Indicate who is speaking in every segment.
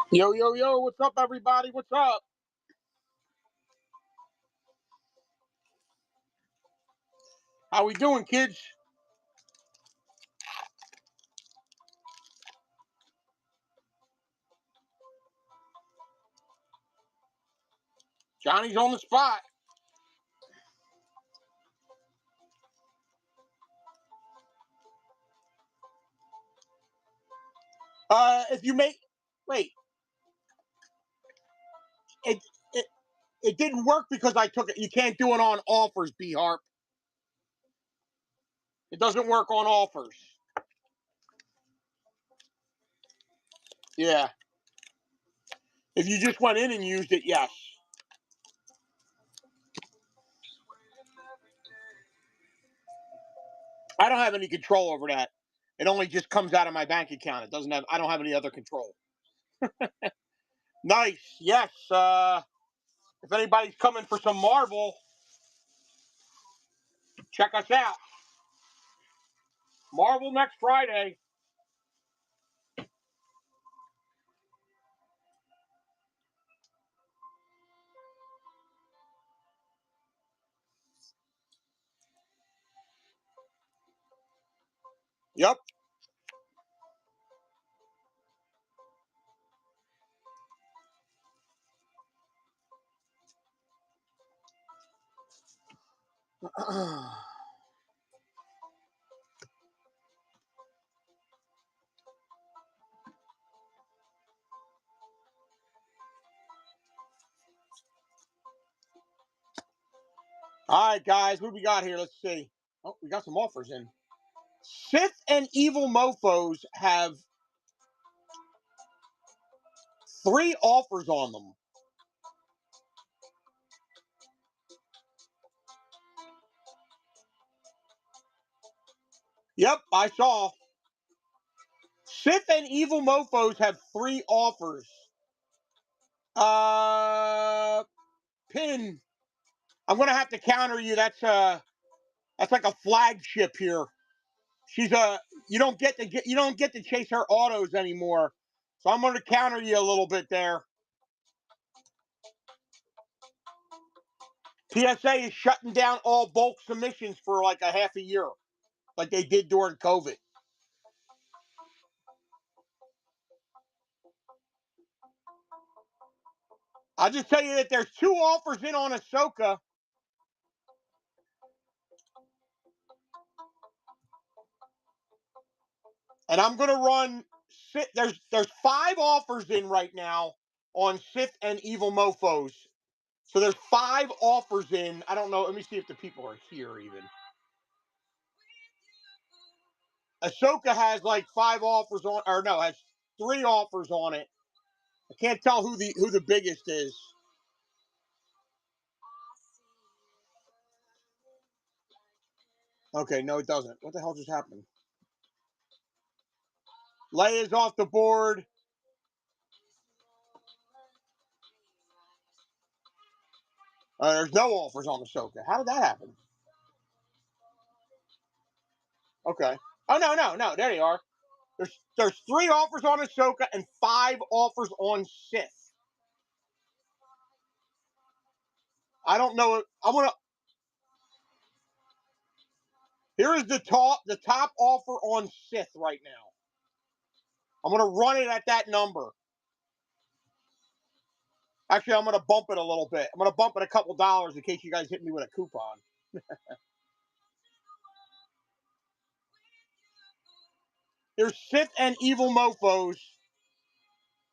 Speaker 1: Yo, yo, yo, what's up, everybody? What's up? How we doing, kids? Johnny's on the spot. If you make, wait, it, it, it didn't work because I took it. You can't do it on offers, B Harp. It doesn't work on offers. Yeah. If you just went in and used it, yes. I don't have any control over that. It only just comes out of my bank account. It doesn't have. I don't have any other control. Nice. Yes. If anybody's coming for some marble, check us out. Marble next Friday. Yep. All right, guys, what do we got here? Let's see. Oh, we got some offers in. Sith and Evil Mofos have 3 offers on them. Yep, I saw. Sith and Evil Mofos have 3 offers. Pin. I'm gonna have to counter you. That's like a flagship here. She's you don't get to chase her autos anymore. So I'm gonna counter you a little bit there. PSA is shutting down all bulk submissions for like a half a year, like they did during COVID. I'll just tell you that there's 2 offers in on Ahsoka. And I'm gonna run. There's 5 offers in right now on Sith and Evil Mofos. So there's 5 offers in. I don't know. Let me see if the people are here even. Ahsoka has like 5 offers on, or no, has 3 offers on it. I can't tell who the biggest is. Okay, no, it doesn't. What the hell just happened? Leia's off the board. There's no offers on Ahsoka. How did that happen? Okay. Oh no. There you are. There's 3 offers on Ahsoka and 5 offers on Sith. I don't know. Here is the top offer on Sith right now. I'm gonna run it at that number. Actually, I'm gonna bump it a little bit. I'm gonna bump it a couple dollars in case you guys hit me with a coupon. There's Sith and Evil Mofos.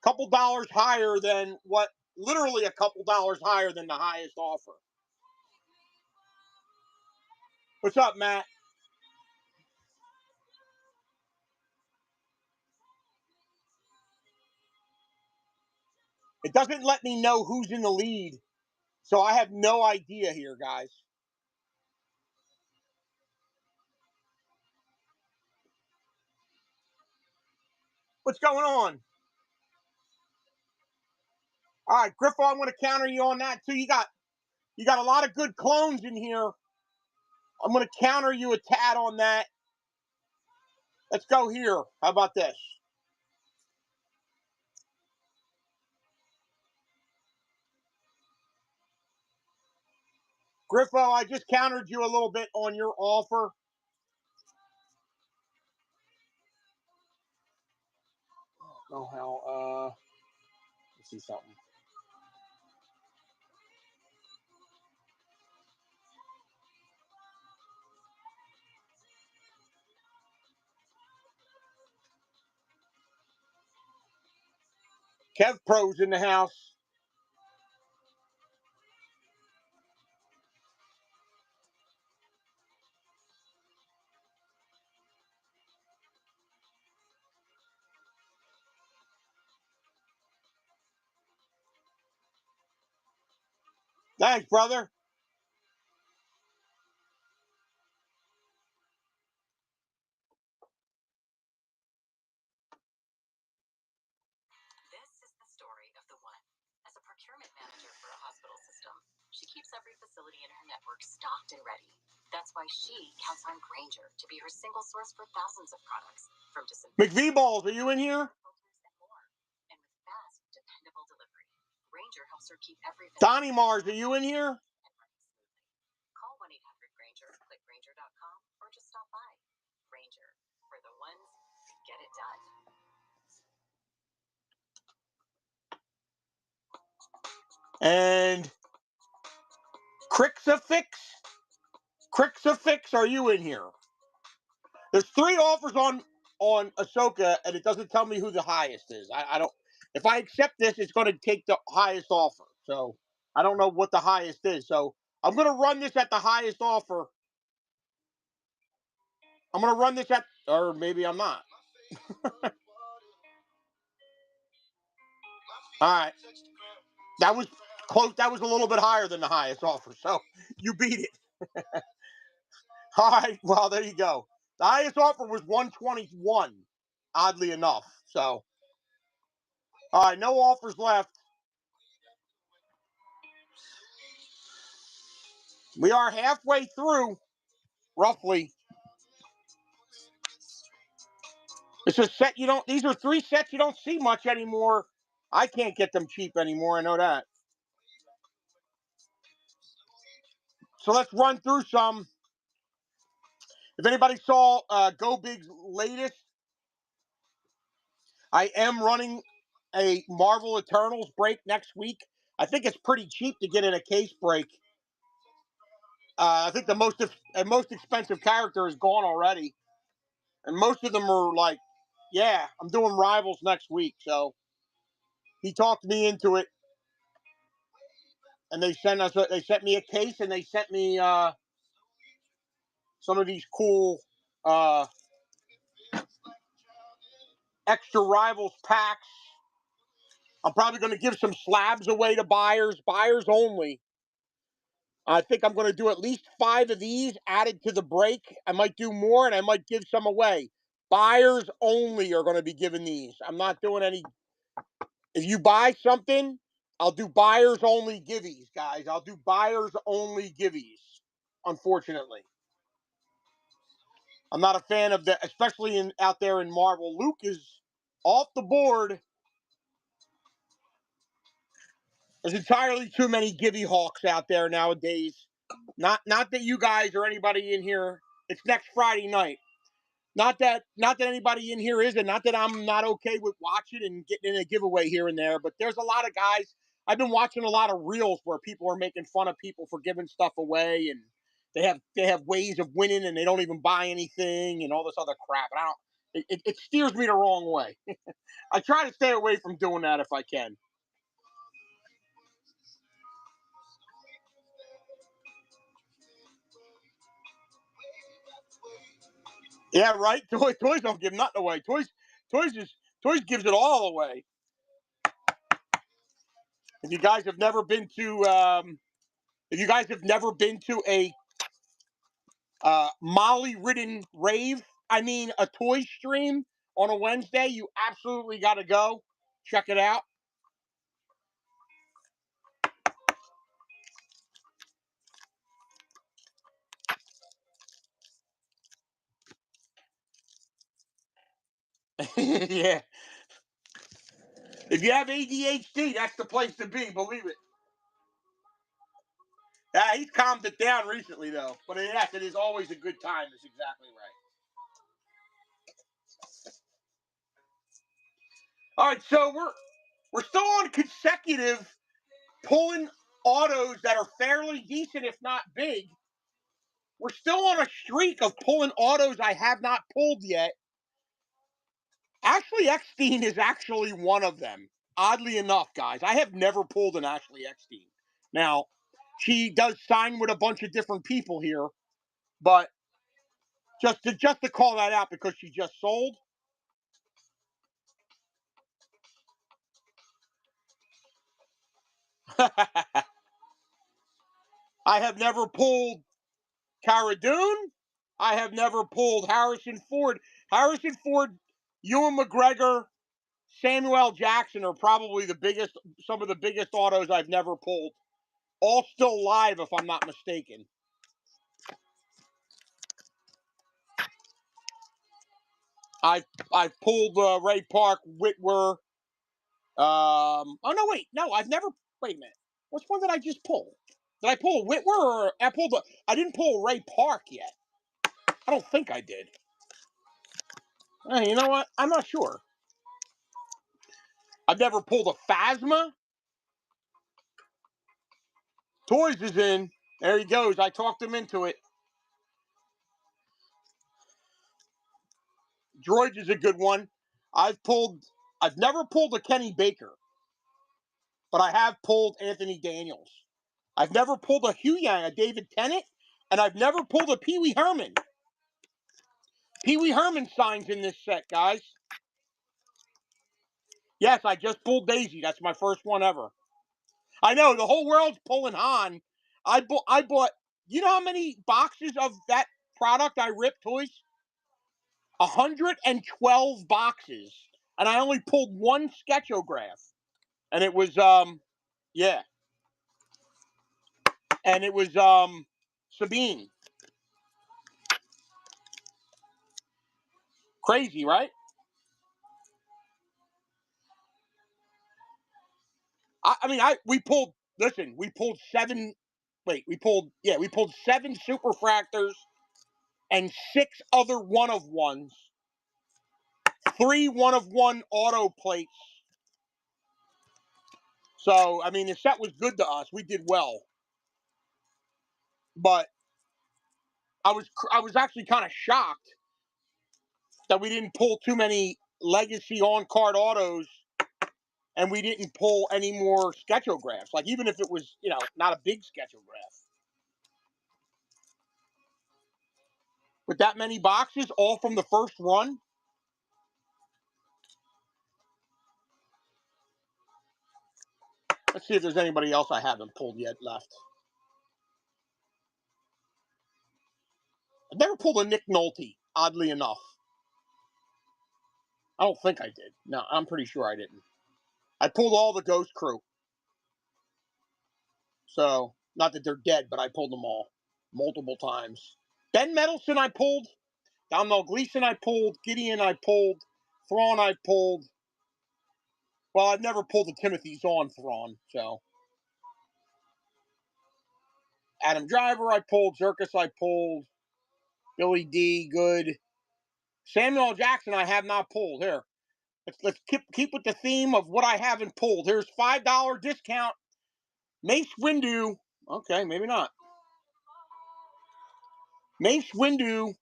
Speaker 1: Couple dollars higher than what? Literally a couple dollars higher than the highest offer. What's up, Matt? It doesn't let me know who's in the lead, so I have no idea here, guys. What's going on? All right, Griffo, I'm going to counter you on that too. You got a lot of good clones in here. I'm going to counter you a tad on that. Let's go here. How about this? Griffo, I just countered you a little bit on your offer. Oh, hell. Let's see something. Kev Pro's in the house. Thanks, brother.
Speaker 2: This is the story of the one. As a procurement manager for a hospital system, she keeps every facility in her network stocked and ready. That's why she counts on Grainger to be her single source for thousands of products, from
Speaker 1: McVee Balls, are you in here?
Speaker 2: and more. And with fast, dependable delivery, Grainger helps her keep every
Speaker 1: Donnie Mars, are you in here?
Speaker 2: Call 1-800-GRAINGER, click Grainger.com, or just stop by. Grainger, for the ones who get it done.
Speaker 1: And Crixafix, are you in here? There's 3 offers on Ahsoka, and it doesn't tell me who the highest is. I don't. If I accept this, it's going to take the highest offer. So I don't know what the highest is. So I'm going to run this at the highest offer. I'm going to run this at, or maybe I'm not. All right. That was close. That was a little bit higher than the highest offer. So you beat it. All right. Well, there you go. The highest offer was 121, oddly enough. So, all right. No offers left. We are halfway through, roughly. It's a set you don't. These are 3 sets you don't see much anymore. I can't get them cheap anymore. I know that. So let's run through some. If anybody saw Go Big's latest, I am running a Marvel Eternals break next week. I think it's pretty cheap to get in a case break. I think the most expensive character is gone already, and most of them are like, yeah, I'm doing Rivals next week. So he talked me into it, and they sent me a case, and they sent me some of these cool extra Rivals packs. I'm probably going to give some slabs away to buyers only. I think I'm going to do at least 5 of these added to the break. I might do more, and I might give some away. Buyers only are going to be giving these. I'm not doing any. If you buy something, I'll do buyers only giveies, guys. I'll do buyers only giveies, unfortunately. I'm not a fan of that, especially out there in Marvel. Luke is off the board. There's entirely too many givey hawks out there nowadays. Not that you guys or anybody in here. It's next Friday night. Not that anybody in here isn't. Not that I'm not okay with watching and getting in a giveaway here and there. But there's a lot of guys. I've been watching a lot of reels where people are making fun of people for giving stuff away, and they have ways of winning, and they don't even buy anything and all this other crap. And I don't. It steers me the wrong way. I try to stay away from doing that if I can. Yeah, right. Toys don't give nothing away. Toys gives it all away. If you guys have never been to a Molly-ridden rave, I mean a toy stream on a Wednesday, you absolutely got to go check it out. Yeah. If you have ADHD, that's the place to be. Believe it. Yeah, he's calmed it down recently, though. But yes, it is always a good time. That's exactly right. All right, so we're still on consecutive pulling autos that are fairly decent, if not big. We're still on a streak of pulling autos I have not pulled yet. Ashley Eckstein is actually one of them. Oddly enough, guys, I have never pulled an Ashley Eckstein. Now, she does sign with a bunch of different people here, but just to call that out because she just sold. I have never pulled Cara Dune. I have never pulled Harrison Ford. Harrison Ford, Ewan McGregor, Samuel Jackson are probably some of the biggest autos I've never pulled. All still live, if I'm not mistaken. I've pulled Ray Park, Whitwer. Oh no, wait, no, I've never. Wait a minute. Which one did I just pull? Did I pull a Whitwer or I didn't pull a Ray Park yet. I don't think I did. Hey, you know what? I'm not sure. I've never pulled a Phasma. Toys is in. There he goes. I talked him into it. Droids is a good one. I've never pulled a Kenny Baker, but I have pulled Anthony Daniels. I've never pulled a Hugh Yang, a David Tennant, and I've never pulled a Pee Wee Herman. Pee Wee Herman signs in this set, guys. Yes, I just pulled Daisy. That's my first one ever. I know, the whole world's pulling Han. I bought, you know how many boxes of that product I ripped, Toys? 112 boxes. And I only pulled one sketchograph. And it was, yeah. And it was, Sabine. Crazy, right? We pulled seven superfractors and 6 other one-of-ones, 3 one-of-one auto plates. So, I mean, the set was good to us. We did well. But I was actually kind of shocked that we didn't pull too many legacy on-card autos and we didn't pull any more sketchographs. Like, even if it was, not a big sketchograph. With that many boxes, all from the first run. Let's see if there's anybody else I haven't pulled yet left. I've never pulled a Nick Nolte, oddly enough. I don't think I did. No, I'm pretty sure I didn't. I pulled all the Ghost Crew. So, not that they're dead, but I pulled them all multiple times. Ben Mendelsohn I pulled. Domhnall Gleeson I pulled. Gideon I pulled. Thrawn I pulled. Well, I've never pulled the Timothy Zahn Thrawn, so. Adam Driver I pulled. Zirkus I pulled. Billy D, good. Samuel Jackson I have not pulled. Here. Let's keep with the theme of what I haven't pulled. Here's $5 discount. Mace Windu. Okay, maybe not. Mace Windu.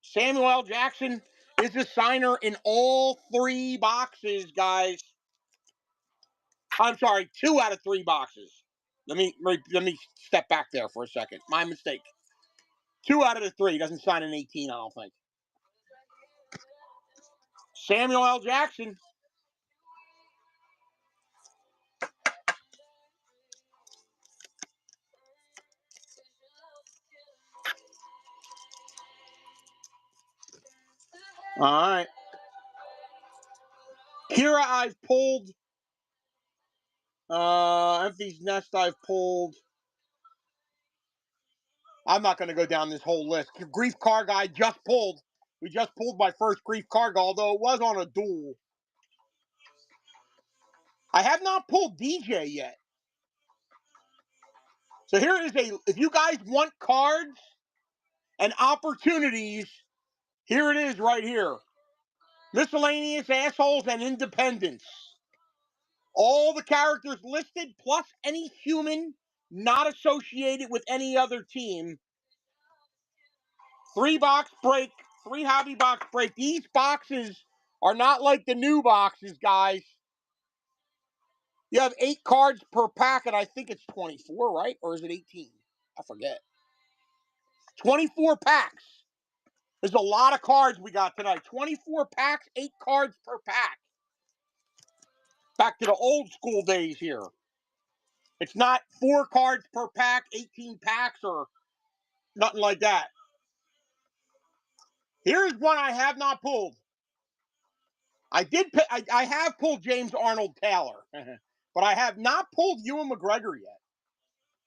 Speaker 1: Samuel L. Jackson is a signer in all 3 boxes, guys. I'm sorry, 2 out of 3 boxes. Let me step back there for a second. My mistake. 2 out of the 3. Doesn't sign an 18, I don't think. Samuel L. Jackson. All right. Kira I've pulled. Empty's Nest I've pulled. I'm not going to go down this whole list. Grief Karga I just pulled. We just pulled my first Grief Karga, although it was on a duel. I have not pulled DJ yet. So here is if you guys want cards and opportunities, here it is right here. Miscellaneous Assholes and Independents. All the characters listed, plus any human not associated with any other team. 3-box break, 3 hobby box break. These boxes are not like the new boxes, guys. You have 8 cards per pack, and I think it's 24, right? Or is it 18? I forget. 24 packs. There's a lot of cards we got tonight. 24 packs, 8 cards per pack. Back to the old school days here. It's not 4 cards per pack, 18 packs, or nothing like that. Here's one I have not pulled. I have pulled James Arnold Taylor, but I have not pulled Ewan McGregor yet.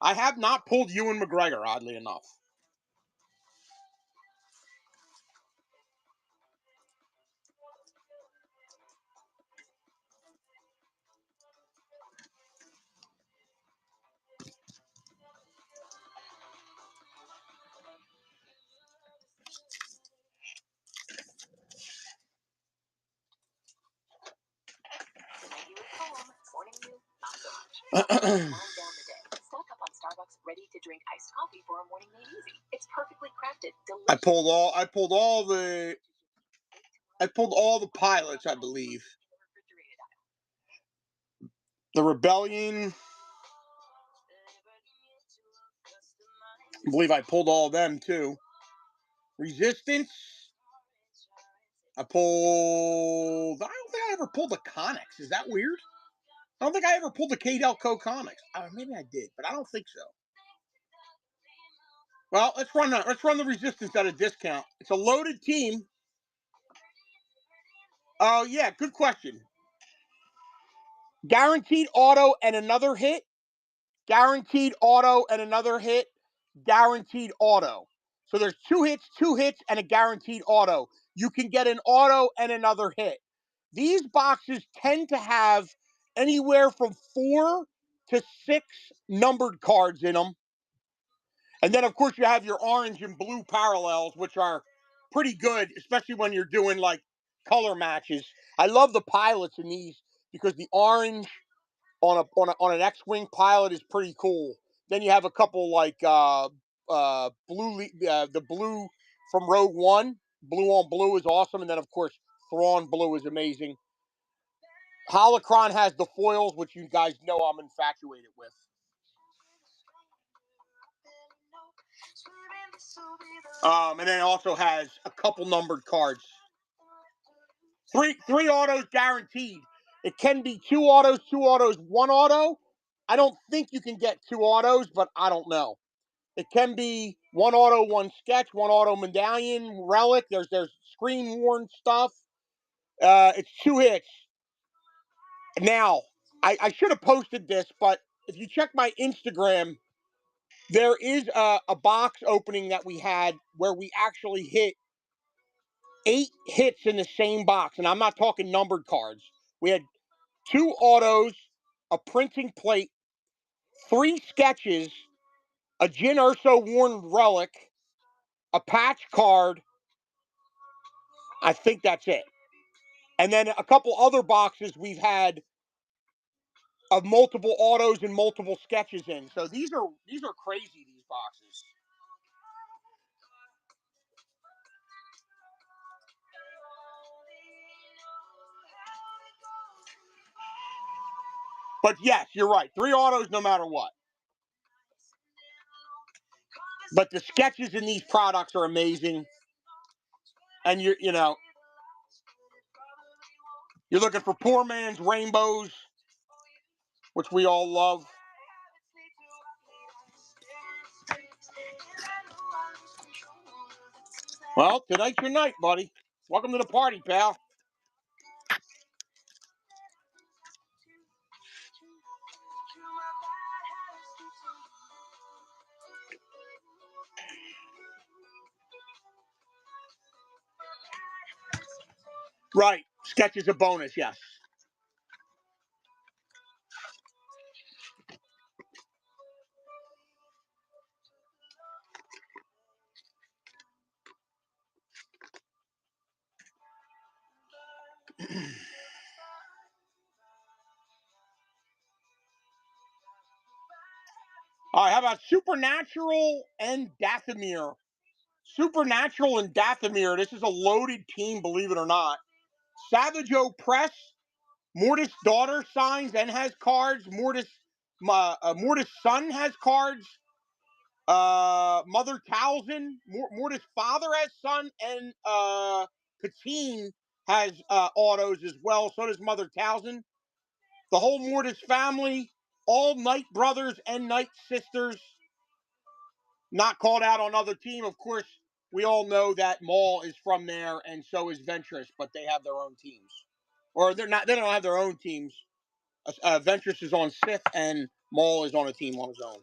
Speaker 1: I have not pulled Ewan McGregor, oddly enough.
Speaker 2: Stock up on Starbucks ready-to-drink iced coffee for a morning made easy. It's perfectly crafted, delicious.
Speaker 1: I pulled all the pilots, I believe. The Rebellion. I believe I pulled all of them too. Resistance. I don't think I ever pulled the Conics. Is that weird? I don't think I ever pulled the K-Delco Comics. Maybe I did, but I don't think so. Well, let's run the Resistance at a discount. It's a loaded team. Oh yeah, good question. Guaranteed auto and another hit. Guaranteed auto and another hit. Guaranteed auto. So there's 2 hits, and a guaranteed auto. You can get an auto and another hit. These boxes tend to have anywhere from 4 to 6 numbered cards in them. And then, of course, you have your orange and blue parallels, which are pretty good, especially when you're doing, like, color matches. I love the pilots in these because the orange on an X-Wing pilot is pretty cool. Then you have a couple like the blue from Rogue One. Blue on blue is awesome. And then, of course, Thrawn blue is amazing. Holocron has the foils, which you guys know I'm infatuated with. And then it also has a couple numbered cards. Three autos guaranteed. It can be 2 autos, 1 auto. I don't think you can get 2 autos, but I don't know. It can be 1 auto, 1 sketch, 1 auto medallion, relic. There's screen worn stuff. It's 2 hits. Now, I should have posted this, but if you check my Instagram, there is a box opening that we had where we actually hit 8 hits in the same box, and I'm not talking numbered cards. We had 2 autos, a printing plate, 3 sketches, a Jyn Erso worn relic, a patch card. I think that's it. And then a couple other boxes we've had of multiple autos and multiple sketches in. So these are crazy, these boxes. But yes, you're right. 3 autos no matter what. But the sketches in these products are amazing. And you're looking for poor man's rainbows, which we all love. Well, tonight's your night, buddy. Welcome to the party, pal. Right. Sketch is a bonus, yes. All right, how about Supernatural and Dathomir? Supernatural and Dathomir. This is a loaded team, believe it or not. Savage Opress, Mortis' daughter signs and has cards. Mortis' son has cards. Mother Talzin, Mortis' father has son, and Patine has autos as well. So does Mother Talzin. The whole Mortis family, all Knight brothers and Knight sisters, not called out on other team. Of course, we all know that Maul is from there, and so is Ventress, but they have their own teams, or they're not. They don't have their own teams. Ventress is on Sith, and Maul is on a team on his own.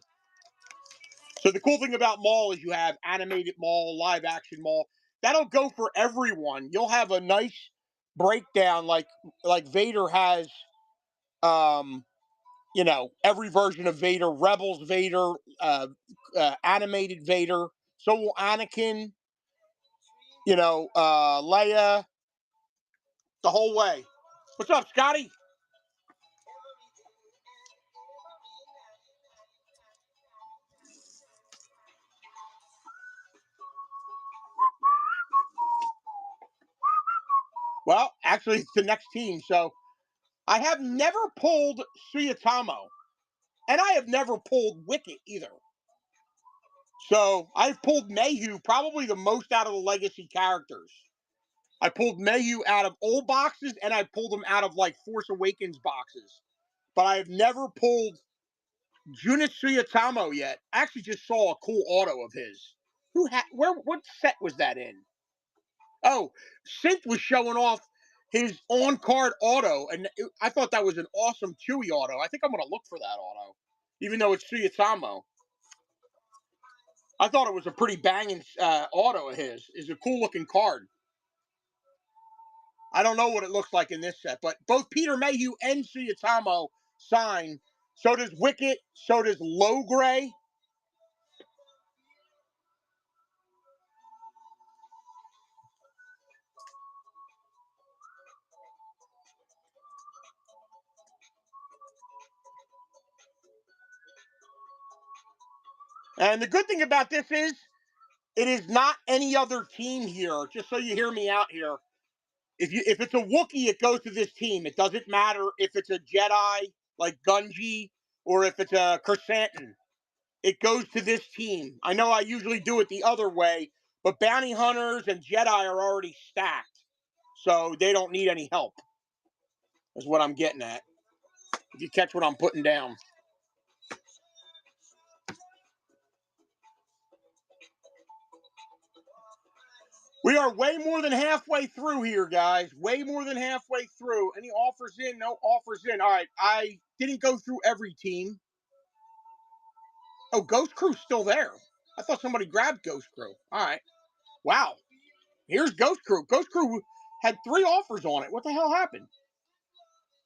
Speaker 1: So the cool thing about Maul is you have animated Maul, live action Maul. That'll go for everyone. You'll have a nice breakdown like Vader has, every version of Vader, Rebels Vader, animated Vader. So will Anakin, Leia, the whole way. What's up, Scotty? Well, actually, it's the next team. So I have never pulled Suyatamo, and I have never pulled Wicket either. So I've pulled Mayhew probably the most out of the legacy characters. I pulled Mayhew out of old boxes, and I pulled him out of like Force Awakens boxes. But I've never pulled Junichi Suyatamo yet. I actually just saw a cool auto of his. What set was that in? Oh, Synth was showing off his on-card auto, and I thought that was an awesome Chewie auto. I think I'm going to look for that auto, even though it's Suyatamo. I thought it was a pretty banging auto of his. It's a cool-looking card. I don't know what it looks like in this set, but both Peter Mayhew and Suyatamo sign. So does Wicket. So does Logray. And the good thing about this is it is not any other team here, just so you hear me out here. If it's a Wookiee, it goes to this team. It doesn't matter if it's a Jedi like Gunji or if it's a Chrysanthemum. It goes to this team. I know I usually do it the other way, but bounty hunters and Jedi are already stacked, so they don't need any help. Is what I'm getting at. If you catch what I'm putting down. We are way more than halfway through here, guys. Way more than halfway through. Any offers in? No offers in. All right. I didn't go through every team. Oh, Ghost Crew's still there. I thought somebody grabbed Ghost Crew. All right. Wow. Here's Ghost Crew. Ghost Crew had 3 offers on it. What the hell happened?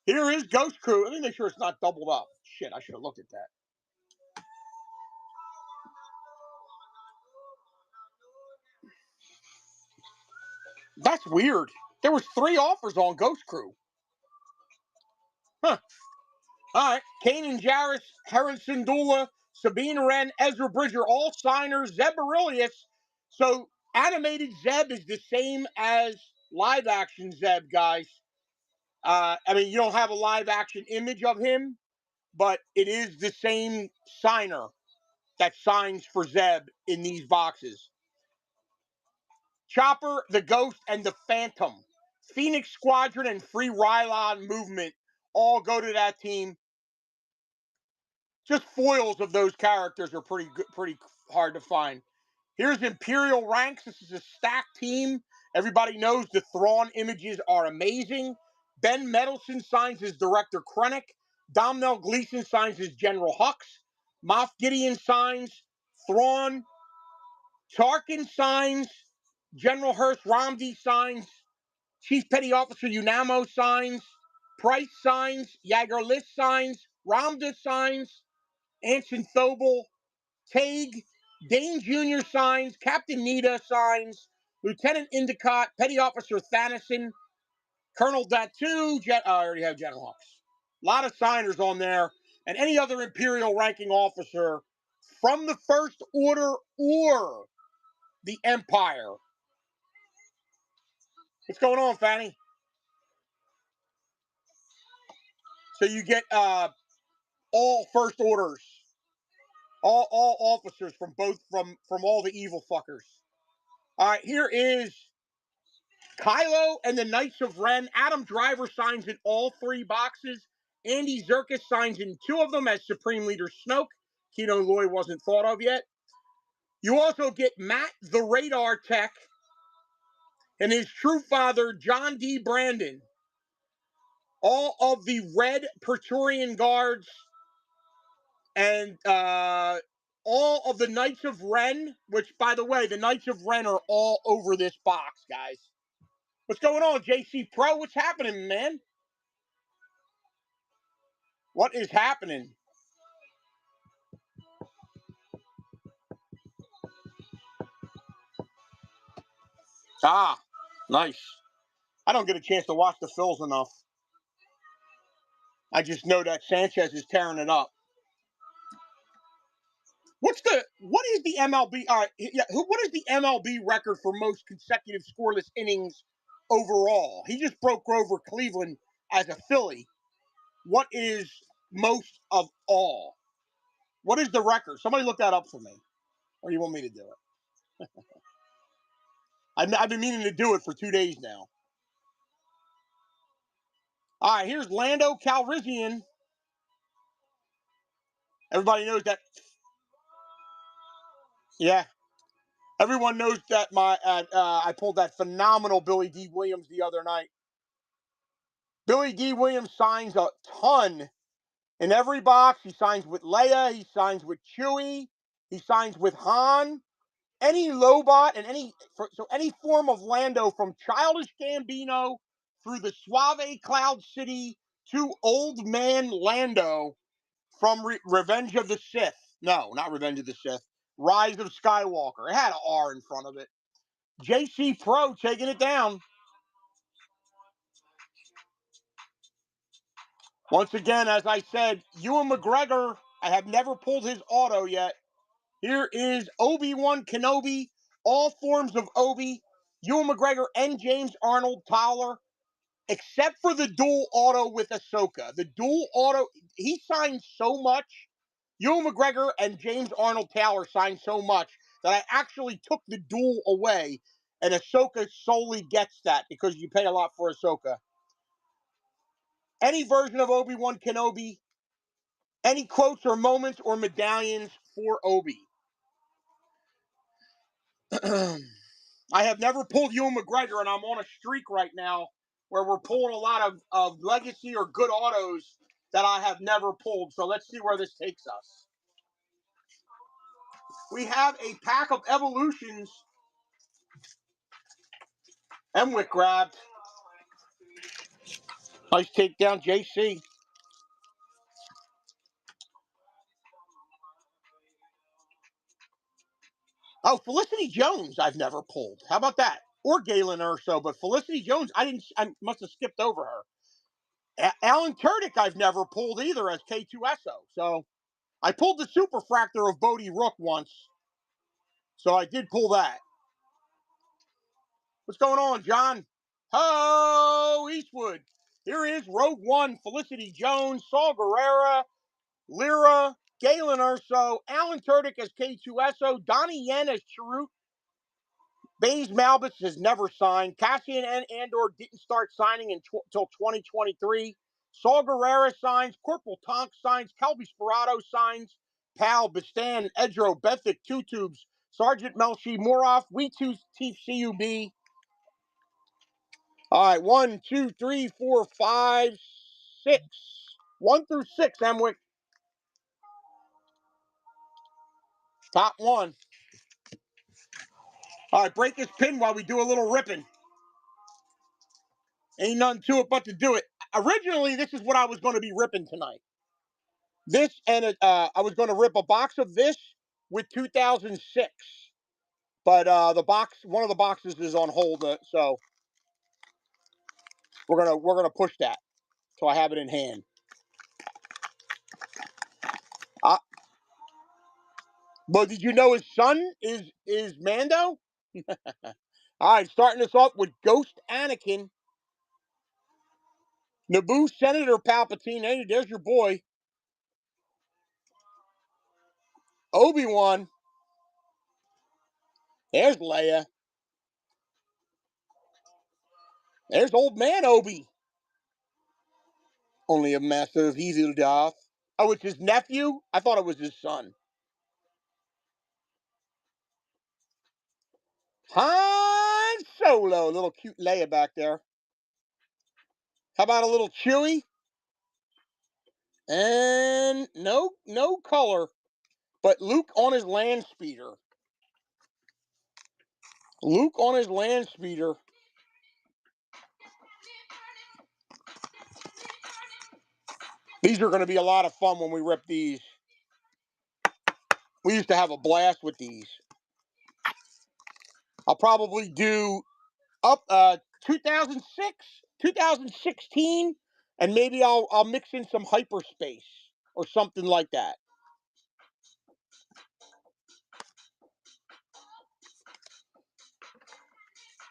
Speaker 1: Here is Ghost Crew. Let me make sure it's not doubled up. Shit, I should have looked at that. That's weird. There was 3 offers on Ghost Crew. Huh. All right. Kanan Jarrus, Heron Syndulla, Sabine Wren, Ezra Bridger, all signers. Zeb Aurelius. So animated Zeb is the same as live action Zeb, guys. You don't have a live action image of him, but it is the same signer that signs for Zeb in these boxes. Chopper, the Ghost, and the Phantom. Phoenix Squadron and Free Rylon Movement all go to that team. Just foils of those characters are pretty good, pretty hard to find. Here's Imperial Ranks. This is a stacked team. Everybody knows the Thrawn images are amazing. Ben Mendelsohn signs as Director Krennic. Domhnall Gleeson signs as General Hux. Moff Gideon signs Thrawn. Tarkin signs. General Hurst Ramsay signs. Chief Petty Officer Unamo signs. Price signs. Jaeger List signs. Ramda signs. Anson Thobel. Tague. Dane Jr. signs. Captain Nita signs. Lieutenant Endicott. Petty Officer Thanison. Colonel Datu, I already have General Hux. A lot of signers on there, and any other Imperial ranking officer from the First Order or the Empire. What's going on, Fanny? So you get all First Orders, all officers from all the evil fuckers. All right, here is Kylo and the Knights of Ren. Adam Driver signs in all 3 boxes. Andy Serkis signs in 2 of them as Supreme Leader Snoke. Kino Loy wasn't thought of yet. You also get Matt the Radar Tech and his true father, John D. Brandon. All of the Red Praetorian Guards and all of the Knights of Ren, which, by the way, the Knights of Ren are all over this box, guys. What's going on, JC Pro? What's happening, man? What is happening? Ah, nice. I don't get a chance to watch the Phils enough. I just know that Sanchez is tearing it up. What is the MLB? What is the MLB record for most consecutive scoreless innings overall? He just broke Grover Cleveland as a Philly. What is most of all? What is the record? Somebody look that up for me, or you want me to do it? I've been meaning to do it for 2 days now. All right, here's Lando Calrissian. Everybody knows that. Yeah. Everyone knows that I pulled that phenomenal Billy D. Williams the other night. Billy D. Williams signs a ton in every box. He signs with Leia. He signs with Chewie. He signs with Han. Any Lobot and any form of Lando from Childish Gambino through the Suave Cloud City to Old Man Lando from Revenge of the Sith. No, not Revenge of the Sith. Rise of Skywalker. It had an R in front of it. JC Pro taking it down. Once again, as I said, Ewan McGregor, I have never pulled his auto yet. Here is Obi-Wan Kenobi, all forms of Obi, Ewan McGregor and James Arnold Towler, except for the dual auto with Ahsoka. The dual auto, he signed so much. Ewan McGregor and James Arnold Towler signed so much that I actually took the dual away, and Ahsoka solely gets that because you pay a lot for Ahsoka. Any version of Obi-Wan Kenobi, any quotes or moments or medallions for Obi. I have never pulled Ewan McGregor, and I'm on a streak right now where we're pulling a lot of legacy or good autos that I have never pulled. So let's see where this takes us. We have a pack of Evolutions. Emwick grabbed. Nice takedown, JC. Oh, Felicity Jones, I've never pulled. How about that? Or Galen Urso, but Felicity Jones, I must have skipped over her. Alan Turdick, I've never pulled either as K2SO. So I pulled the Super Fractor of Bodie Rook once. So I did pull that. What's going on, John? Ho, Eastwood. Here is Rogue One, Felicity Jones, Saul Guerrera, Lyra, Galen Urso, Alan Turdick as K2SO, Donnie Yen as Chirrut. Baze Malbus has never signed. Cassian and Andor didn't start signing until 2023. Saul Guerrera signs. Corporal Tonk signs. Kelby Sperato signs. Pal, Bistan, Edro, Bethic, Two Tubes, Sergeant Melshi, Moroff, We Two Teeth CUB. All right, 1, 2, 3, 4, 5, 6. 1 through 6, Emwick. Top 1. All right, break this pin while we do a little ripping. Ain't nothing to it but to do it. Originally, this is what I was going to be ripping tonight. This and I was going to rip a box of this with 2006, but one of the boxes is on hold. So We're gonna push that till I have it in hand. But did you know his son is Mando? All right, starting us off with Ghost Anakin, Naboo Senator Palpatine. Hey, there's your boy. Obi-Wan. There's Leia. There's old man Obi. Only a master of evil doth. Oh, it's his nephew? I thought it was his son. Han Solo. Little cute Leia back there. How about a little Chewie? And no color. But Luke on his land speeder. Luke on his land speeder. These are going to be a lot of fun when we rip these. We used to have a blast with these. I'll probably do up 2006, 2016, and maybe I'll mix in some hyperspace or something like that.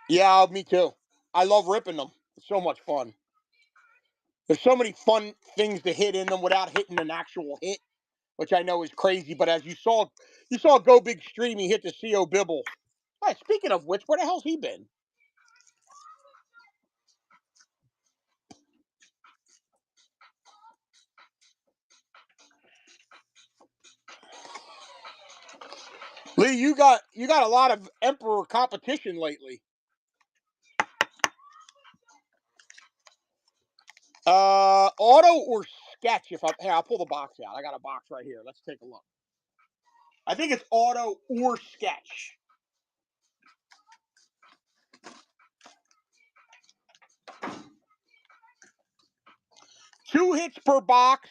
Speaker 1: Yeah, me too. I love ripping them. It's so much fun. There's so many fun things to hit in them without hitting an actual hit, which I know is crazy. But as you saw Go Big Stream, he hit the CO Bibble. Hey, speaking of which, where the hell's he been? Lee, you got a lot of Emperor competition lately. Auto or sketch? Here, I'll pull the box out. I got a box right here. Let's take a look. I think it's auto or sketch. Two hits per box.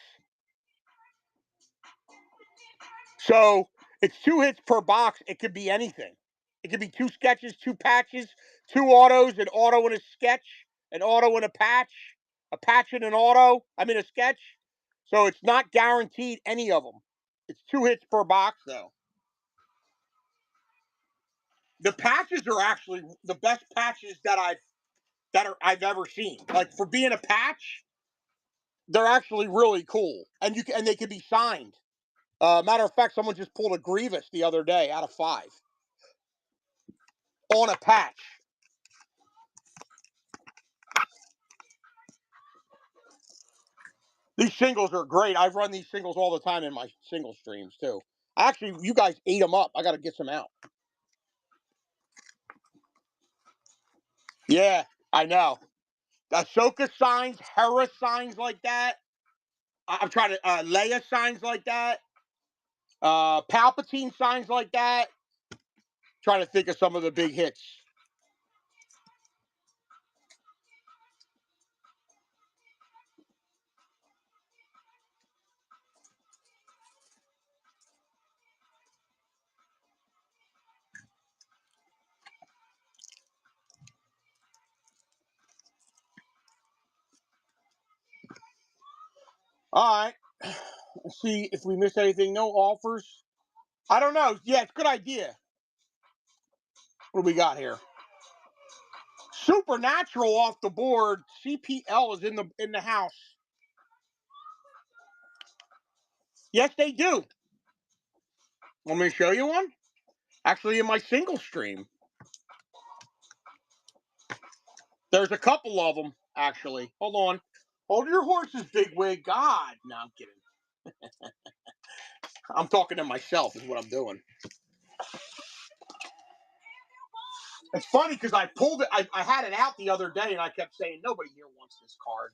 Speaker 1: So it's 2 hits per box. It could be anything. It could be 2 sketches, 2 patches, 2 autos, an auto and a sketch, an auto and a patch and an auto. I mean a sketch. So it's not guaranteed any of them. It's 2 hits per box though. The patches are actually the best patches that I've ever seen. Like for being a patch, they're actually really cool, and they can be signed. Matter of fact, someone just pulled a Grievous the other day out of 5 on a patch. These singles are great. I've run these singles all the time in my single streams too. Actually, you guys ate them up. I got to get some out. Yeah, I know. Ahsoka signs, Hera signs like that. I'm trying to Leia signs like that. Palpatine signs like that. Trying to think of some of the big hits. All right. Let's see if we missed anything. No offers. I don't know. Yeah, it's a good idea. What do we got here? Supernatural off the board. CPL is in the house. Yes, they do. Want me to show you one? Actually, in my single stream. There's a couple of them, actually. Hold on. Hold your horses, Bigwig. God. No, I'm kidding. I'm talking to myself is what I'm doing. It's funny because I pulled it. I had it out the other day, and I kept saying, nobody here wants this card.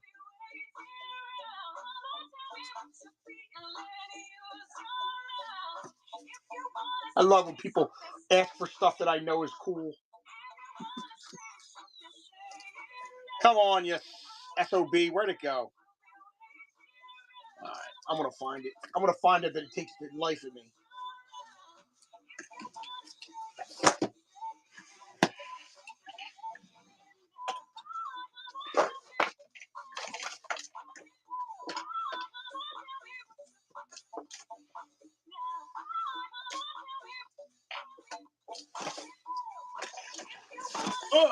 Speaker 1: I love when people ask for stuff that I know is cool. Come on, you SOB. Where'd it go? All right, I'm going to find it. I'm going to find it that it takes the life of me. Ugh.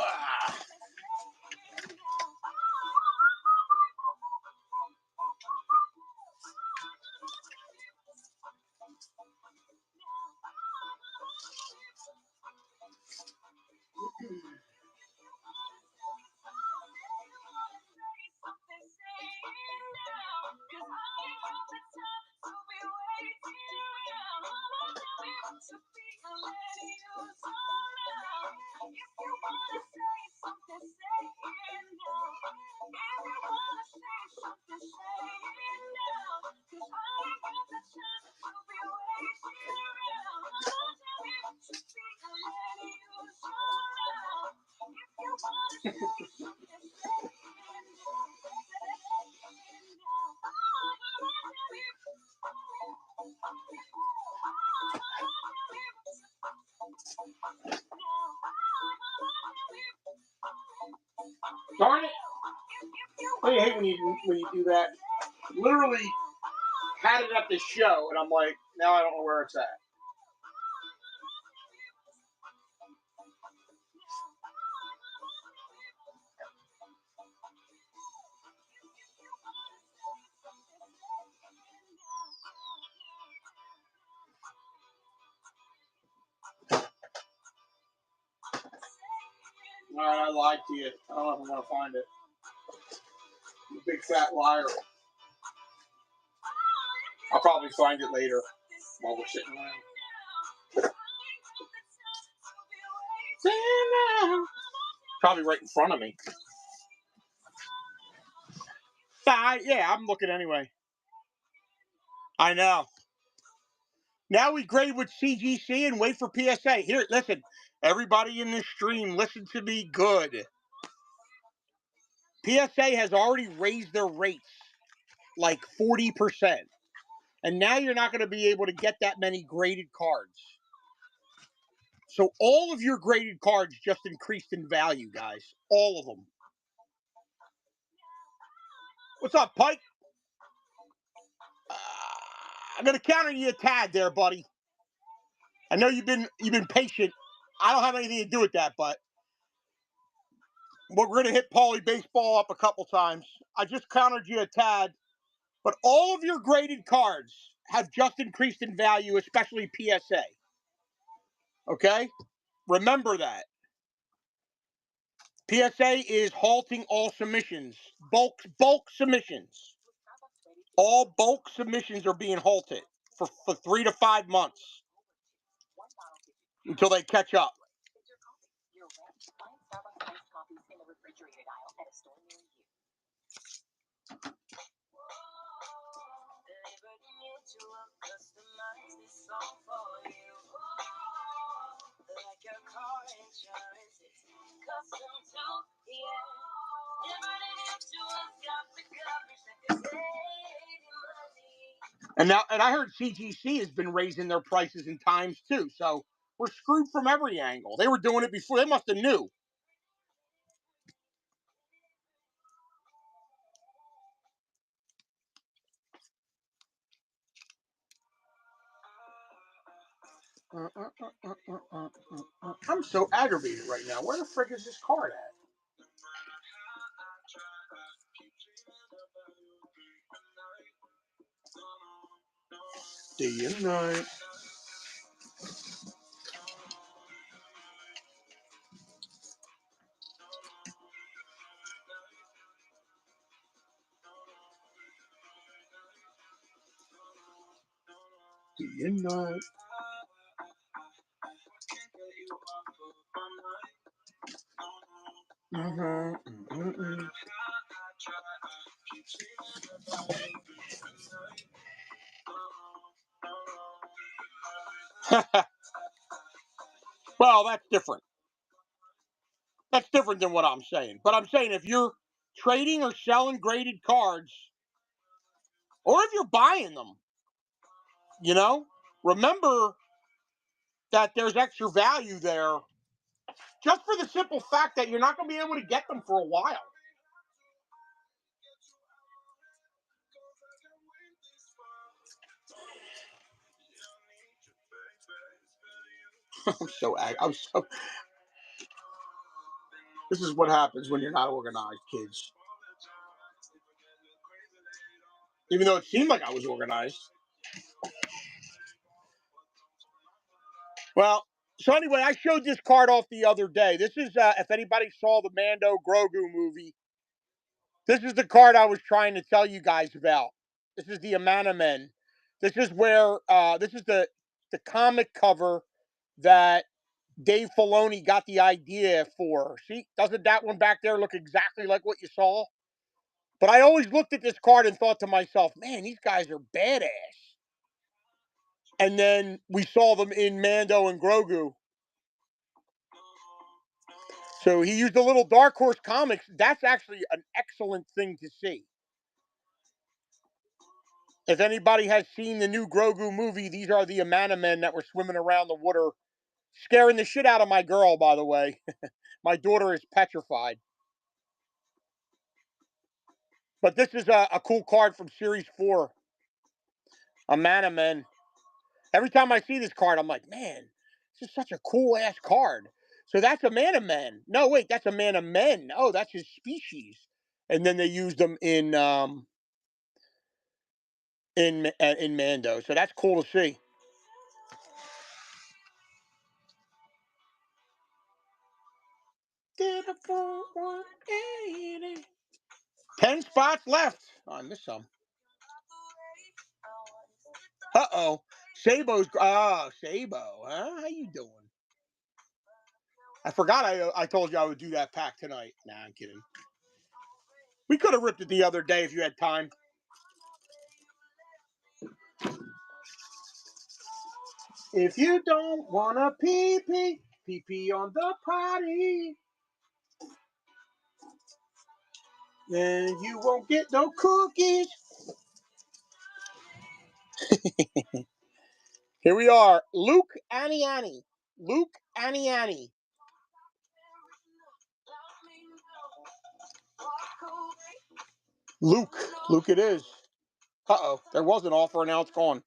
Speaker 1: Darn it! I hate when you do that. Literally had it at the show, and I'm like, now I don't know where it's at. Alright, I lied to you. I don't know if I'm going to find it. You big fat liar. I'll probably find it later while we're sitting around. Probably right in front of me. Yeah, I'm looking anyway. I know. Now we grade with CGC and wait for PSA. Here, listen. Everybody in this stream, listen to me good. PSA has already raised their rates like 40%. And now you're not going to be able to get that many graded cards. So all of your graded cards just increased in value, guys. All of them. What's up, Pike? I'm going to counter you a tad there, buddy. I know you've been patient. I don't have anything to do with that, but we're going to hit Paulie Baseball up a couple times. I just countered you a tad. But all of your graded cards have just increased in value, especially PSA. Okay? Remember that. PSA is halting all submissions. Bulk submissions. All bulk submissions are being halted for 3 to 5 months until they catch up. And I heard CGC has been raising their prices in times too. So we're screwed from every angle. They were doing it before. They must have knew. I'm so aggravated right now. Where the frick is this card at? Day and night. Day and night. Well, that's different. That's different than what I'm saying. But I'm saying if you're trading or selling graded cards, or if you're buying them, you know, remember that there's extra value there just for the simple fact that you're not going to be able to get them for a while. I'm so. This is what happens when you're not organized, kids. Even though it seemed like I was organized. Well, so anyway, I showed this card off the other day. This is, if anybody saw the Mando Grogu movie, this is the card I was trying to tell you guys about. This is the Amana Men. This is where, this is the comic cover that Dave Filoni got the idea for. See, doesn't that one back there look exactly like what you saw? But I always looked at this card and thought to myself, man, these guys are badass. And then we saw them in Mando and Grogu. So he used a little Dark Horse Comics. That's actually an excellent thing to see. If anybody has seen the new Grogu movie, these are the Amana Men that were swimming around the water, scaring the shit out of my girl, by the way. My daughter is petrified. But this is a cool card from Series 4. Amana Men. Every time I see this card, I'm like, man, this is such a cool-ass card. So that's Amana Men. No, wait, that's Amana Men. Oh, that's his species. And then they used them in Mando. So that's cool to see. Did a 180. 10 spots left. Oh, I missed some. Uh-oh. Sabo's. Oh, Sabo. Huh? How you doing? I forgot I told you I would do that pack tonight. Nah, I'm kidding. We could have ripped it the other day if you had time. If you don't want to pee on the potty, then you won't get no cookies. Here we are. Luke Aniani. Luke Aniani. Luke. Luke it is. Uh-oh. There was an offer, and now it's gone.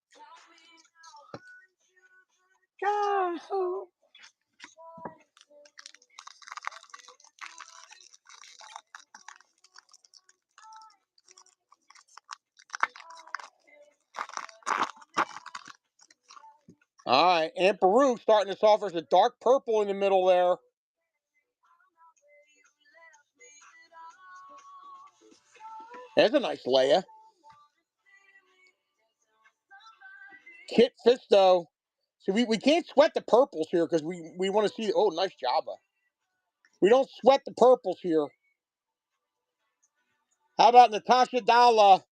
Speaker 1: All right. Aunt Peru starting us off as a dark purple in the middle there. There's a nice Leia. Kit Fisto. So we can't sweat the purples here because we want to see. Oh, nice Jabba. We don't sweat the purples here. How about Natasha Dalla?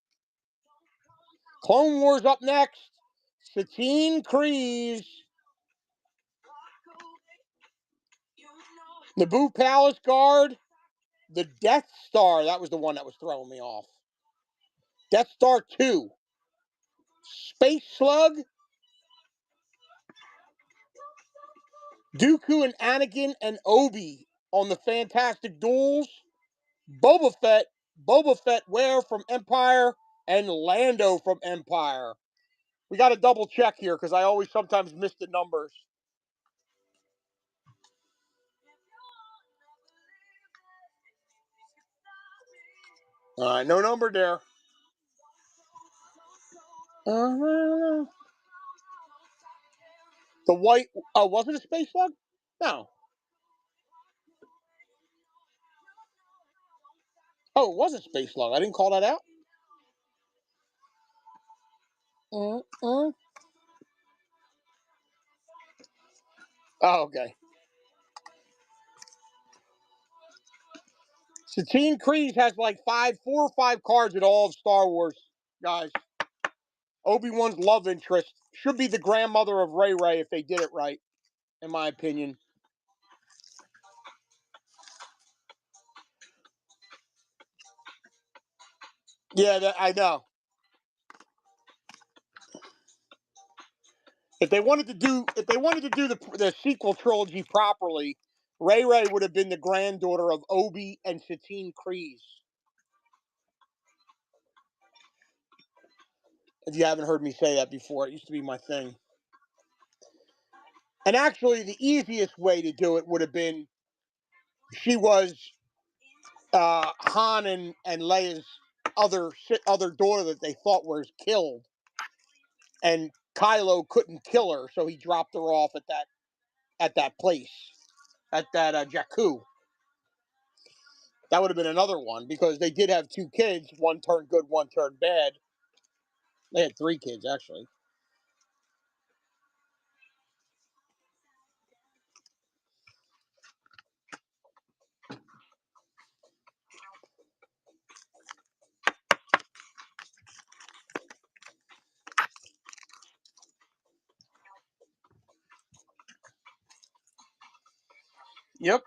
Speaker 1: Clone Wars up next. Satine Kryze. Naboo Palace Guard. The Death Star. That was the one that was throwing me off. Death Star 2. Space Slug. Dooku and Anakin and Obi on the Fantastic Duels. Boba Fett Ware from Empire, and Lando from Empire. We got to double check here because I always sometimes miss the numbers. All right, no number there. The white, was it a space slug? No. Oh, it was a space slug. I didn't call that out. Oh, okay. Satine Kryze has like 4 or 5 cards in all of Star Wars, guys. Obi-Wan's love interest should be the grandmother of Ray Ray if they did it right, in my opinion. Yeah, I know. If they wanted to do the sequel trilogy properly, Ray Ray would have been the granddaughter of Obi and Satine Kryze. If you haven't heard me say that before, it used to be my thing. And actually, the easiest way to do it would have been She was Han and Leia's other daughter that they thought was killed, and Kylo couldn't kill her, so he dropped her off at that place, at that Jakku. That would have been another one, because they did have 2 kids. One turned good, one turned bad. They had 3 kids, actually. Yep.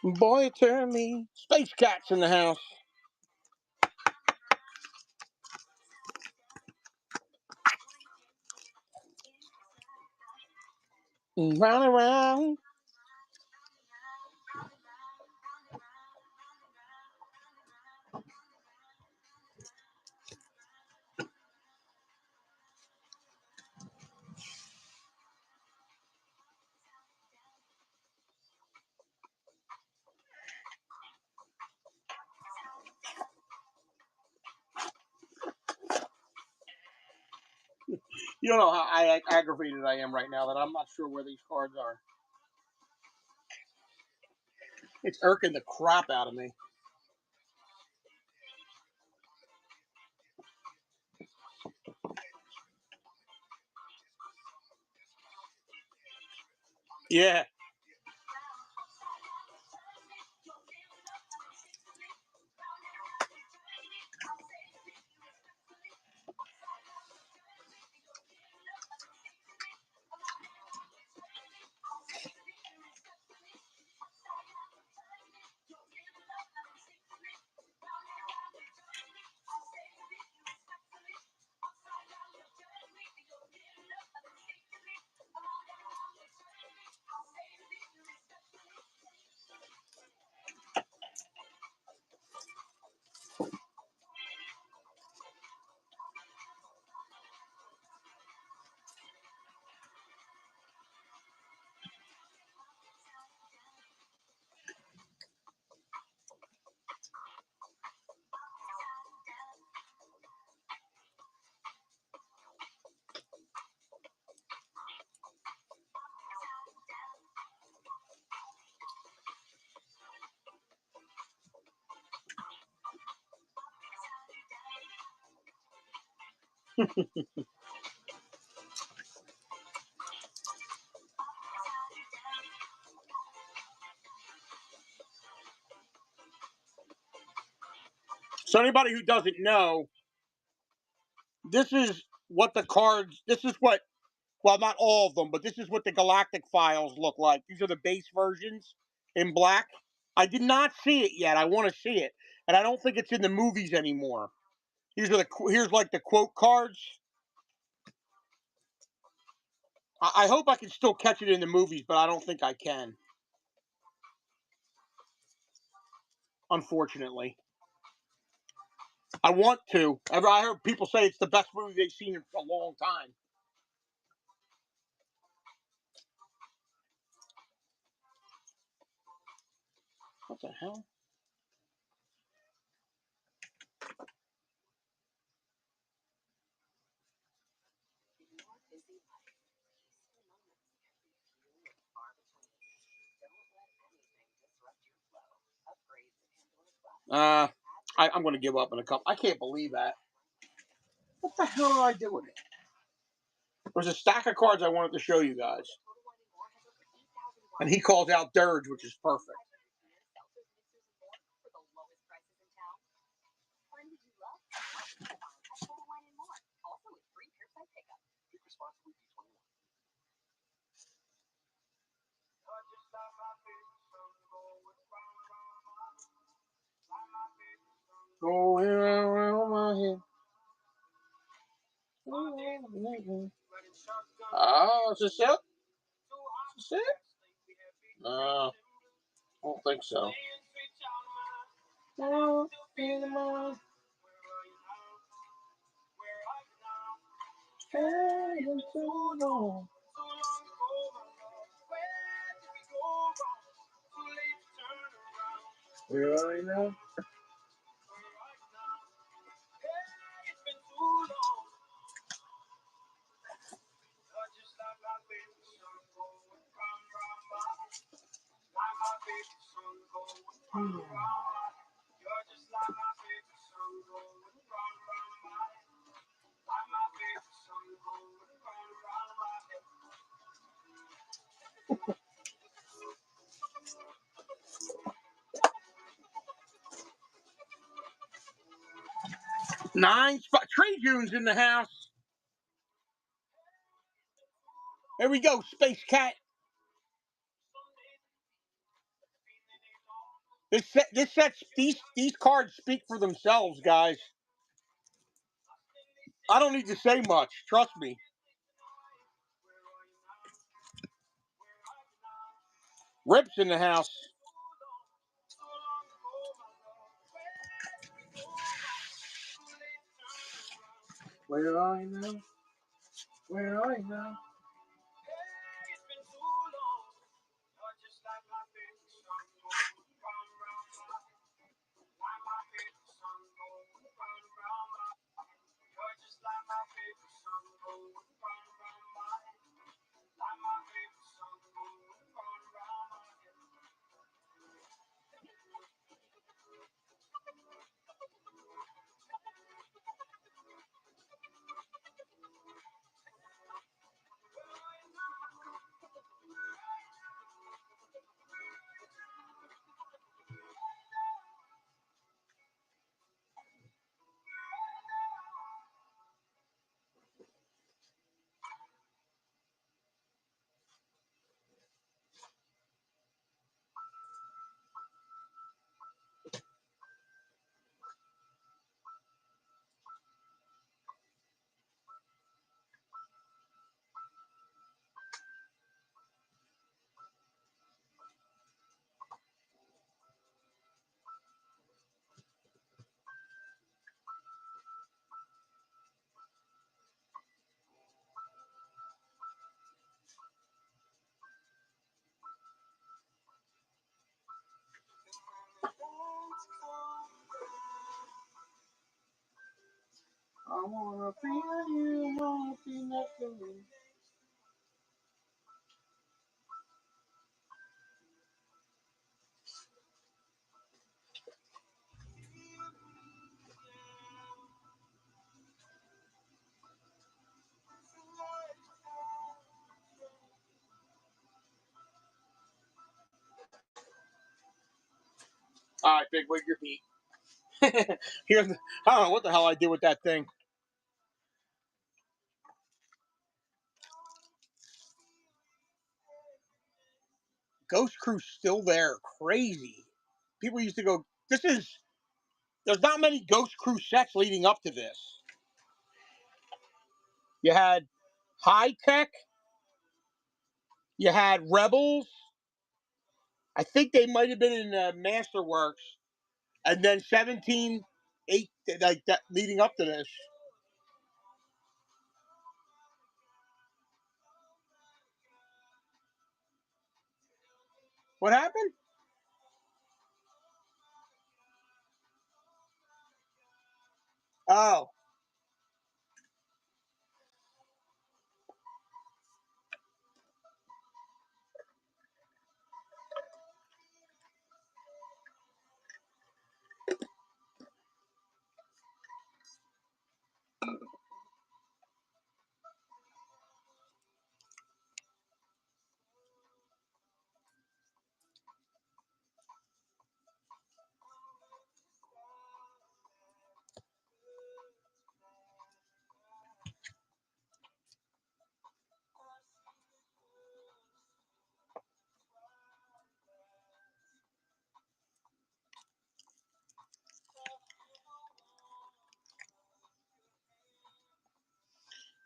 Speaker 1: Boy, turn me. Space Cat's in the house. Round and round. You don't know how aggravated I am right now that I'm not sure where these cards are. It's irking the crap out of me. Yeah. So anybody who doesn't know, this is what the cards. This is what. Well, not all of them, but this is what the Galactic files look like. These are the base versions in black. I did not see it yet. I want to see it, and I don't think it's in the movies anymore. Here's like the quote cards. I hope I can still catch it in the movies, but I don't think I can. Unfortunately, I want to. I heard people say it's the best movie they've seen in a long time. What the hell? I'm going to give up in a couple. I can't believe that. What the hell did I do with it? There's a stack of cards I wanted to show you guys. And he calls out Dirge, which is perfect. Going around my head. Oh, it's a set? It's a set? No. don't think so. Where are you now? Trey June's in the house. There we go, Space Cat. These cards speak for themselves, guys. I don't need to say much. Trust me. Rip's in the house. Where are you now? Where are you now? I wanna feel you, wanna be next to me. All right, Big Wig, your beat. Here's the, I don't know what the hell I did with that thing. Ghost Crew's still there. Crazy. People used to go, there's not many Ghost Crew sets leading up to this. You had High Tech. You had Rebels. I think they might have been in Masterworks. And then 17, 8, like that leading up to this. What happened? Oh.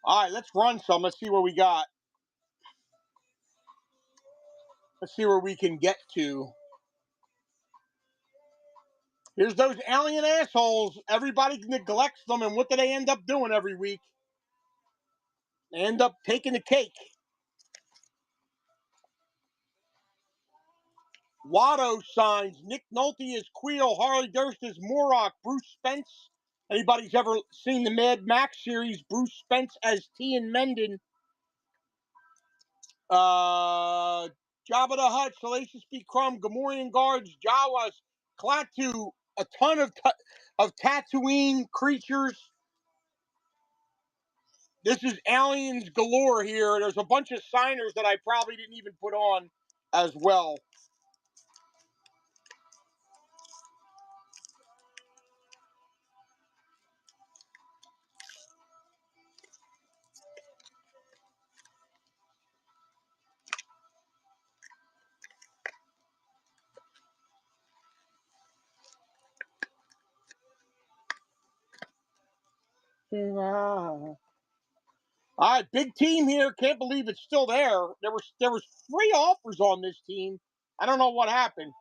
Speaker 1: All right, let's run some. Let's see what we got. Let's see where we can get to. Here's those alien assholes. Everybody neglects them, and what do they end up doing every week? They end up taking the cake. Watto signs. Nick Nolte is Queel. Harley Durst is Morlock. Bruce Spence. Anybody's ever seen the Mad Max series? Bruce Spence as T and Mendon. Jabba the Hutt. Salacious B. Crumb. Gamorrean Guards. Jawas. Klaatu. A ton of Tatooine creatures. This is aliens galore here. There's a bunch of signers that I probably didn't even put on as well. All right, big team here. Can't believe it's still there. There was 3 offers on this team. I don't know what happened.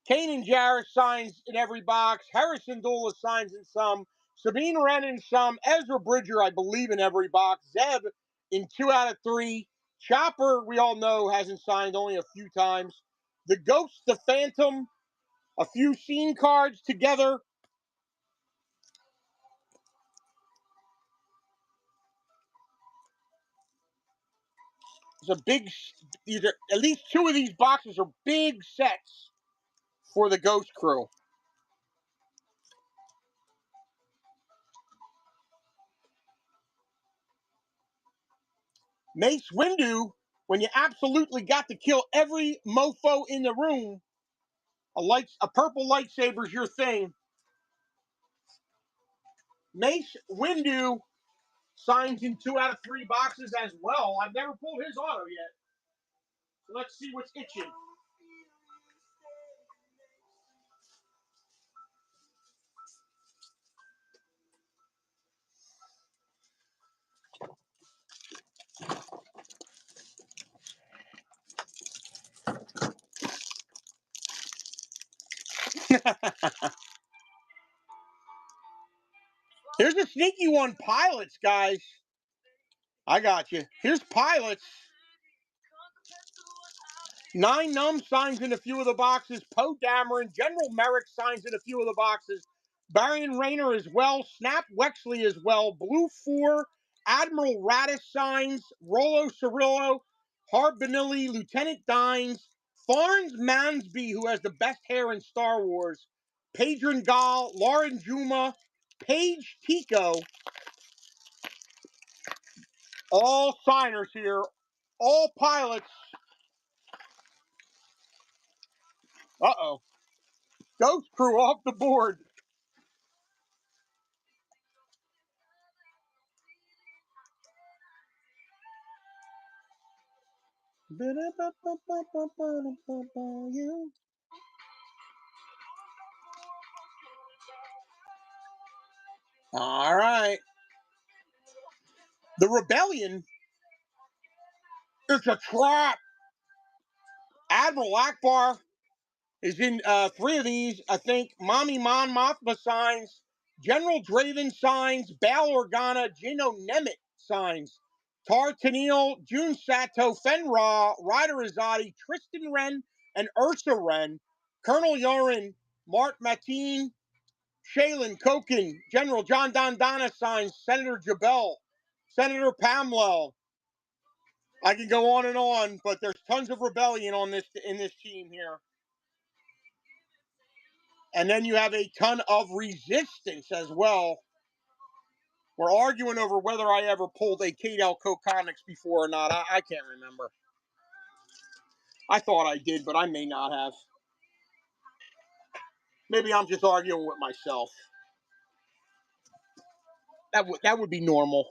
Speaker 1: Kanan Jarrus signs in every box. Harrison Dula signs in some. Sabine Wren in some. Ezra Bridger, I believe, in every box. Zeb in 2 out of 3. Chopper, we all know, hasn't signed only a few times. The Ghost, the Phantom, a few scene cards together. At least 2 of these boxes are big sets for the Ghost crew. Mace Windu, when you absolutely got to kill every mofo in the room, a purple lightsaber's your thing. Mace Windu signs in 2 out of 3 boxes as well. I've never pulled his auto yet. So let's see what's itching. Here's a sneaky one. Pilots, guys. I got you. Here's Pilots. 9 Numb signs in a few of the boxes. Poe Dameron. General Merrick signs in a few of the boxes. Barian Rayner as well. Snap Wexley as well. Blue 4. Admiral Raddus signs. Rollo Cirillo. Harb Benilli. Lieutenant Dines. Farns Mansby, who has the best hair in Star Wars. Padron Gal. Lauren Juma. Paige Tico. All signers here. All pilots. Uh-oh. Ghost crew off the board. All right. The Rebellion. It's a trap. Admiral Akbar is in 3 of these. I think Mommy Mon Mothma signs. General Draven signs. Bail Organa. Jino Nemeth signs. Tar Tennille, Jun Sato, Fen Ra, Ryder Azadi, Tristan Wren, and Ursa Wren. Colonel Yorin, Mart Mateen, Shaylin Koken, General John Dondana signs. Senator Jabel, Senator Pamela. I can go on, but there's tons of rebellion in this team here. And then you have a ton of resistance as well. We're arguing over whether I ever pulled a Kate Elko Comics before or not. I can't remember. I thought I did, but I may not have. Maybe I'm just arguing with myself. That would be normal.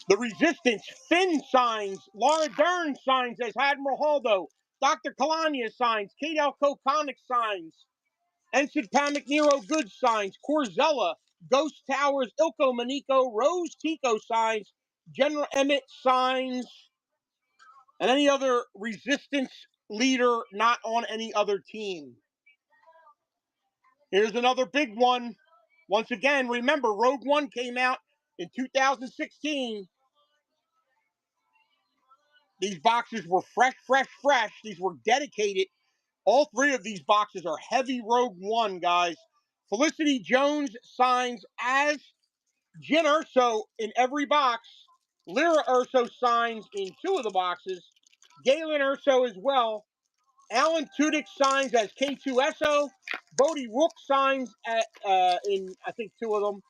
Speaker 1: The Resistance, Finn signs. Laura Dern signs as Admiral Haldo. Dr. Kalania signs. Kate Elko Comics signs. Ensign Pamic Nero Good signs. Corzella. Ghost Towers. Ilko Maniko. Rose Tico signs. General Emmett signs. And any other Resistance leader not on any other team. Here's another big one. Once again, remember, Rogue One came out in 2016. These boxes were fresh. These were dedicated. All three of these boxes are heavy Rogue One, guys. Felicity Jones signs as Jyn Erso in every box. Lyra Erso signs in 2 of the boxes. Galen Erso as well. Alan Tudyk signs as K2SO. Bodie Rook signs in, I think, 2 of them.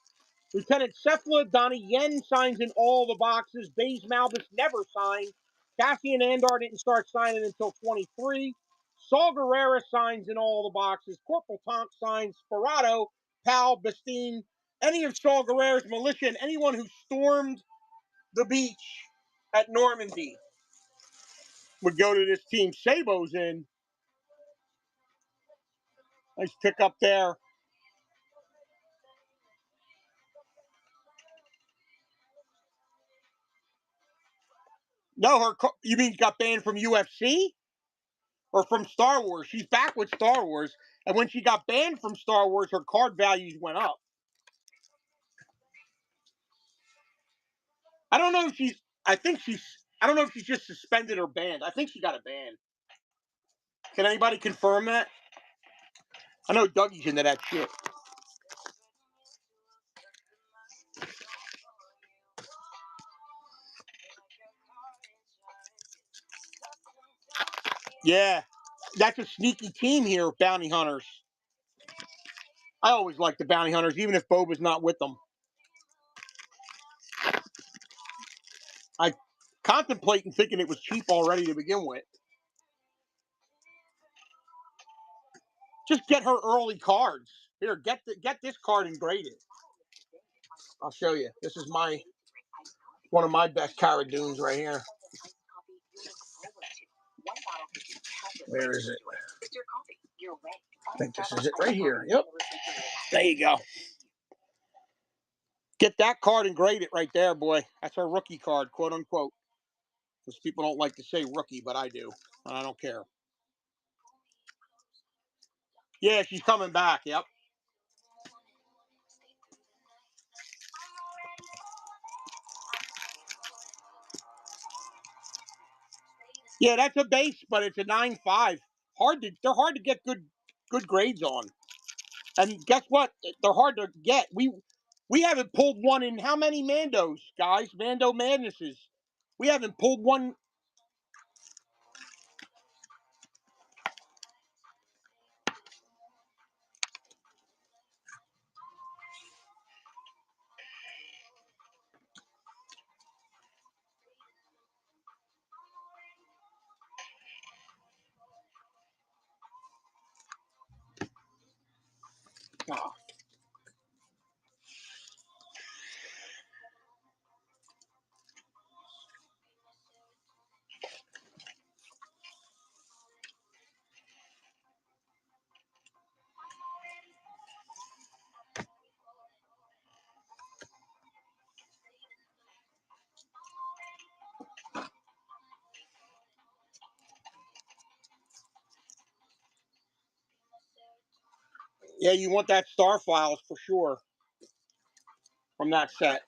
Speaker 1: Lieutenant Cephala, Donnie Yen signs in all the boxes. Baze Malbus never signed. Cassian Andor didn't start signing until 23. Saul Guerrera signs in all the boxes. Corporal Tonk signs. Sperato, Powell, Bastine, any of Saul Guerrera's militia, and anyone who stormed the beach at Normandy would go to this team. Sabo's in. Nice pick up there. No, you mean got banned from UFC? Or from Star Wars? She's back with Star Wars. And when she got banned from Star Wars, her card values went up. I don't know if I don't know if she's just suspended or banned. I think she got a ban. Can anybody confirm that? I know Dougie's into that shit. Yeah, that's a sneaky team here, Bounty Hunters. I always like the Bounty Hunters, even if Boba's not with them. I contemplating thinking it was cheap already to begin with. Just get her early cards. Here, get this card and grade it. I'll show you. This is one of my best Cara Dunes right here. Where is it? I think this is it right here. Yep. There you go. Get that card and grade it right there, boy. That's her rookie card, quote unquote. Because people don't like to say rookie, but I do. And I don't care. Yeah, she's coming back. Yep. Yeah, that's a base, but it's a 9.5. They're hard to get good grades on. And guess what? They're hard to get. We haven't pulled one in how many Mandos, guys? Mando Madnesses. We haven't pulled one. Oh. Yeah, you want that Star Files for sure from that set.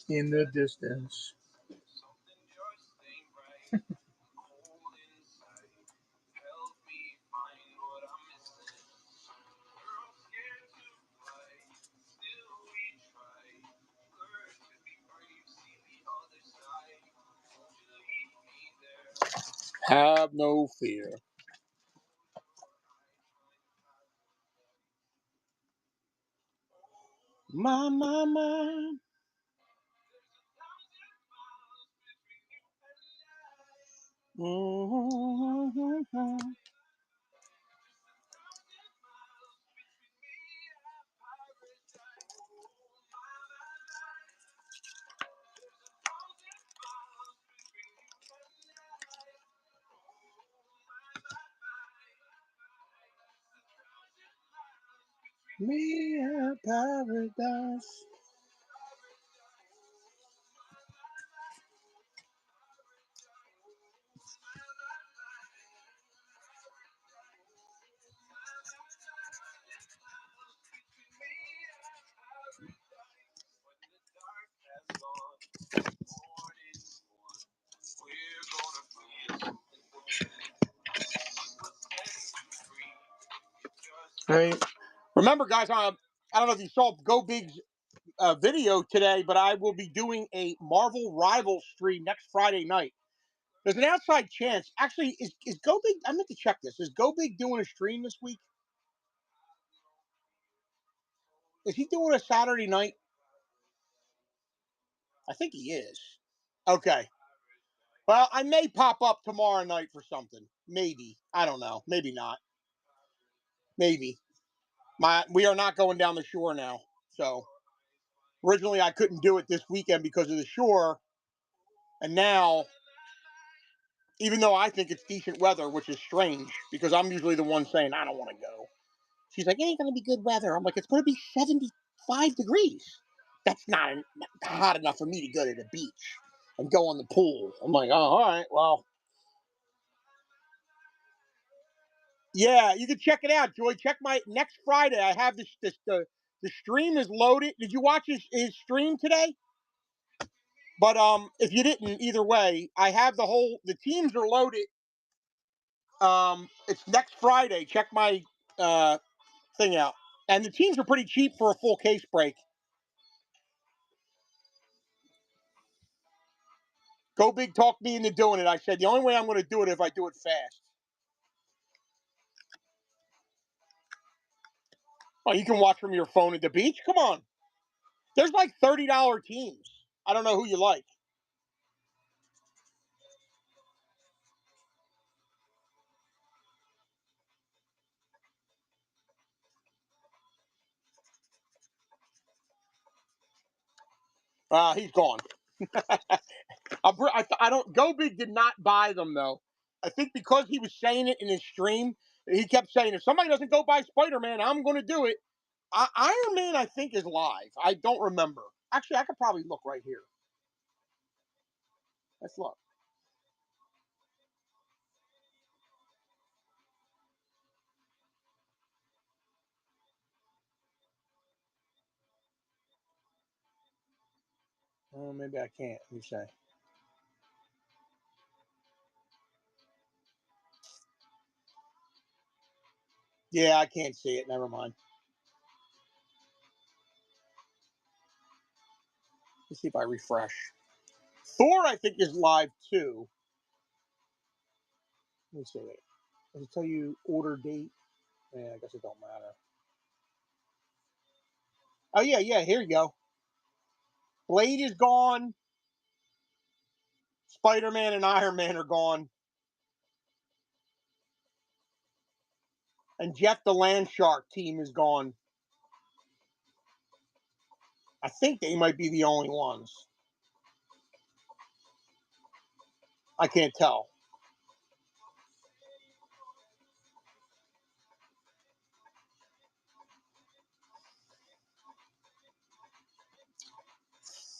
Speaker 1: In the distance. Have no fear. My. Mm-hmm. Me a paradise. Right. Remember, guys, I don't know if you saw Go Big's video today, but I will be doing a Marvel Rivals stream next Friday night. There's an outside chance. Actually, is Go Big? I meant to check this. Is Go Big doing a stream this week? Is he doing a Saturday night? I think he is. Okay. Well, I may pop up tomorrow night for something. Maybe. I don't know. Maybe not. Maybe. We are not going down the shore now. So originally I couldn't do it this weekend because of the shore. And now, even though I think it's decent weather, which is strange because I'm usually the one saying I don't want to go. She's like, it ain't going to be good weather. I'm like, it's going to be 75 degrees. That's not hot enough for me to go to the beach and go on the pool. I'm like, oh, all right, well. Yeah, you can check it out, Joy. Check my next Friday. I have the stream is loaded. Did you watch his stream today? But if you didn't, either way, I have the teams are loaded. It's next Friday. Check my thing out. And the teams are pretty cheap for a full case break. Go Big talked me into doing it. I said the only way I'm going to do it is if I do it fast. Oh, you can watch from your phone at the beach. Come on. There's like $30 teams. I don't know who you like. He's gone. I don't. Go Big did not buy them though. I think because he was saying it in his stream, he kept saying, if somebody doesn't go buy Spider-Man, I'm going to do it. Iron Man, I think, is live. I don't remember. Actually, I could probably look right here. Let's look. Oh, maybe I can't. Let me say. Yeah, I can't see it. Never mind. Let's see if I refresh. Thor, I think, is live too. Let me see. Does it tell you order date? Yeah, I guess it don't matter. Oh yeah. Here you go. Blade is gone. Spider-Man and Iron Man are gone. And Jeff the Land Shark team is gone. I think they might be the only ones. I can't tell.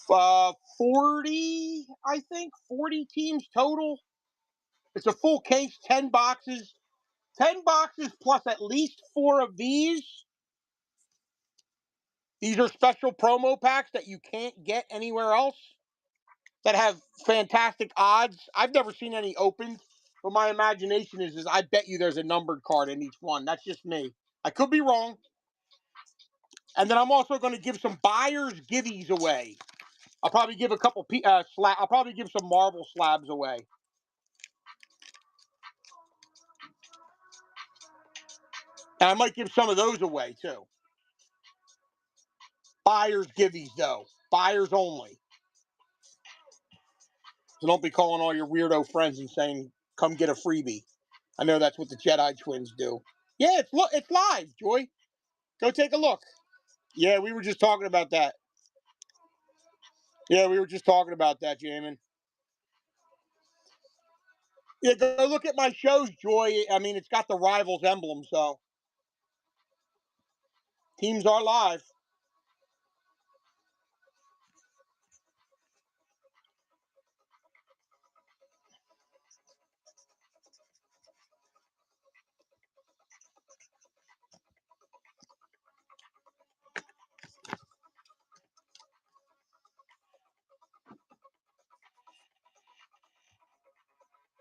Speaker 1: Uh, 40, I think. 40 teams total. It's a full case, 10 boxes. 10 boxes plus at least 4 of these. These are special promo packs that you can't get anywhere else that have fantastic odds. I've never seen any opened, but my imagination is I bet you there's a numbered card in each one. That's just me. I could be wrong. And then I'm also going to give some buyers giveies away. I'll probably give a couple I'll probably give some marble slabs away. And I might give some of those away too. Buyers giveies, though. Buyers only. So don't be calling all your weirdo friends and saying, come get a freebie. I know that's what the Jedi twins do. Yeah, it's live, Joy. Go take a look. Yeah, we were just talking about that. Yeah, we were just talking about that, Jamin. Yeah, go look at my shows, Joy. I mean, it's got the Rivals emblem, so. Teams are live.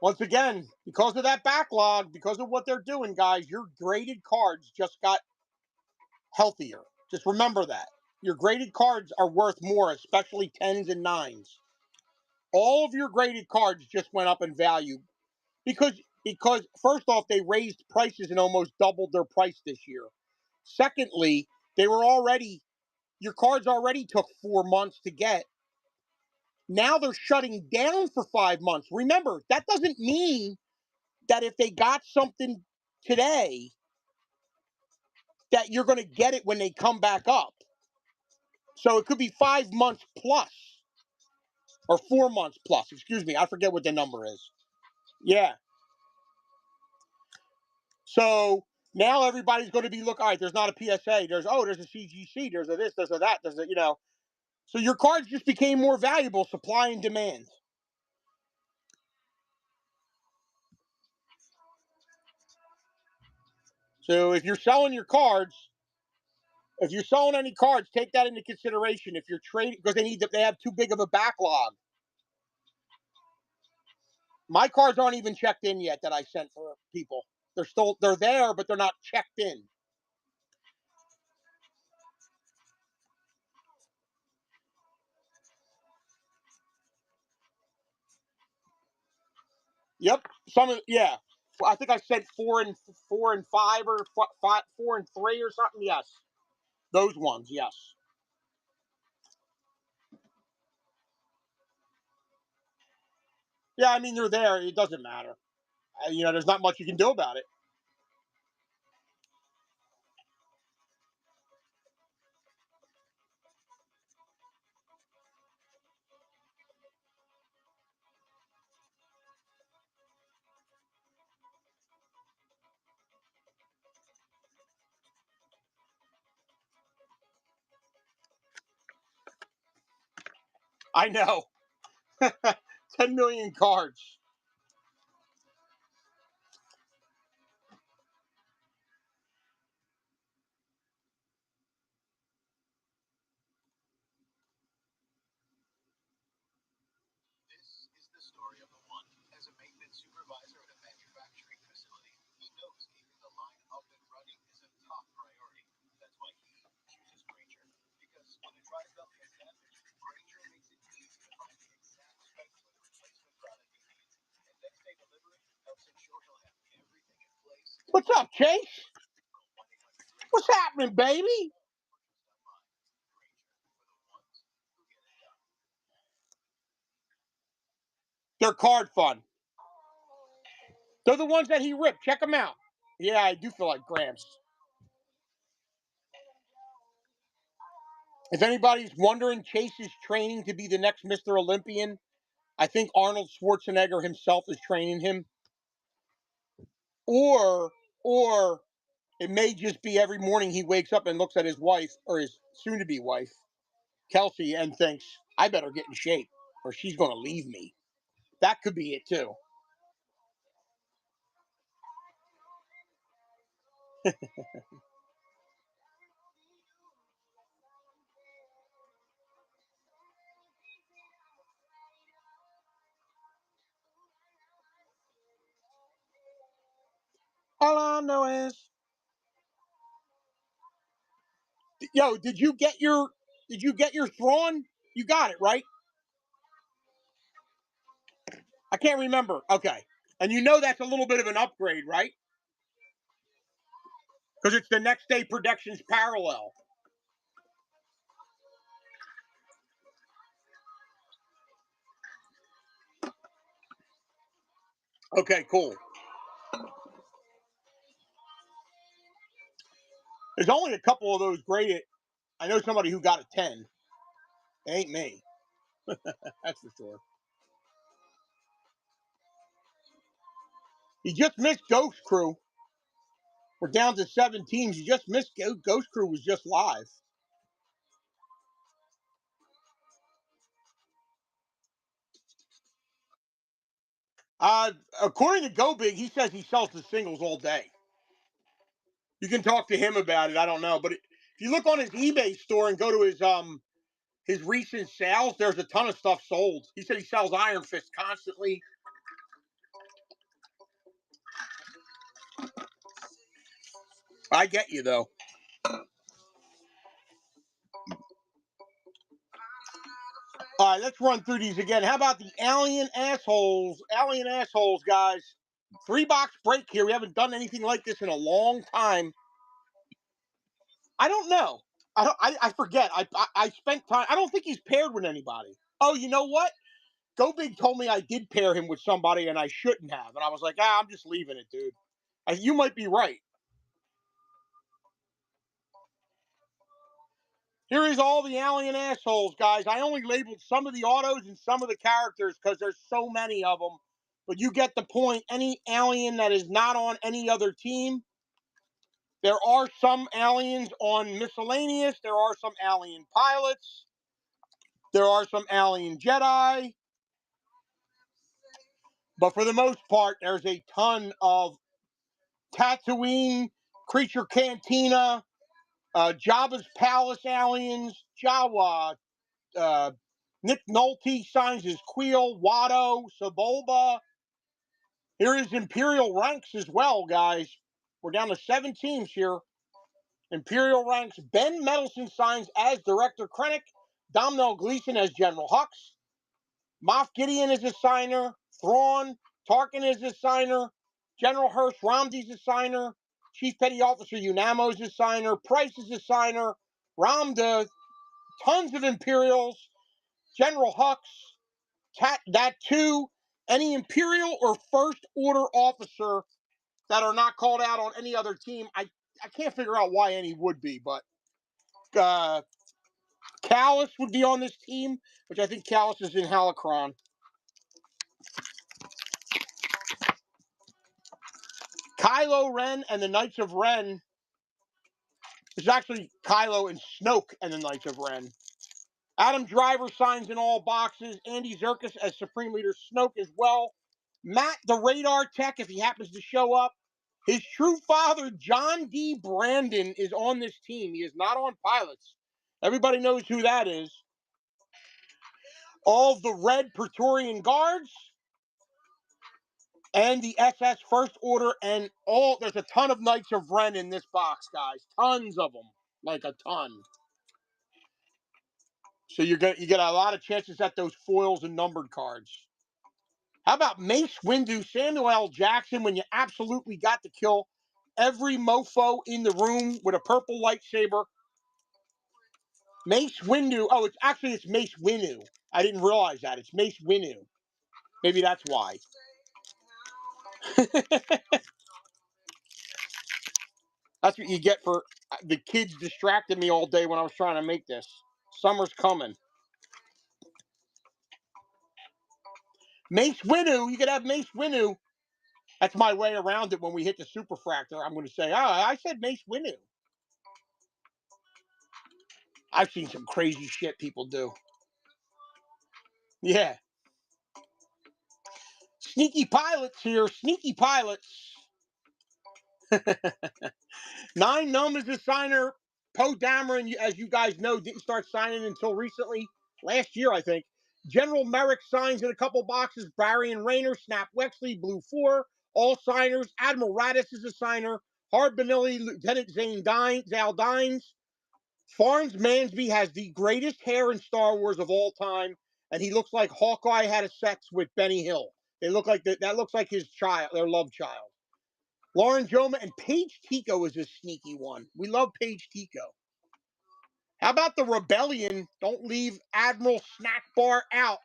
Speaker 1: Once again, because of that backlog, because of what they're doing, guys, your graded cards just got healthier. Just remember that. Your graded cards are worth more, especially 10s and 9s. All of your graded cards just went up in value because first off, they raised prices and almost doubled their price this year. Secondly, your cards already took 4 months to get. Now they're shutting down for 5 months. Remember, that doesn't mean that if they got something today, that you're going to get it when they come back up. So it could be 5 months plus, or 4 months plus. Excuse me, I forget what the number is. Yeah. So now everybody's going to be all right, there's not a PSA. There's a CGC. There's a this. There's a that. There's a So your cards just became more valuable, supply and demand. So if you're selling your cards, if you're selling any cards, take that into consideration. If you're trading, because they have too big of a backlog. My cards aren't even checked in yet that I sent for people. They're there, but they're not checked in. Yep. Yeah. I think I sent 4 and 5 or 4 and 3 or something. Yes. Those ones. Yes. Yeah. I mean, they're there. It doesn't matter. There's not much you can do about it. I know. 10 million cards.
Speaker 2: This is the story of the one. As a maintenance supervisor at a manufacturing facility, he knows keeping the line up and running is a top priority. That's why he chooses Granger. Because when a drive belt gets damaged, Granger makes it easy to find the exact spec for the replacement product he needs. And next day delivery helps ensure he'll have everything in place.
Speaker 1: What's up, Chase? What's happening, baby? They're card fun. They're the ones that he ripped. Check them out. Yeah, I do feel like Gramps. If anybody's wondering, Chase is training to be the next Mr. Olympian. I think Arnold Schwarzenegger himself is training him. Or it may just be every morning he wakes up and looks at his wife, or his soon-to-be wife, Kelsey, and thinks, I better get in shape, or she's going to leave me. That could be it, too. All I know is, yo, did you get your Thrawn? You got it, right? I can't remember. Okay. And that's a little bit of an upgrade, right? Because it's the next day predictions parallel. Okay, cool. There's only a couple of those graded. I know somebody who got a 10. It ain't me. That's for sure. He just missed Ghost Crew. We're down to 7 teams. You just missed Ghost Crew was just live. According to Go Big, he says he sells the singles all day. You can talk to him about it. I don't know, but if you look on his eBay store and go to his recent sales, there's a ton of stuff sold. He said he sells Iron Fist constantly. I get you though. All right, let's run through these again. How about the alien assholes? Alien assholes, guys. 3-box break here. We haven't done anything like this in a long time. I don't know. I forget. I spent time. I don't think he's paired with anybody. Oh, you know what? Go Big told me I did pair him with somebody and I shouldn't have. And I was like, I'm just leaving it, dude. You might be right. Here is all the alien assholes, guys. I only labeled some of the autos and some of the characters because there's so many of them. But you get the point. Any alien that is not on any other team. There are some aliens on miscellaneous. There are some alien pilots. There are some alien Jedi. But for the most part, there's a ton of Tatooine, Creature Cantina, Jabba's Palace aliens, Jawa, Nick Nolte signs his Queel, Watto, Sebulba. Here is Imperial ranks as well, guys. We're down to 7 teams here. Imperial ranks. Ben Mendelsohn signs as Director Krennic. Domhnall Gleeson as General Hux. Moff Gideon is a signer. Thrawn, Tarkin is a signer. General Hirsch Ramsey's a signer. Chief Petty Officer Unamo is a signer. Price is a signer. Ramda, tons of Imperials. General Hux, that too. Any Imperial or First Order officer that are not called out on any other team. I can't figure out why any would be, but Callus would be on this team, which I think Callus is in Holocron. Kylo Ren and the Knights of Ren. It's actually Kylo and Snoke and the Knights of Ren. Adam Driver signs in all boxes. Andy Serkis as Supreme Leader Snoke as well. Matt, the radar tech, if he happens to show up. His true father, John D. Brandon, is on this team. He is not on pilots. Everybody knows who that is. All the Red Praetorian Guards and the SS First Order, and there's a ton of Knights of Ren in this box, guys. Tons of them, like a ton. So you get a lot of chances at those foils and numbered cards. How about Mace Windu, Samuel L. Jackson, when you absolutely got to kill every mofo in the room with a purple lightsaber? Mace Windu. Oh, it's Mace Windu. I didn't realize that. It's Mace Windu. Maybe that's why. That's what you get for the kids distracting me all day when I was trying to make this. Summer's coming. Mace Windu. You could have Mace Windu. That's my way around it when we hit the superfractor. I'm going to say, I said Mace Windu. I've seen some crazy shit people do. Yeah. Sneaky pilots here. Sneaky pilots. 9 Numb is a signer. Poe Dameron, as you guys know, didn't start signing until recently. Last year, I think. General Merrick signs in a couple boxes. Barry and Rayner, Snap Wexley, Blue 4. All signers. Admiral Radis is a signer. Hard Benilli, Lieutenant Zal Dines. Farns Mansby has the greatest hair in Star Wars of all time, and he looks like Hawkeye had a sex with Benny Hill. They look like that looks like his child, their love child. Lauren Joma and Paige Tico is a sneaky one. We love Paige Tico. How about the Rebellion? Don't leave Admiral Snack Bar out.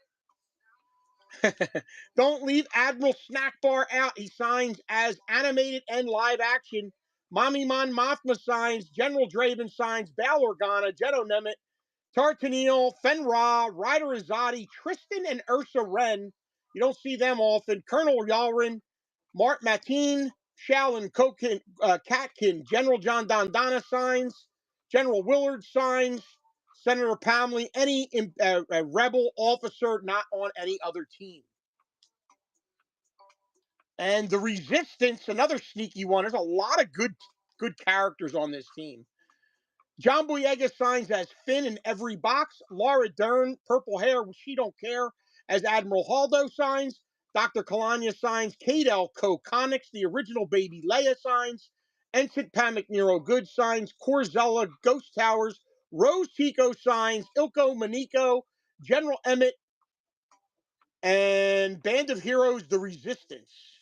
Speaker 1: Don't leave Admiral Snackbar out. He signs as animated and live action. Mommy Mon Mothma signs. General Draven signs. Bail Organa, Jet Nemeth, Tartanil, Fenra, Ryder Azadi, Tristan, and Ursa Wren. You don't see them often. Colonel Yalrin, Mart Mateen, Shaolin Katkin, General John Dondana signs. General Willard signs. Senator Palmley, any rebel officer not on any other team. And the Resistance, another sneaky one. There's a lot of good characters on this team. John Boyega signs as Finn in every box. Laura Dern, purple hair, she don't care, as Admiral Haldo signs. Dr. Kalanya signs. Kadel Conics, the original baby Leia signs. Ensign Pamek Nero Good signs. Corzella Ghost Towers. Rose Tico signs. Ilko Maniko. General Emmett. And Band of Heroes, the Resistance.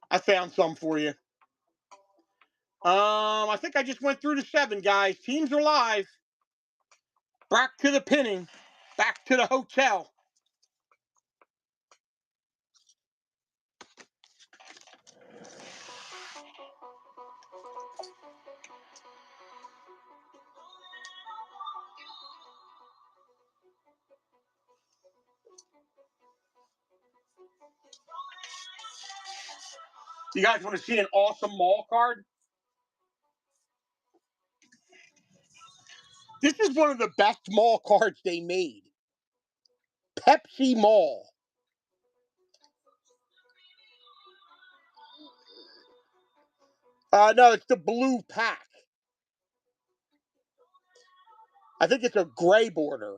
Speaker 1: I found some for you. I think I just went through the 7, guys. Teams are live. Back to the pinning. Back to the hotel. You guys want to see an awesome mall card? This is one of the best mall cards they made. Pepsi Mall. No, it's the blue pack. I think it's a gray border.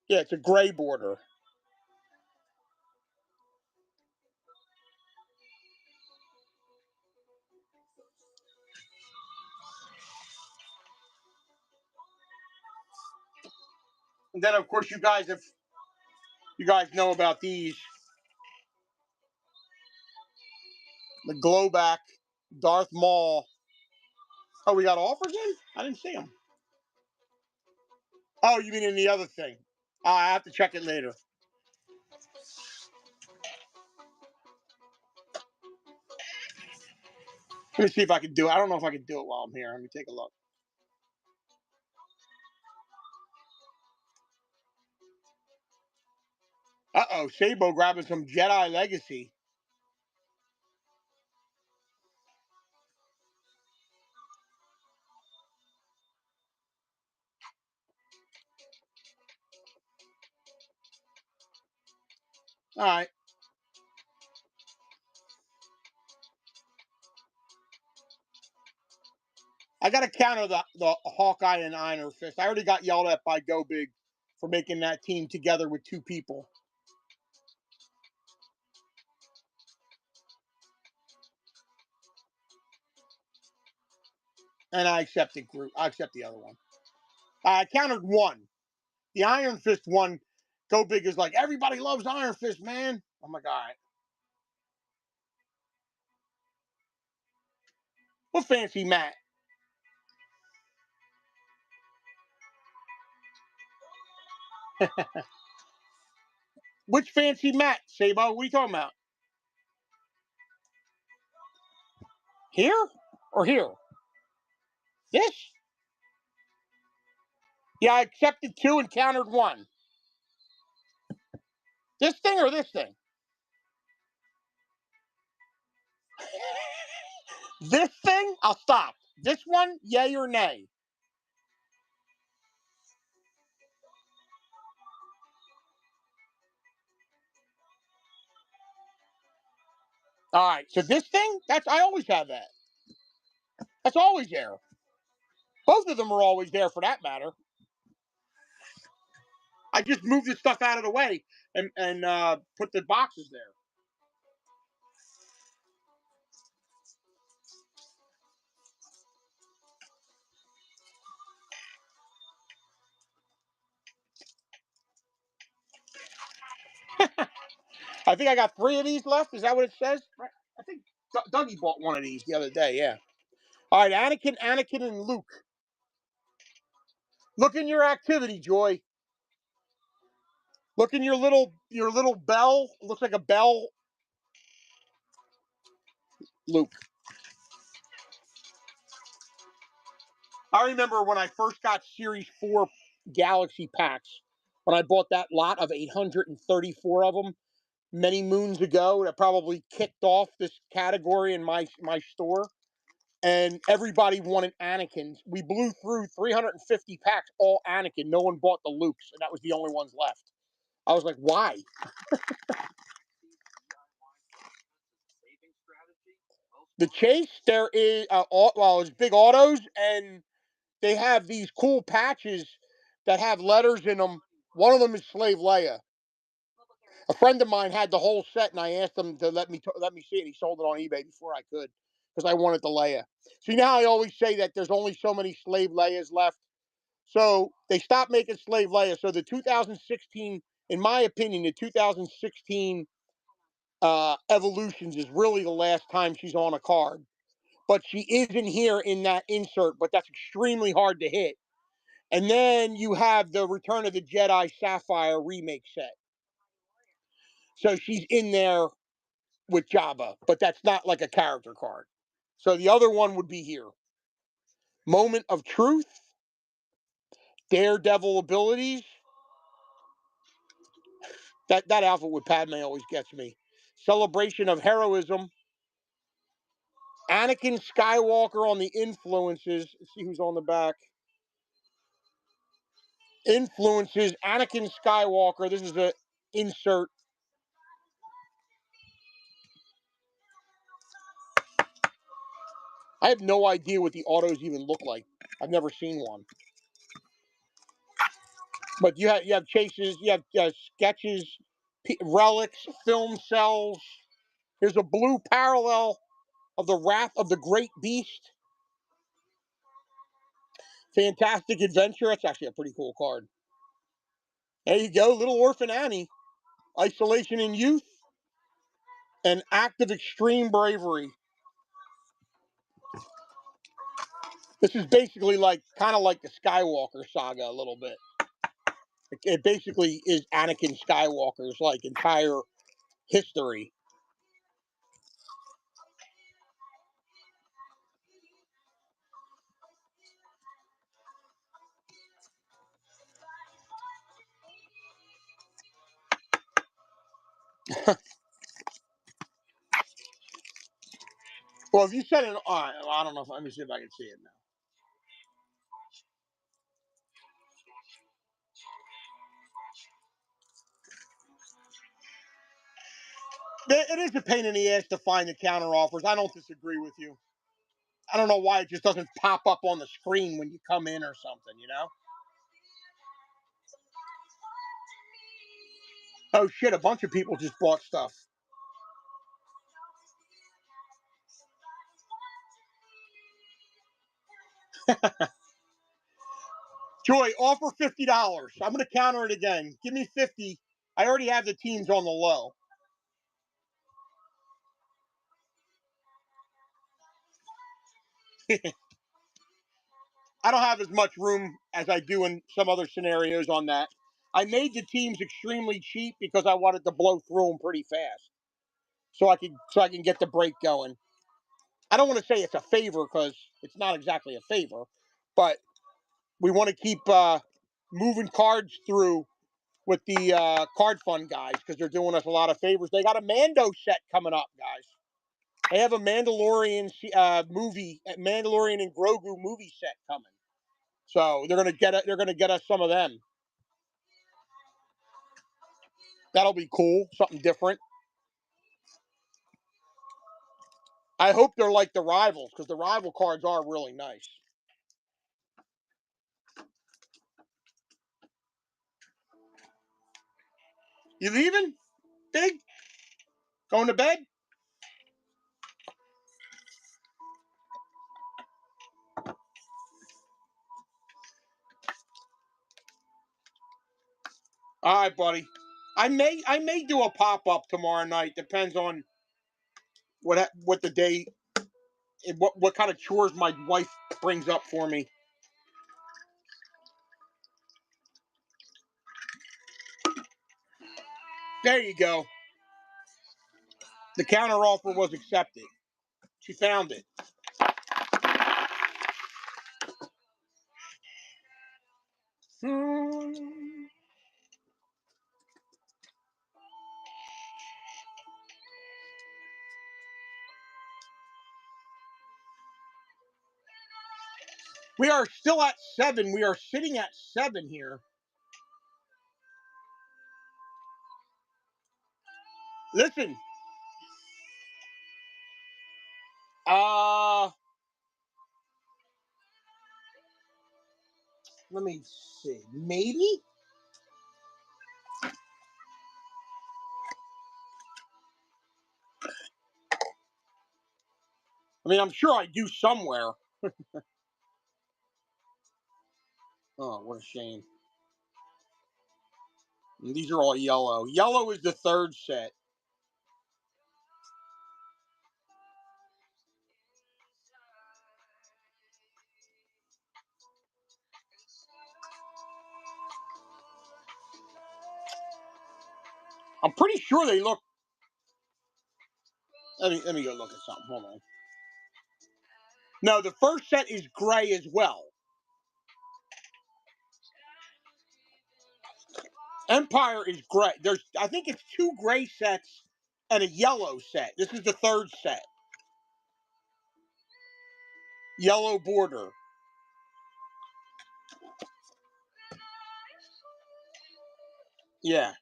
Speaker 1: Yeah, it's a gray border. And then, of course, you guys know about these. The Glowback, Darth Maul. Oh, we got offers in? I didn't see them. Oh, you mean in the other thing? I have to check it later. Let me see if I can do it. I don't know if I can do it while I'm here. Let me take a look. Uh-oh, Sabo grabbing some Jedi Legacy. All right. I got to counter the Hawkeye and Iron Fist. I already got yelled at by Go Big for making that team together with 2 people. And I accepted Groot. I accept the other one. I countered 1. The Iron Fist one, Go Big is like, everybody loves Iron Fist, man. I'm like, all right. What fancy Matt? Which fancy Matt, Sabo? What are you talking about? Here or here? This? Yeah, I accepted 2 and countered 1. This thing or this thing? This thing? I'll stop. This one, yay or nay? All right, so this thing, I always have that. That's always there. Both of them are always there for that matter. I just moved the stuff out of the way and put the boxes there. I think I got 3 of these left. Is that what it says? I think Dougie bought one of these the other day. Yeah. All right, Anakin, and Luke. Look in your activity, Joy. Look in your little bell. It looks like a bell. Luke. I remember when I first got Series 4 Galaxy packs, when I bought that lot of 834 of them many moons ago, that probably kicked off this category in my store. And everybody wanted Anakins. We blew through 350 packs, all Anakin. No one bought the Lukes, and that was the only ones left. I was like, why? The Chase, there is, it's big autos, and they have these cool patches that have letters in them. One of them is Slave Leia. A friend of mine had the whole set, and I asked him to let me see it. He sold it on eBay before I could because I wanted the Leia. See, now I always say that there's only so many Slave Leias left. So they stopped making Slave Leia. So the 2016, in my opinion, the 2016 Evolutions is really the last time she's on a card. But she isn't here in that insert, but that's extremely hard to hit. And then you have the Return of the Jedi Sapphire remake set. So she's in there with Jabba, but that's not like a character card. So the other one would be here. Moment of Truth, Daredevil abilities. That outfit with Padme always gets me. Celebration of Heroism. Anakin Skywalker on the influences. Let's see who's on the back. Influences, Anakin Skywalker. This is the insert. I have no idea what the autos even look like. I've never seen one. But you have chases, you have sketches, relics, film cells. Here's a blue parallel of the Wrath of the Great Beast. Fantastic Adventure. That's actually a pretty cool card. There you go, Little Orphan Annie. Isolation in Youth. An Act of Extreme Bravery. This is basically kind of like the Skywalker saga a little bit. It basically is Anakin Skywalker's entire history. Well, if you said it, I don't know. Let me see if I can see it now. It is a pain in the ass to find the counter offers. I don't disagree with you. I don't know why it just doesn't pop up on the screen when you come in or something, you know? Oh, shit, a bunch of people just bought stuff. Joy, offer $50. I'm going to counter it again. Give me 50. I already have the teams on the low. I don't have as much room as I do in some other scenarios on that. I made the teams extremely cheap because I wanted to blow through them pretty fast, so I can get the break going. I don't want to say it's a favor because it's not exactly a favor, but we want to keep moving cards through with the card fund guys because they're doing us a lot of favors. They got a Mando set coming up, guys. They have a Mandalorian movie, Mandalorian and Grogu movie set coming. So they're gonna get us some of them. That'll be cool, something different. I hope they're like the rivals because the rival cards are really nice. You leaving, Big? Going to bed? All right, buddy. I may do a pop up tomorrow night. Depends on what the day what kind of chores my wife brings up for me. There you go. The counter offer was accepted. She found it. We are still at 7. We are sitting at 7 here. Listen. Let me see. Maybe? I mean, I'm sure I do somewhere. Oh, what a shame. And these are all yellow. Yellow is the third set. I'm pretty sure they look. Let me go look at something. Hold on. No, the first set is gray as well. Empire is gray. I think it's 2 gray sets and a yellow set. This is the third set. Yellow border. Yeah.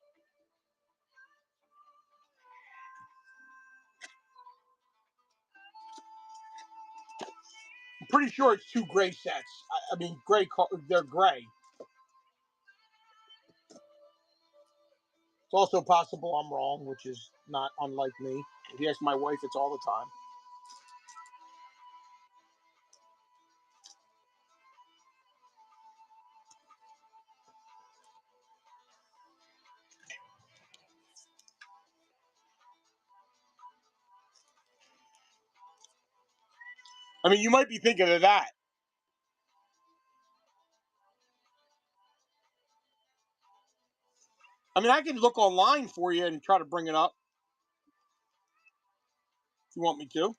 Speaker 1: I'm pretty sure it's 2 gray sets. I mean, they're gray. It's also possible I'm wrong, which is not unlike me. If you ask my wife, it's all the time. I mean, you might be thinking of that. I mean, I can look online for you and try to bring it up if you want me to.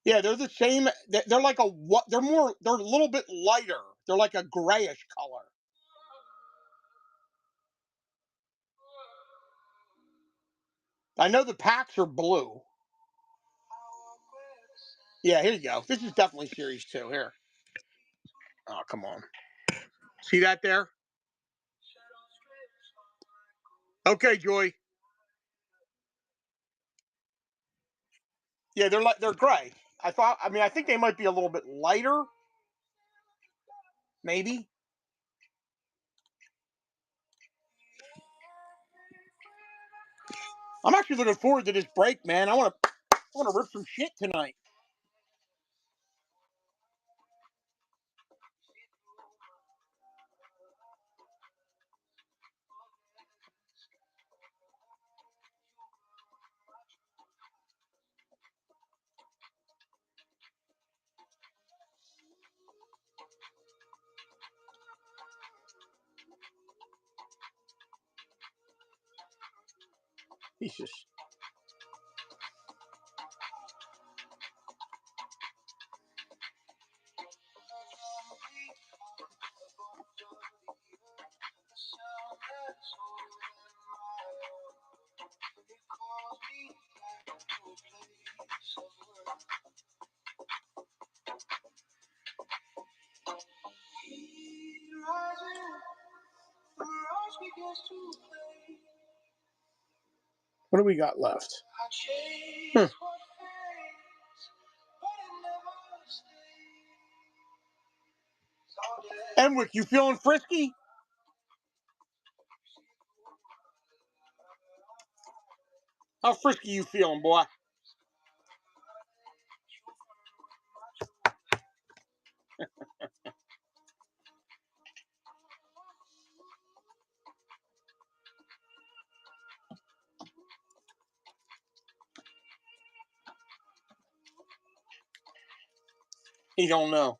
Speaker 1: Yeah, they're the same. They're like they're a little bit lighter. They're like a grayish color. I know the packs are blue. Yeah, here you go. This is definitely Series 2. Here. Oh, come on. See that there? Okay, Joy. Yeah, they're gray. I think they might be a little bit lighter. Maybe. I'm actually looking forward to this break, man. I want to rip some shit tonight. Jesus. What do we got left? Hmm. Enwick, you feeling frisky? How frisky you feeling, boy? He don't know.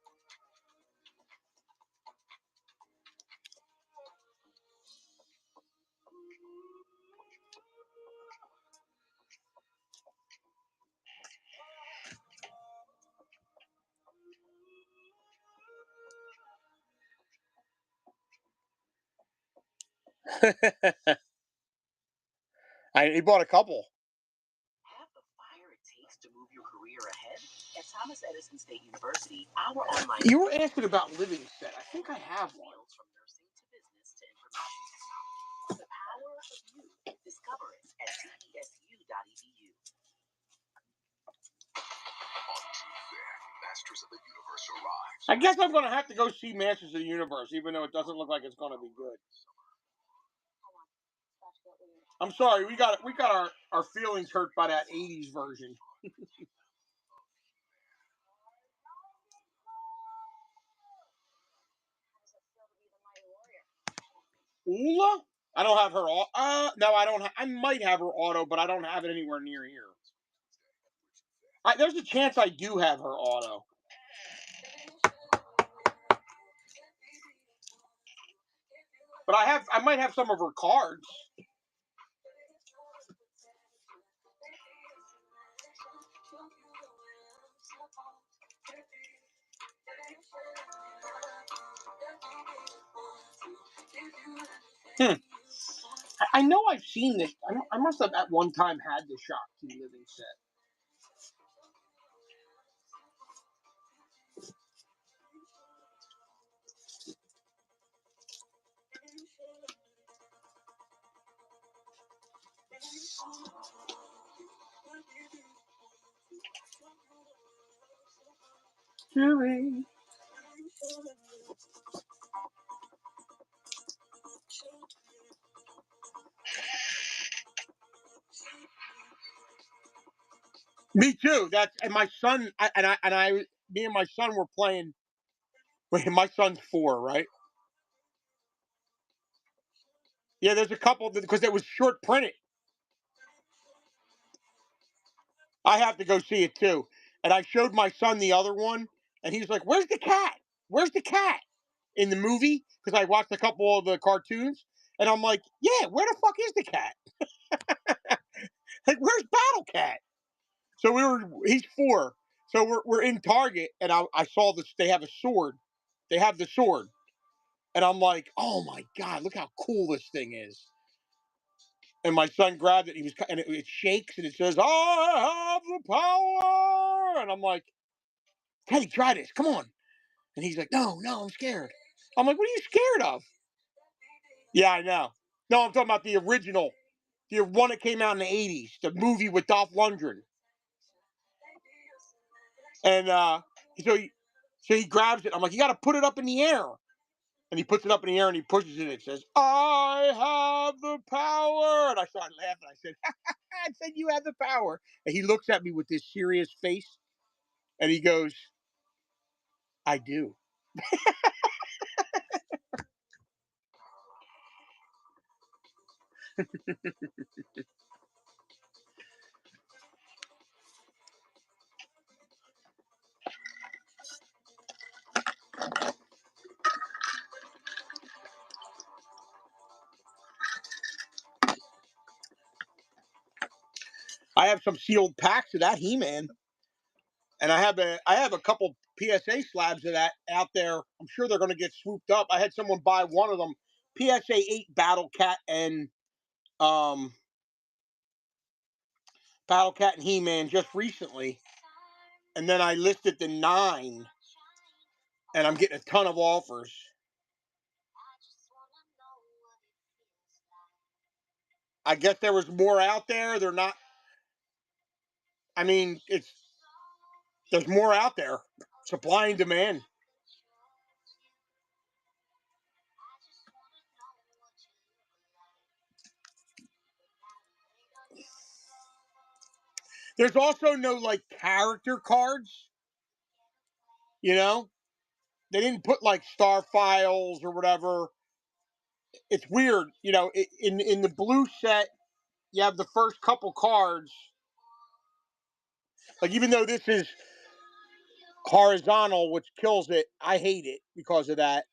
Speaker 1: He bought a couple.
Speaker 2: Have the fire it takes to move your career ahead? At Thomas Edison State University, our online...
Speaker 1: You were asking about living set. I think I have one.
Speaker 2: From nursing to business to information technology. The power of you. Discover it at cesu.edu.
Speaker 3: Masters of the Universe arrives.
Speaker 1: I guess I'm going to have to go see Masters of the Universe, even though it doesn't look like it's going to be good. I'm sorry, we got our feelings hurt by that 80s version. Ula? I don't have her no, I don't. I might have her auto, but I don't have it anywhere near here. There's a chance I do have her auto. But I might have some of her cards. I know I've seen this. I must have at one time had the Shock 2 living set. Me too. And my son me and my son were playing. Wait, my son's 4, right? Yeah, there's a couple because it was short printed. I have to go see it too. And I showed my son the other one, and he was like, "Where's the cat? Where's the cat?" In the movie, because I watched a couple of the cartoons, and I'm like, "Yeah, where the fuck is the cat? Like, where's Battle Cat?" So he's 4, so we're in Target, and I saw this. They have a sword. They have the sword, and I'm like, "Oh my god, look how cool this thing is!" And my son grabbed it. And it shakes, and it says, "I have the power," and I'm like, "Teddy, try this. Come on." And he's like, no, I'm scared. I'm like, "What are you scared of?" Yeah, I know. No, I'm talking about the original. The one that came out in the 80s. The movie with Dolph Lundgren. And so he grabs it. I'm like, "You got to put it up in the air." And he puts it up in the air and he pushes it. And it says, "I have the power." And I started laughing. I said, "I said you have the power." And he looks at me with this serious face. And he goes, "I do." I have some sealed packs of that He-Man. And I have a couple PSA slabs of that out there. I'm sure they're going to get swooped up. I had someone buy one of them, PSA 8 Battle Cat and He-Man just recently, and then I listed the 9, and I'm getting a ton of offers. I guess there was more out there. They're not. I mean, there's more out there. Supply and demand. There's also no like character cards. You know, they didn't put like star files or whatever. It's weird. You know, in the blue set, you have the first couple cards. Like even though this is horizontal, which kills it, I hate it because of that.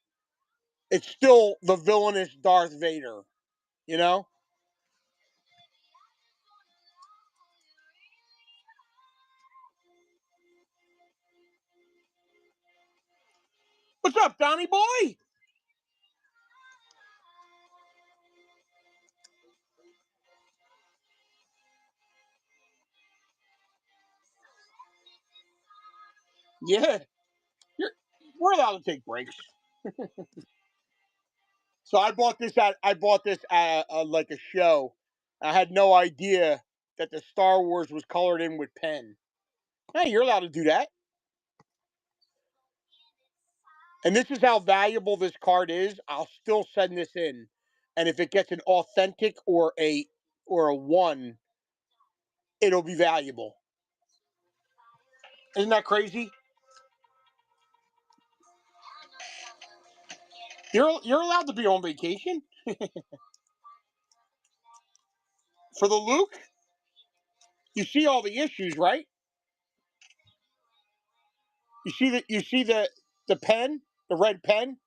Speaker 1: It's still the villainous Darth Vader. You know. What's up, Donnie boy? Yeah, we're allowed to take breaks. So I bought this at like a show. I had no idea that the Star Wars was colored in with pen. Hey, you're allowed to do that. And this is how valuable this card is. I'll still send this in, and if it gets an authentic or a one, it'll be valuable. Isn't that crazy? You're allowed to be on vacation for the Luke. You see all the issues, right? You see the pen, the red pen.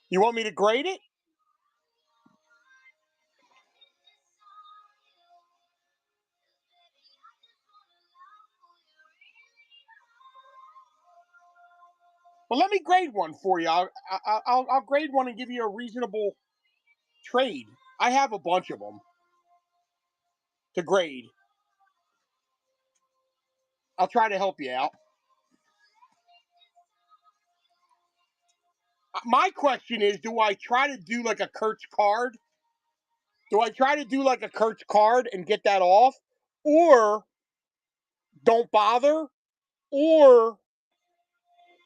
Speaker 1: You want me to grade it? Well, let me grade one for you. I'll grade one and give you a reasonable trade. I have a bunch of them to grade. I'll try to help you out. My question is, do I try to do like a Kurtz card? Do I try to do like a Kurtz card and get that off? Or don't bother? Or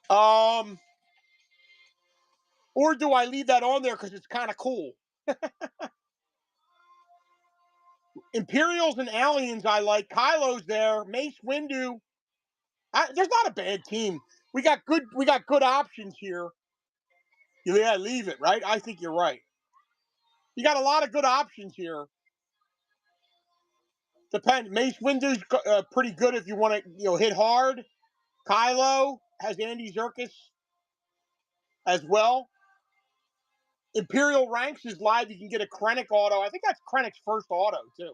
Speaker 1: um or do I leave that on there because it's kind of cool? Imperials and Aliens I like. Kylo's there. Mace Windu. There's not a bad team. We got good options here. Yeah, leave it, right? I think you're right. You got a lot of good options here. Depends. Mace Windu's pretty good if you want to, hit hard. Kylo has Andy Serkis as well. Imperial Ranks is live. You can get a Krennic auto. I think that's Krennic's first auto too.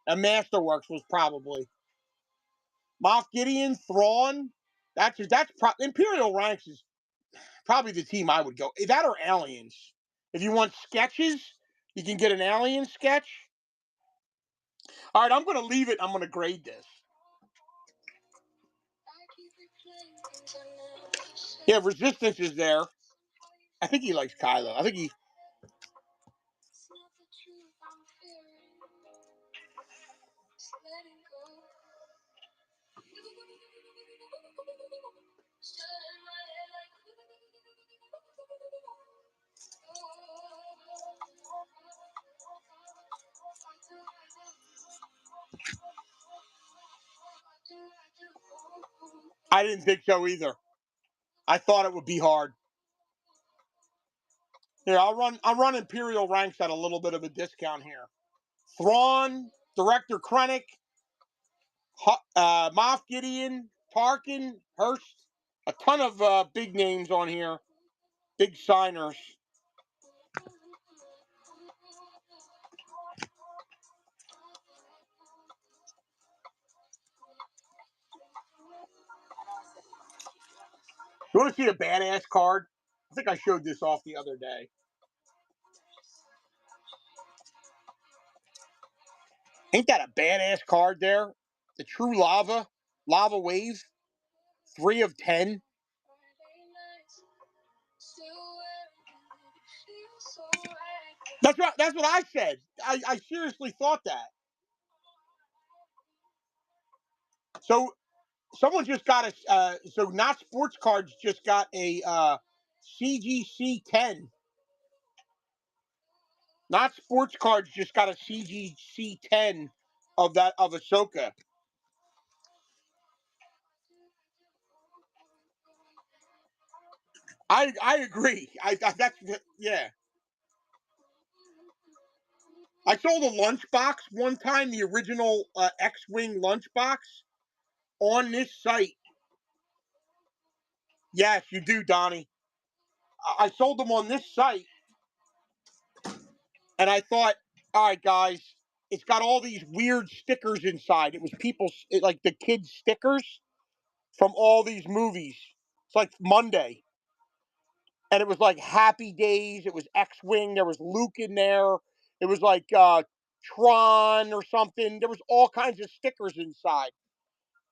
Speaker 1: And Masterworks was probably Moff Gideon, Thrawn. Imperial Ranks is probably the team I would go. That or Aliens. If you want sketches, you can get an Alien sketch. All right, I'm going to leave it. I'm going to grade this. Yeah, Resistance is there. I think he likes Kylo. I think he. I didn't think so either. I thought it would be hard. Here, I'll run Imperial Ranks at a little bit of a discount here. Thrawn, Director Krennic, Moff Gideon, Tarkin, Hurst, a ton of big names on here, big signers. You want to see a badass card? I think I showed this off the other day. Ain't that a badass card there? The True Lava Wave, 3 of 10. That's what I said. I seriously thought that. So someone just got a so Not Sports Cards just got a CGC 10. Not Sports Cards just got a CGC 10 of Ahsoka. I agree. That's yeah. I sold a lunchbox one time, the original X-Wing lunchbox on this site. Yes, you do, Donnie. I sold them on this site, and I thought, all right, guys, it's got all these weird stickers inside. It was like the kids' stickers from all these movies. It's like Monday. And it was like Happy Days. It was X-Wing. There was Luke in there. It was like Tron or something. There was all kinds of stickers inside.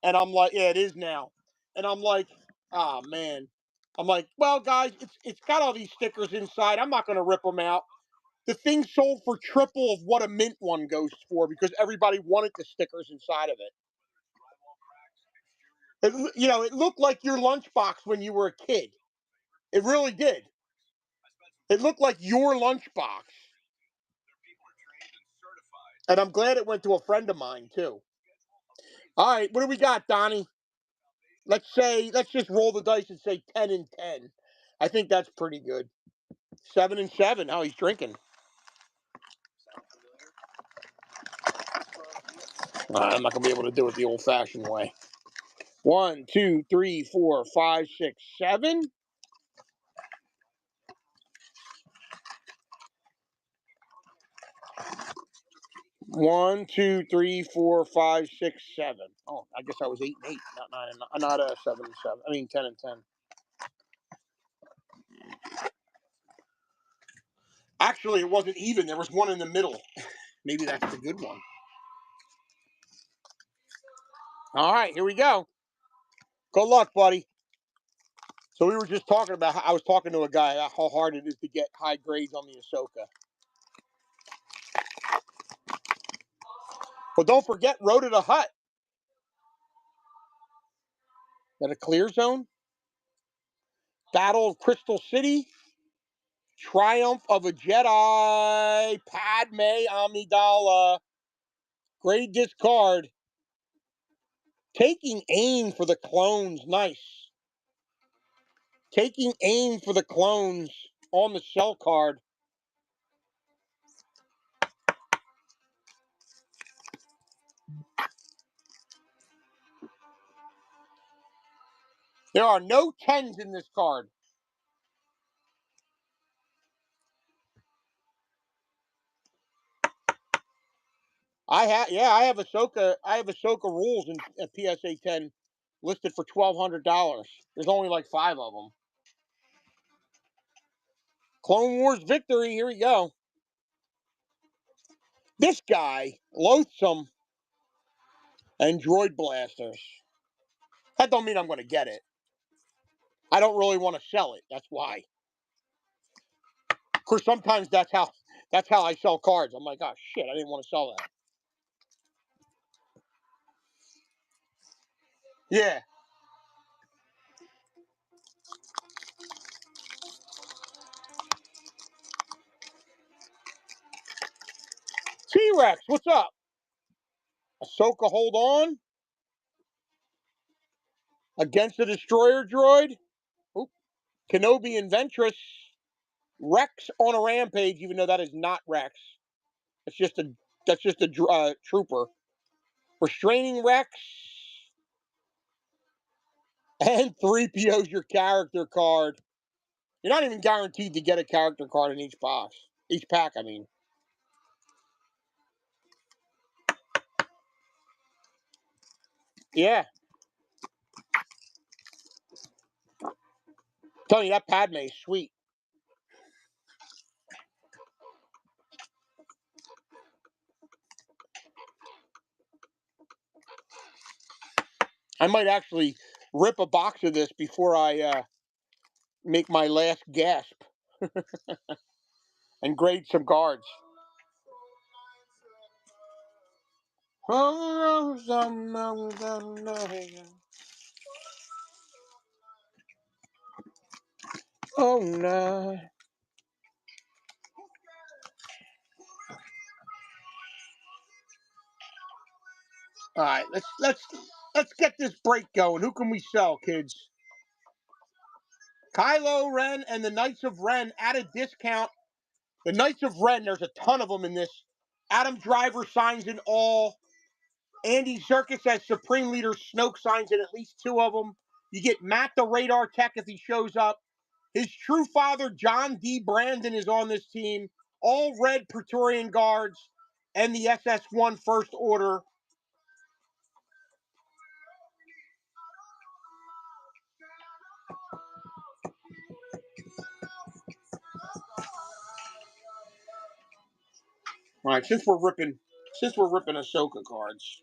Speaker 1: And I'm like, yeah, it is now. And I'm like, oh man. I'm like, well, guys, it's got all these stickers inside. I'm not going to rip them out. The thing sold for triple of what a mint one goes for because everybody wanted the stickers inside of it. It looked like your lunchbox when you were a kid. It really did. It looked like your lunchbox. And I'm glad it went to a friend of mine, too. All right, what do we got, Donnie? Let's just roll the dice and say 10 and 10. I think that's pretty good. 7 and 7. Oh, he's drinking. I'm not going to be able to do it the old-fashioned way. 1, 2, 3, 4, 5, 6, 7. 1, 2, 3, 4, 5, 6, 7. Oh, I guess I was 8 and 8, not 9 and not 7 and 7. I mean 10 and 10. Actually, it wasn't even. There was one in the middle. Maybe that's the good one. All right, here we go. Good luck, buddy. So we were just talking about, I was talking to a guy how hard it is to get high grades on the Ahsoka. Well, don't forget Road to the Hut. Is that a clear zone? Battle of Crystal City. Triumph of a Jedi. Padme Amidala. Grade discard. Taking aim for the clones. Nice. Taking aim for the clones on the shell card. There are no 10s in this card. I have Ahsoka. I have Ahsoka rules in PSA 10 listed for $1,200. There's only like 5 of them. Clone Wars victory. Here we go. This guy, Loathsome, and Droid Blasters. That don't mean I'm going to get it. I don't really want to sell it. That's why. Of course, sometimes that's how I sell cards. I'm like, oh shit, I didn't want to sell that. Yeah. T-Rex, what's up? Ahsoka, hold on. Against the Destroyer Droid. Oop. Kenobi and Ventress. Rex on a rampage, even though that is not Rex. That's just a trooper. Restraining Rex. And 3PO's your character card. You're not even guaranteed to get a character card in each box. Each pack, I mean. Yeah. I'm telling you, that Padme is sweet. I might actually rip a box of this before I make my last gasp. and grade some cards. Oh no. All right, let's get this break going. Who can we sell, kids? Kylo Ren and the Knights of Ren at a discount. The Knights of Ren, there's a ton of them in this. Adam Driver signs in all. Andy Serkis as Supreme Leader Snoke signs in at least 2 of them. You get Matt the Radar Tech if he shows up. His true father, John D. Brandon, is on this team. All red Praetorian Guards and the SS-1 First Order. All right, since we're ripping Ahsoka cards.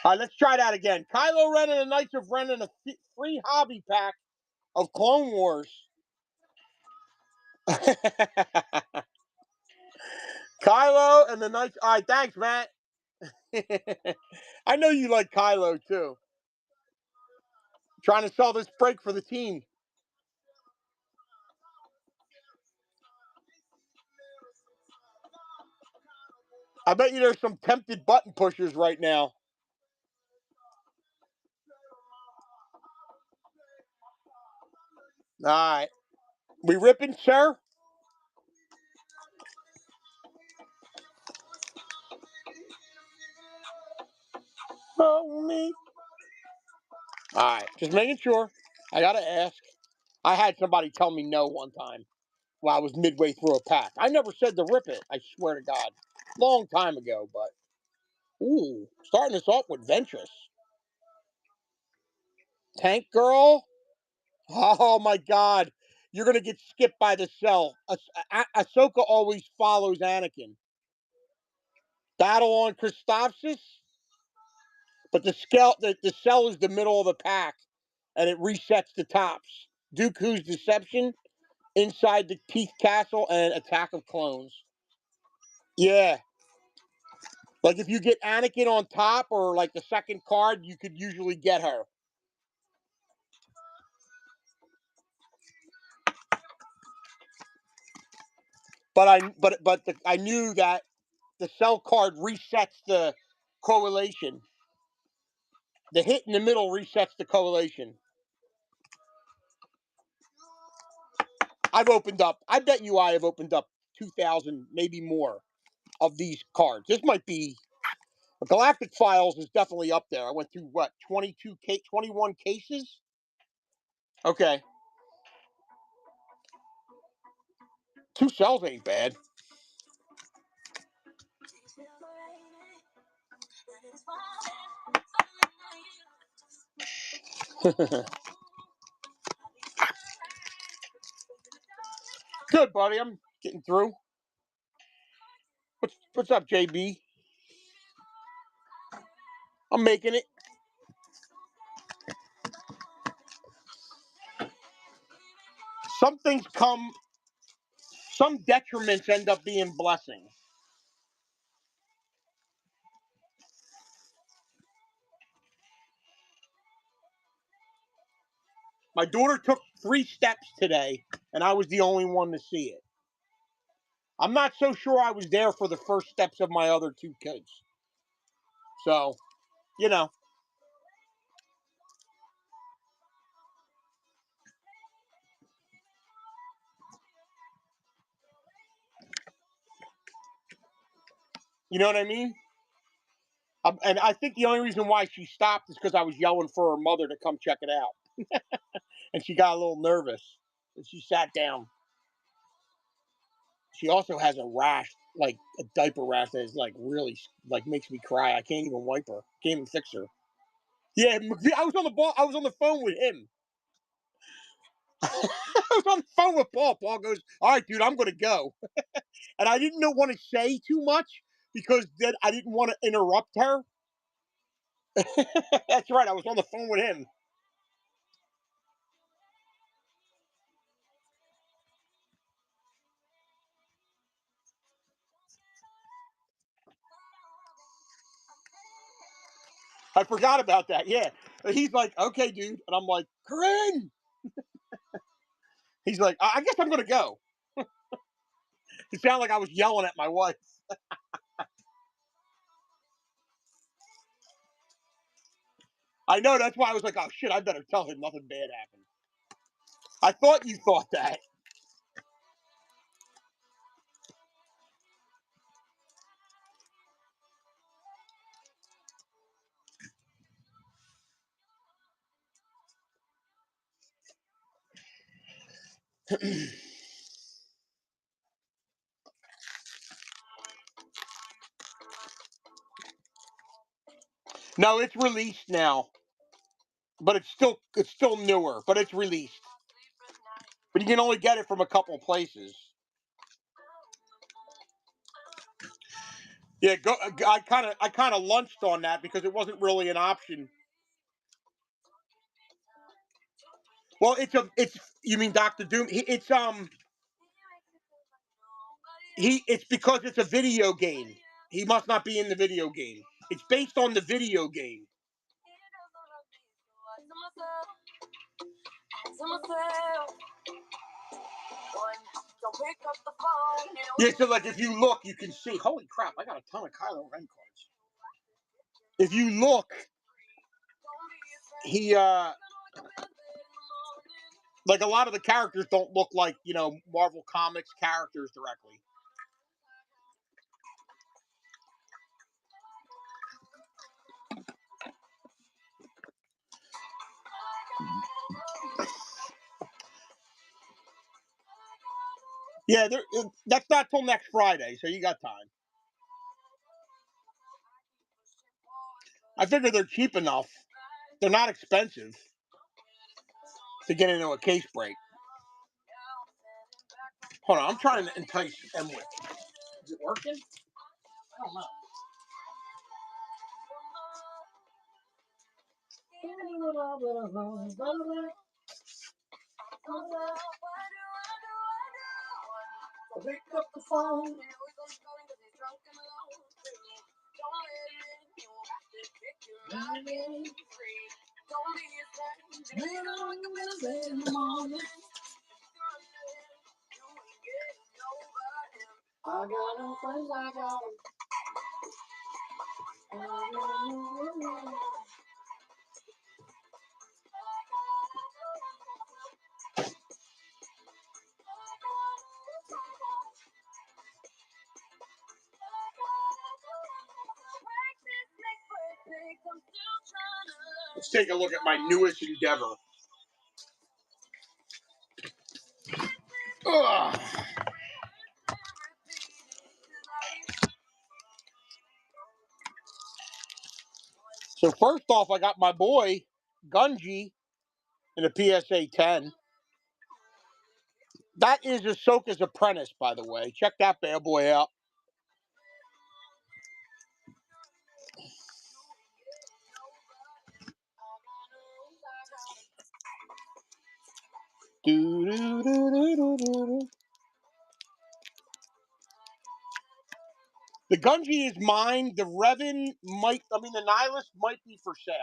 Speaker 1: All right, let's try that again. Kylo Ren and the Knights of Ren in a free hobby pack of Clone Wars. Kylo and the Knights. All right, thanks, Matt. I know you like Kylo too. Trying to sell this break for the team. I bet you there's some tempted button pushers right now. All right. We ripping, sir? Oh, me. All right. Just making sure. I got to ask. I had somebody tell me no one time while I was midway through a pack. I never said to rip it. I swear to God. Long time ago, but. Ooh. Starting us off with Ventress. Tank Girl. Oh, my God. You're going to get skipped by the cell. Ahsoka always follows Anakin. Battle on Christophsis. But the cell is the middle of the pack, and it resets the tops. Dooku's Deception, Inside the Teeth Castle, and Attack of Clones. Yeah. Like if you get Anakin on top or like the second card, you could usually get her. But I knew that the cell card resets the correlation. The hit in the middle resets the correlation. I bet you I have opened up 2,000, maybe more, of these cards. This might be, Galactic Files is definitely up there. I went through, 21 cases? Okay. 2 cells ain't bad. Good, buddy. I'm getting through. What's up, JB? I'm making it. Some detriments end up being blessings. My daughter took 3 steps today, and I was the only one to see it. I'm not so sure I was there for the first steps of my other 2 kids. So, you know. You know what I mean? And I think the only reason why she stopped is because I was yelling for her mother to come check it out. And she got a little nervous. And she sat down. She also has a rash, like a diaper rash that is like really like makes me cry. I can't even wipe her. Can't even fix her. Yeah, I was on the ball. I was on the phone with him. I was on the phone with Paul. Paul goes, "All right, dude, I'm going to go." And I didn't want to say too much because then I didn't want to interrupt her. That's right. I was on the phone with him. I forgot about that. Yeah. And he's like, okay, dude. And I'm like, Corinne. He's like, I guess I'm going to go. It sounded like I was yelling at my wife. I know. That's why I was like, oh, shit, I better tell him nothing bad happened. I thought you thought that. No, it's released now. But it's still newer, but it's released. But you can only get it from a couple places. Yeah, I kind of lunched on that because it wasn't really an option. Well, it's you mean Doctor Doom? It's because it's a video game. He must not be in the video game. It's based on the video game. Yeah, so like if you look, you can see. Holy crap! I got a ton of Kylo Ren cards. If you look, he like a lot of the characters don't look like Marvel Comics characters directly. Yeah, that's not till next Friday, so you got time. I figure they're cheap enough. They're not expensive to get into a case break. Hold on, I'm trying to entice Emwick. Is it working? I don't know. Pick up the phone. I got no friends, I got them. Let's take a look at my newest endeavor. Ugh. So first off, I got my boy Gunji in a PSA 10. That is Ahsoka's apprentice, by the way. Check that bad boy out. The Gunji is mine. The Revan the Nihilist might be for sale.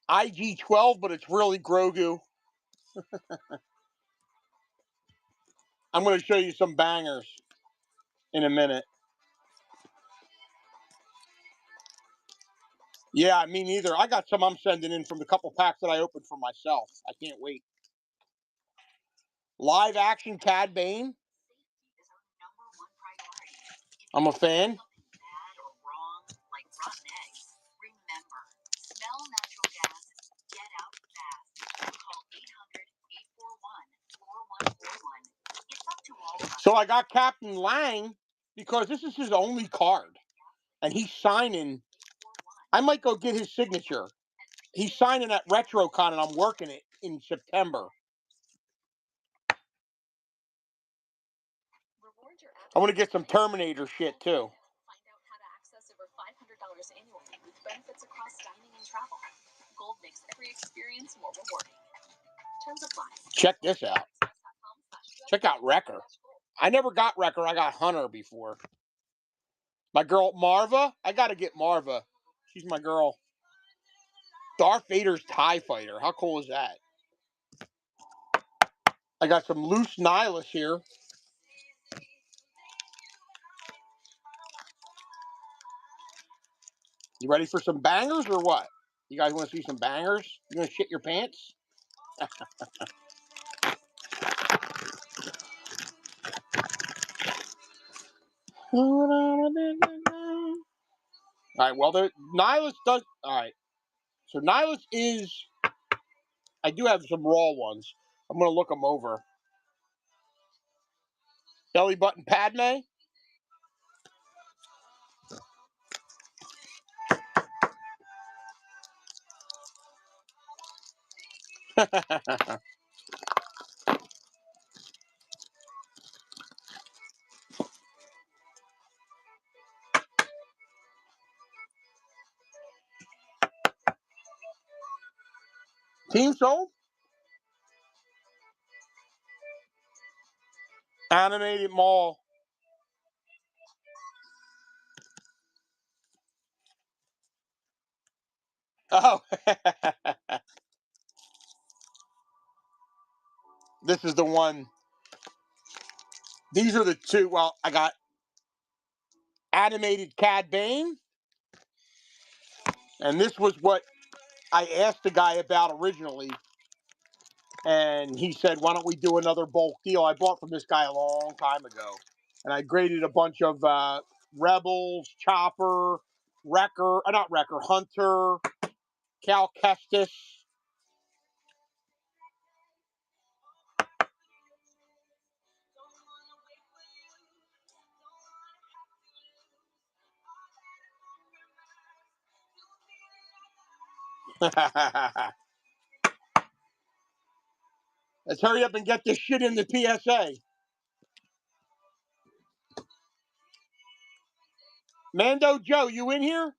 Speaker 1: IG-12, but it's really Grogu. I'm going to show you some bangers in a minute. Yeah, me neither. I got some I'm sending in from the couple packs that I opened for myself. I can't wait. Live action Cad Bane. I'm a fan. So I got Captain Lang because this is his only card. And he's signing. I might go get his signature. He's signing at RetroCon and I'm working it in September. I want to get some Terminator shit too.
Speaker 2: Find out how to access over $500 annually with benefits across dining and travel. Gold makes every experience more rewarding. Terms apply.
Speaker 1: Check this out. Check out Wrecker. I never got Wrecker. I got Hunter before. My girl Marva. I got to get Marva. She's my girl. Darth Vader's TIE Fighter. How cool is that? I got some loose Nihilus here. You ready for some bangers or what? You guys want to see some bangers? You going to shit your pants? All right, well, the Nihilus does... All right. So Nihilus is... I do have some raw ones. I'm going to look them over. Belly button Padme. Team sold? Animated Mall. Oh. This is the one. These are the two. Well, I got animated Cad Bane. And this was what I asked the guy about originally. And he said, why don't we do another bulk deal? I bought from this guy a long time ago. And I graded a bunch of Rebels, Chopper, Wrecker, not Wrecker, Hunter, Cal Kestis. Let's hurry up and get this shit in the PSA. Mando Joe, you in here?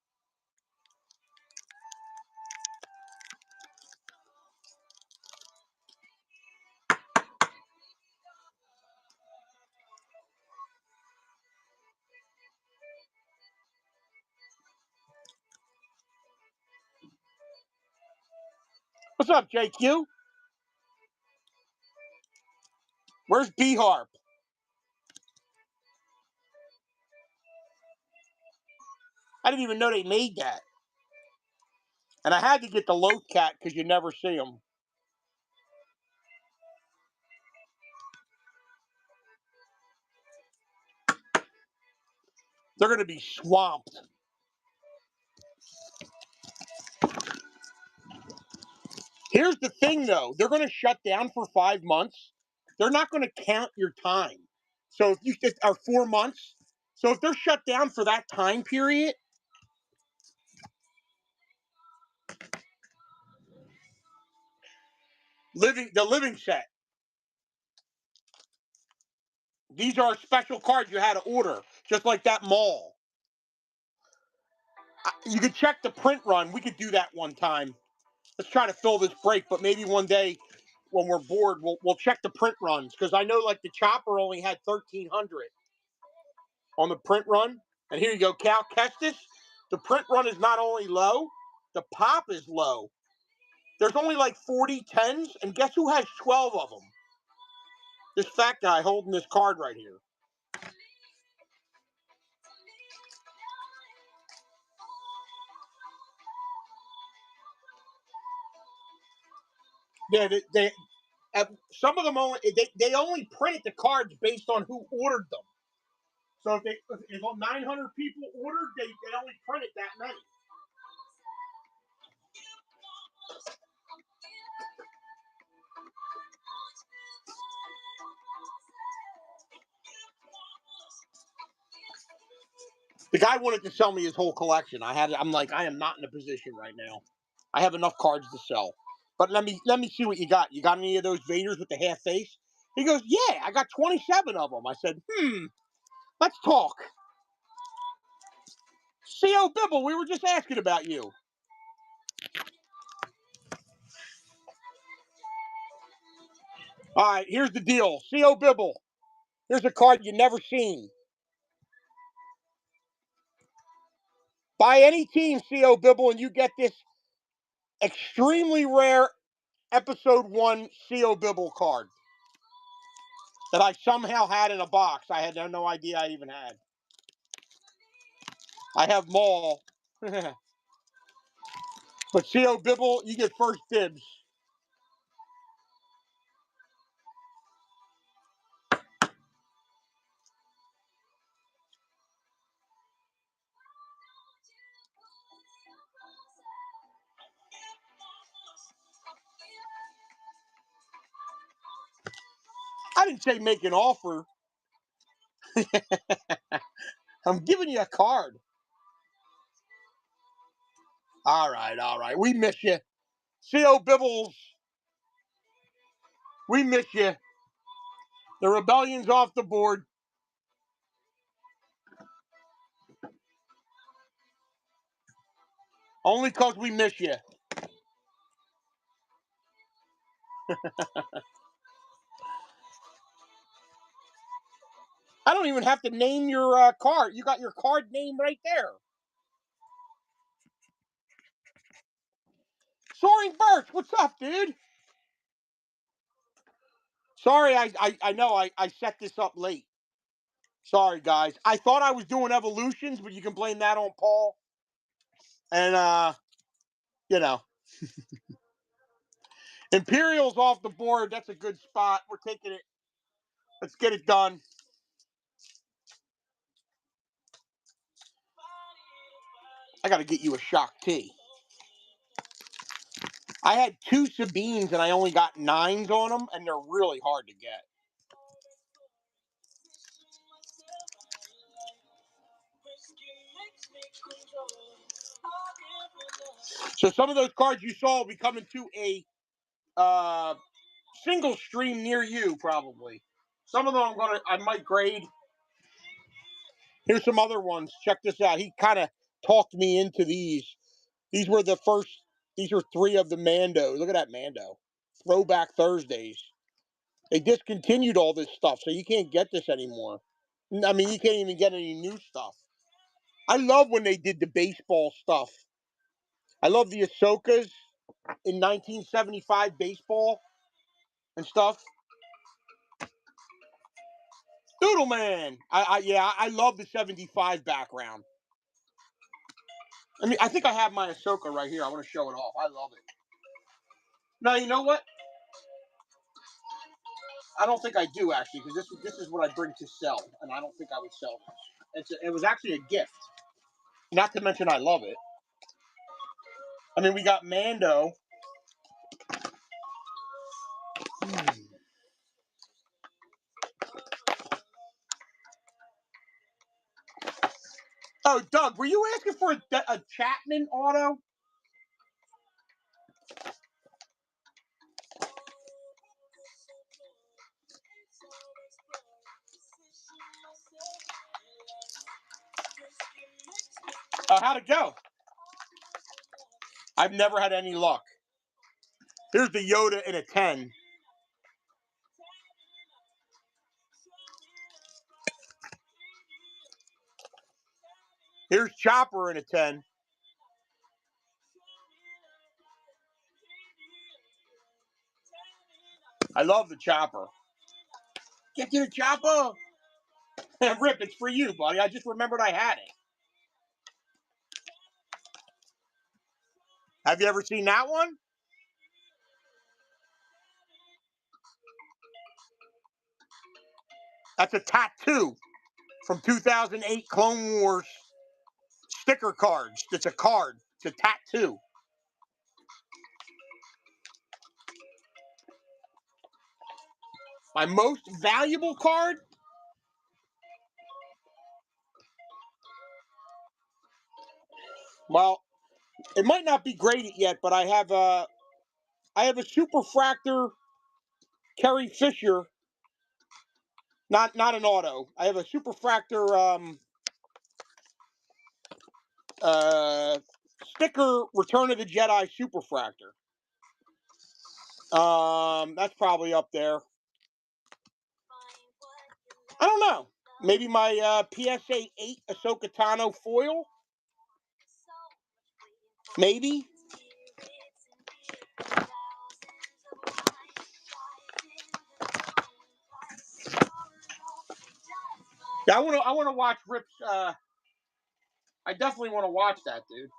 Speaker 1: What's up, JQ? Where's B-Harp? I didn't even know they made that. And I had to get the Loaf Cat because you never see them. They're going to be swamped. Here's the thing, though. They're going to shut down for 5 months. They're not going to count your time. So if you are 4 months. So if they're shut down for that time period, the living set. These are special cards you had to order, just like that mall. You could check the print run. We could do that one time. Let's try to fill this break, but maybe one day when we're bored, we'll check the print runs, because I know like the Chopper only had 1,300 on the print run. And here you go, Cal Kestis. The print run is not only low, the pop is low. There's only like 40 10s, and guess who has 12 of them? This fat guy holding this card right here. Yeah, some of them they only printed the cards based on who ordered them. So if 900 people ordered, they only printed that many. The guy wanted to sell me his whole collection. I'm like, I am not in a position right now. I have enough cards to sell. But let me see what you got. You got any of those Vaders with the half face? He goes, yeah, I got 27 of them. I said, Let's talk. C.O. Bibble, we were just asking about you. All right, here's the deal. C.O. Bibble, here's a card you've never seen. Buy any team, C.O. Bibble, and you get this extremely rare Episode 1 C.O. Bibble card that I somehow had in a box. I had no idea I even had. I have them all. But C.O. Bibble, you get first dibs. I didn't say make an offer. I'm giving you a card. All right. We miss you. C.O. Bibbles, we miss you. The rebellion's off the board. Only because we miss you. I don't even have to name your card. You got your card name right there. Soaring Birch, what's up, dude? Sorry, I know I set this up late. Sorry, guys. I thought I was doing evolutions, but you can blame that on Paul. And, you know. Imperial's off the board. That's a good spot. We're taking it. Let's get it done. I got to get you a shock T. I had 2 Sabines, and I only got 9s on them, and they're really hard to get. So some of those cards you saw will be coming to a single stream near you, probably. Some of them I might grade. Here's some other ones. Check this out. He kind of talked me into these. These were 3 of the Mando. Look at that Mando. Throwback Thursdays. They discontinued all this stuff, so you can't get this anymore. I mean, you can't even get any new stuff. I love when they did the baseball stuff. I love the Ahsokas in 1975 baseball and stuff. Doodle Man. I love the 75 background. I mean, I think I have my Ahsoka right here. I want to show it off. I love it. Now, you know what? I don't think I do, actually, because this is what I bring to sell, and I don't think I would sell this. It was actually a gift. Not to mention I love it. I mean, we got Mando. Oh, Doug, were you asking for a Chapman auto? How'd it go? I've never had any luck. Here's the Yoda in a 10. Here's Chopper in a 10. I love the Chopper. Get to the Chopper. Rip, it's for you, buddy. I just remembered I had it. Have you ever seen that one? That's a tattoo from 2008 Clone Wars sticker cards. It's a card. It's a tattoo. My most valuable card? Well, it might not be graded yet, but I have a Superfractor Carrie Fisher Not an auto. I have a Superfractor sticker Return of the Jedi Superfractor. That's probably up there. I don't know. Maybe my PSA 8 Ahsoka Tano foil. Maybe. Yeah, I wanna watch Rip's. I definitely want to watch that, dude.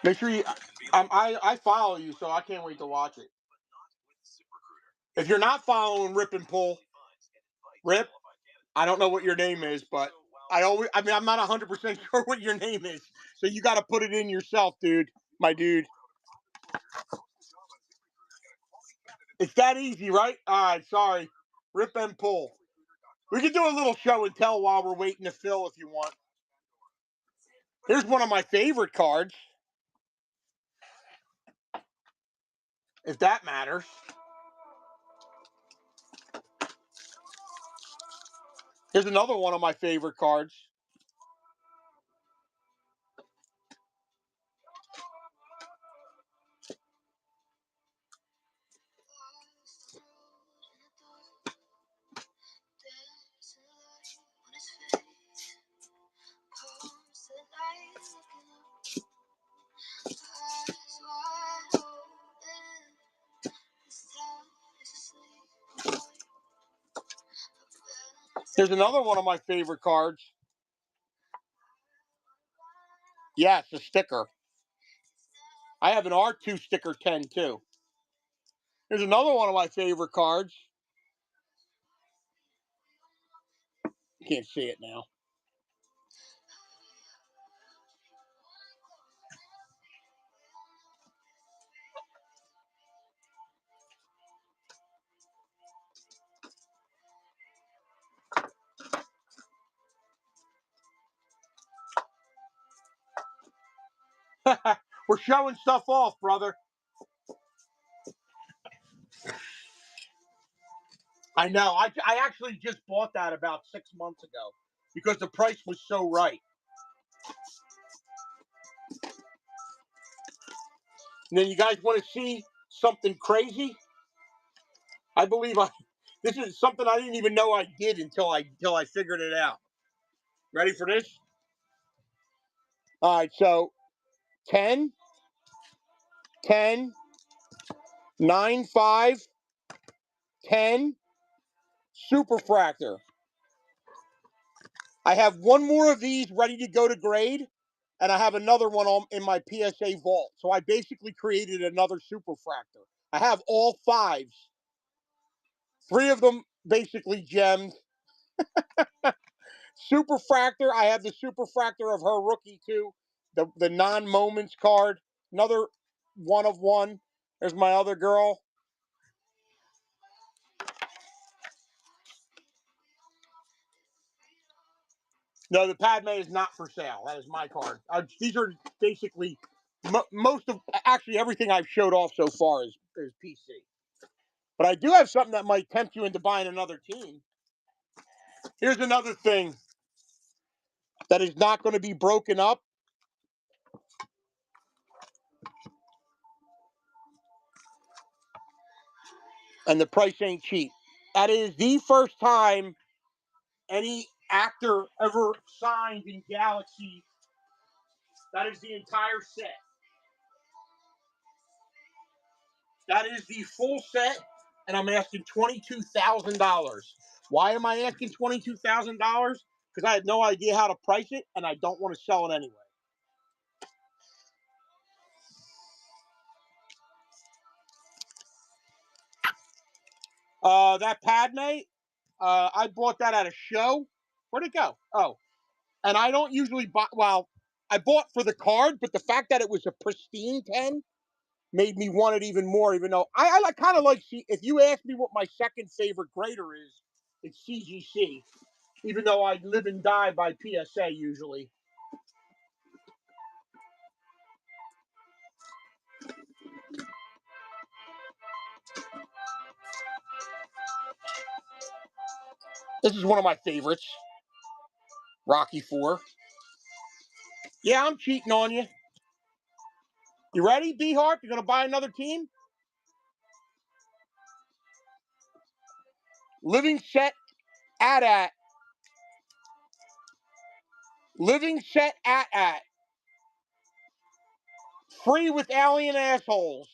Speaker 1: Make sure you. I follow you, so I can't wait to watch it. If you're not following Rip and Pull, Rip, I don't know what your name is, but I'm not 100% sure what your name is, so you got to put it in yourself, dude. My dude. It's that easy, right? All right, sorry. Rip and Pull. We can do a little show and tell while we're waiting to fill if you want. Here's one of my favorite cards, if that matters. Here's another one of my favorite cards. Here's another one of my favorite cards. Yes, a sticker. I have an R2 sticker 10 too. Here's another one of my favorite cards. You can't see it now. We're showing stuff off, brother. I know. I actually just bought that about 6 months ago because the price was so right. And then you guys want to see something crazy? I believe this is something I didn't even know I did until I figured it out. Ready for this? All right, so 10, 10, 9, 5, 10, Superfractor. I have one more of these ready to go to grade, and I have another one in my PSA vault. So I basically created another Superfractor. I have all 5s. 3 of them basically gemmed. Superfractor, I have the Superfractor of her rookie too. The non-moments card. Another one of one. There's my other girl. No, the Padme is not for sale. That is my card. These are basically most of, actually everything I've showed off so far is PC. But I do have something that might tempt you into buying another team. Here's another thing that is not going to be broken up. And the price ain't cheap. That is the first time any actor ever signed in Galaxy. That is the entire set. That is the full set, and I'm asking $22,000. Why am I asking $22,000? Because I had no idea how to price it, and I don't want to sell it anyway. That Padme, I bought that at a show. Where'd it go? Oh, and I don't usually buy. Well, I bought for the card, but the fact that it was a pristine 10 made me want it even more. Even though I kind of like. If you ask me what my second favorite grader is, it's CGC. Even though I live and die by PSA usually. This is one of my favorites. Rocky 4. Yeah, I'm cheating on you. You ready, B-Harp? You gonna buy another team? Living set at. Living set at. Free with alien assholes.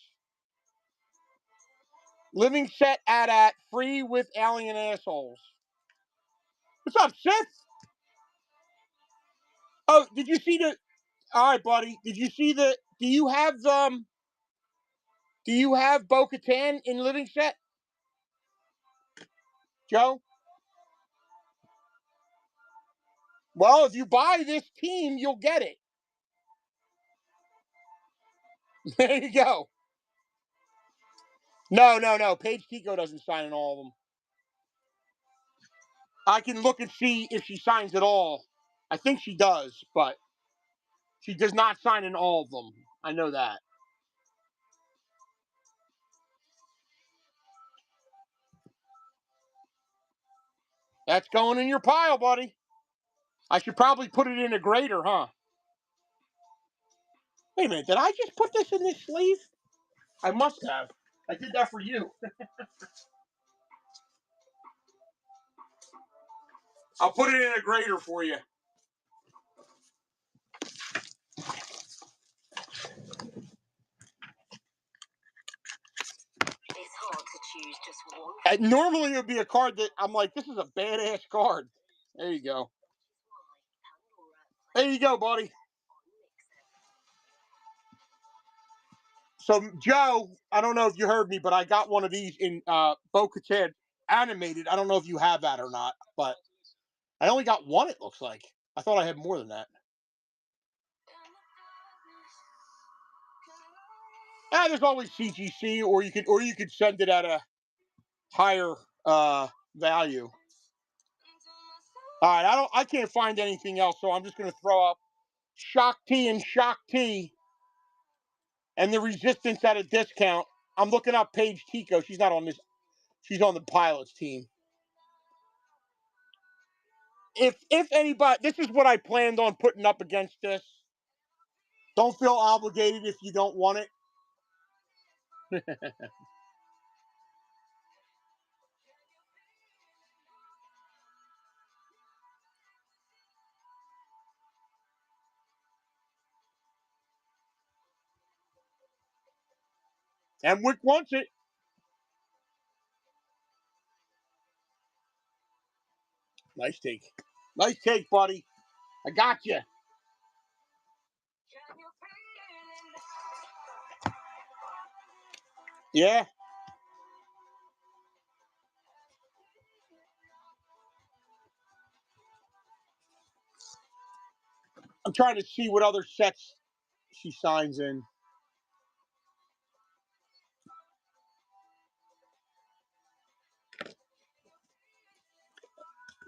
Speaker 1: Living set at. Free with alien assholes. What's up, Sith? Oh, did you see the... All right, buddy. Did you see the... Do you have Bo-Katan in living set? Joe? Well, if you buy this team, you'll get it. There you go. No. Paige Tico doesn't sign in all of them. I can look and see if she signs it all. I think she does, but she does not sign in all of them. I know that. That's going in your pile, buddy. I should probably put it in a grater, huh? Wait a minute, did I just put this in this sleeve? I must have. I did that for you. I'll put it in a grater for you.
Speaker 2: It's hard to choose just one.
Speaker 1: Normally it would be a card that I'm like, this is a badass card. There you go. There you go, buddy. So, Joe, I don't know if you heard me, but I got one of these in Bo-Katan animated. I don't know if you have that or not, but I only got one, it looks like. I thought I had more than that. There's always CGC, or you could send it at a higher value. All right, I can't find anything else, so I'm just going to throw up Shock T and Shock T and the Resistance at a discount. I'm looking up Paige Tico. She's not on this. She's on the Pilots team. If anybody, this is what I planned on putting up against this. Don't feel obligated if you don't want it. And Wick wants it. Nice take. Nice take, buddy. I got you. Yeah. I'm trying to see what other sets she signs in.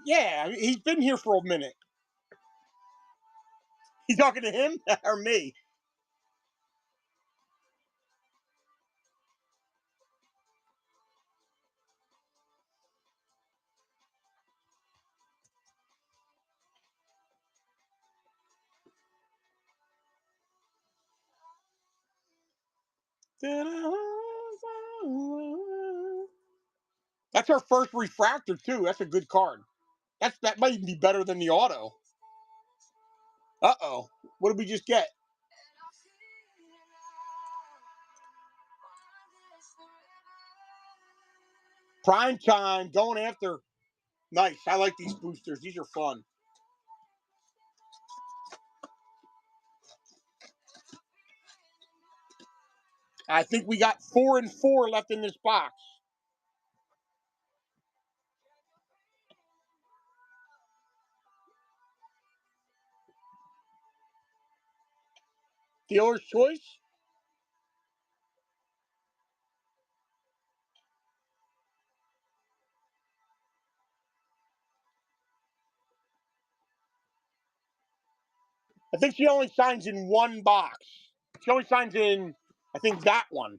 Speaker 1: Yeah, he's been here for a minute. You talking to him or me? That's our first refractor too. That's a good card. That might even be better than the auto. Uh-oh. What did we just get? Prime time, going after. Nice. I like these boosters. These are fun. I think we got 4 and 4 left in this box. Dealer's choice. I think she only signs in one box. She only signs in, I think, that one.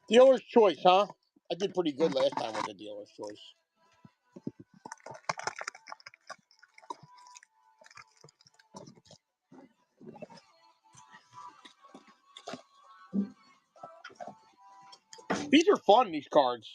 Speaker 1: Dealer's choice, huh? I did pretty good last time with the dealer's choice. These are fun, these cards.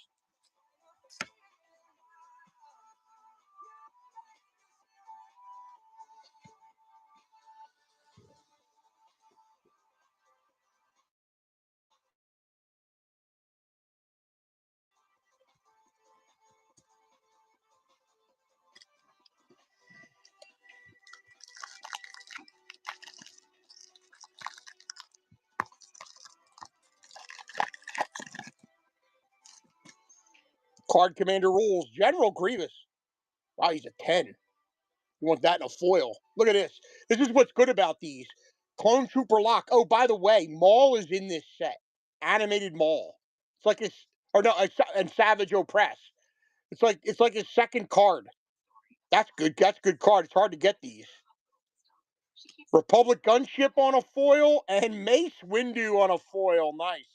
Speaker 1: Card Commander rules. General Grievous. Wow, he's a 10. You want that in a foil. Look at this. This is what's good about these. Clone Trooper Lock. Oh, by the way, Maul is in this set. Animated Maul. It's like his, or no, and Savage Opress. It's like his second card. That's good. That's a good card. It's hard to get these. Republic Gunship on a foil and Mace Windu on a foil. Nice.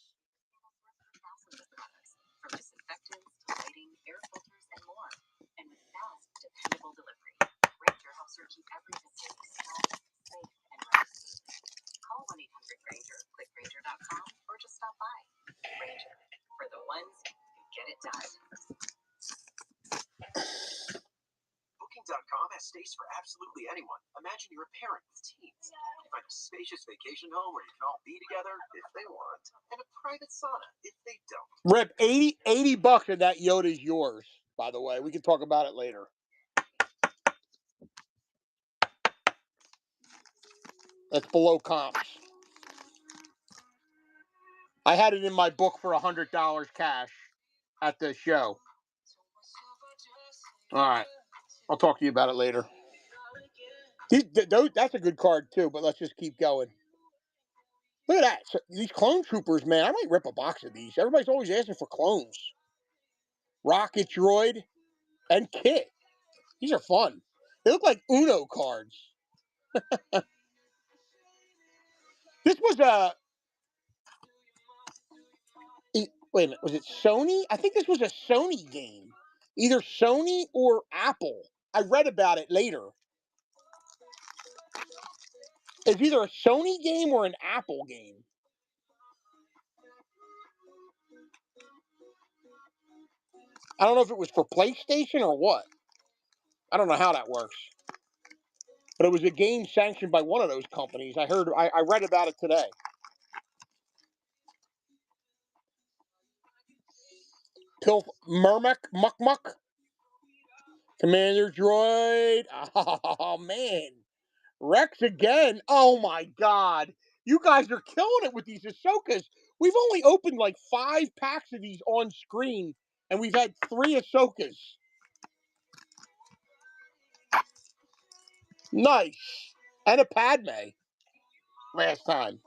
Speaker 2: From disinfectants to lighting, air filters, and more. And with fast, dependable delivery, Ranger helps her keep every facility strong, safe, and ready. Call 1-800-RANGER, click Ranger.com, or just stop by. Ranger, for the ones who get it done.
Speaker 3: Booking.com has stays for absolutely anyone. Imagine you're a parent with teens. You find a spacious vacation home where you can all be together if they want, and a private sauna if they don't.
Speaker 1: Rip, 80 bucks and that Yoda's yours, by the way. We can talk about it later. That's below comps. I had it in my book for $100 cash at the show. All right. I'll talk to you about it later. That's a good card, too, but let's just keep going. Look at that. So, these clone troopers, man, I might rip a box of these. Everybody's always asking for clones. Rocket Droid and Kit. These are fun. They look like Uno cards. This was wait a minute, was it Sony? I think this was a Sony game. Either Sony or Apple. I read about it later. It's either a Sony game or an Apple game. I don't know if it was for PlayStation or what. I don't know how that works. But it was a game sanctioned by one of those companies. I read about it today. Muck. Commander Droid. Oh, man. Rex again. Oh, my God. You guys are killing it with these Ahsokas. We've only opened like 5 packs of these on screen, and we've had 3 Ahsokas. Nice. And a Padme last time.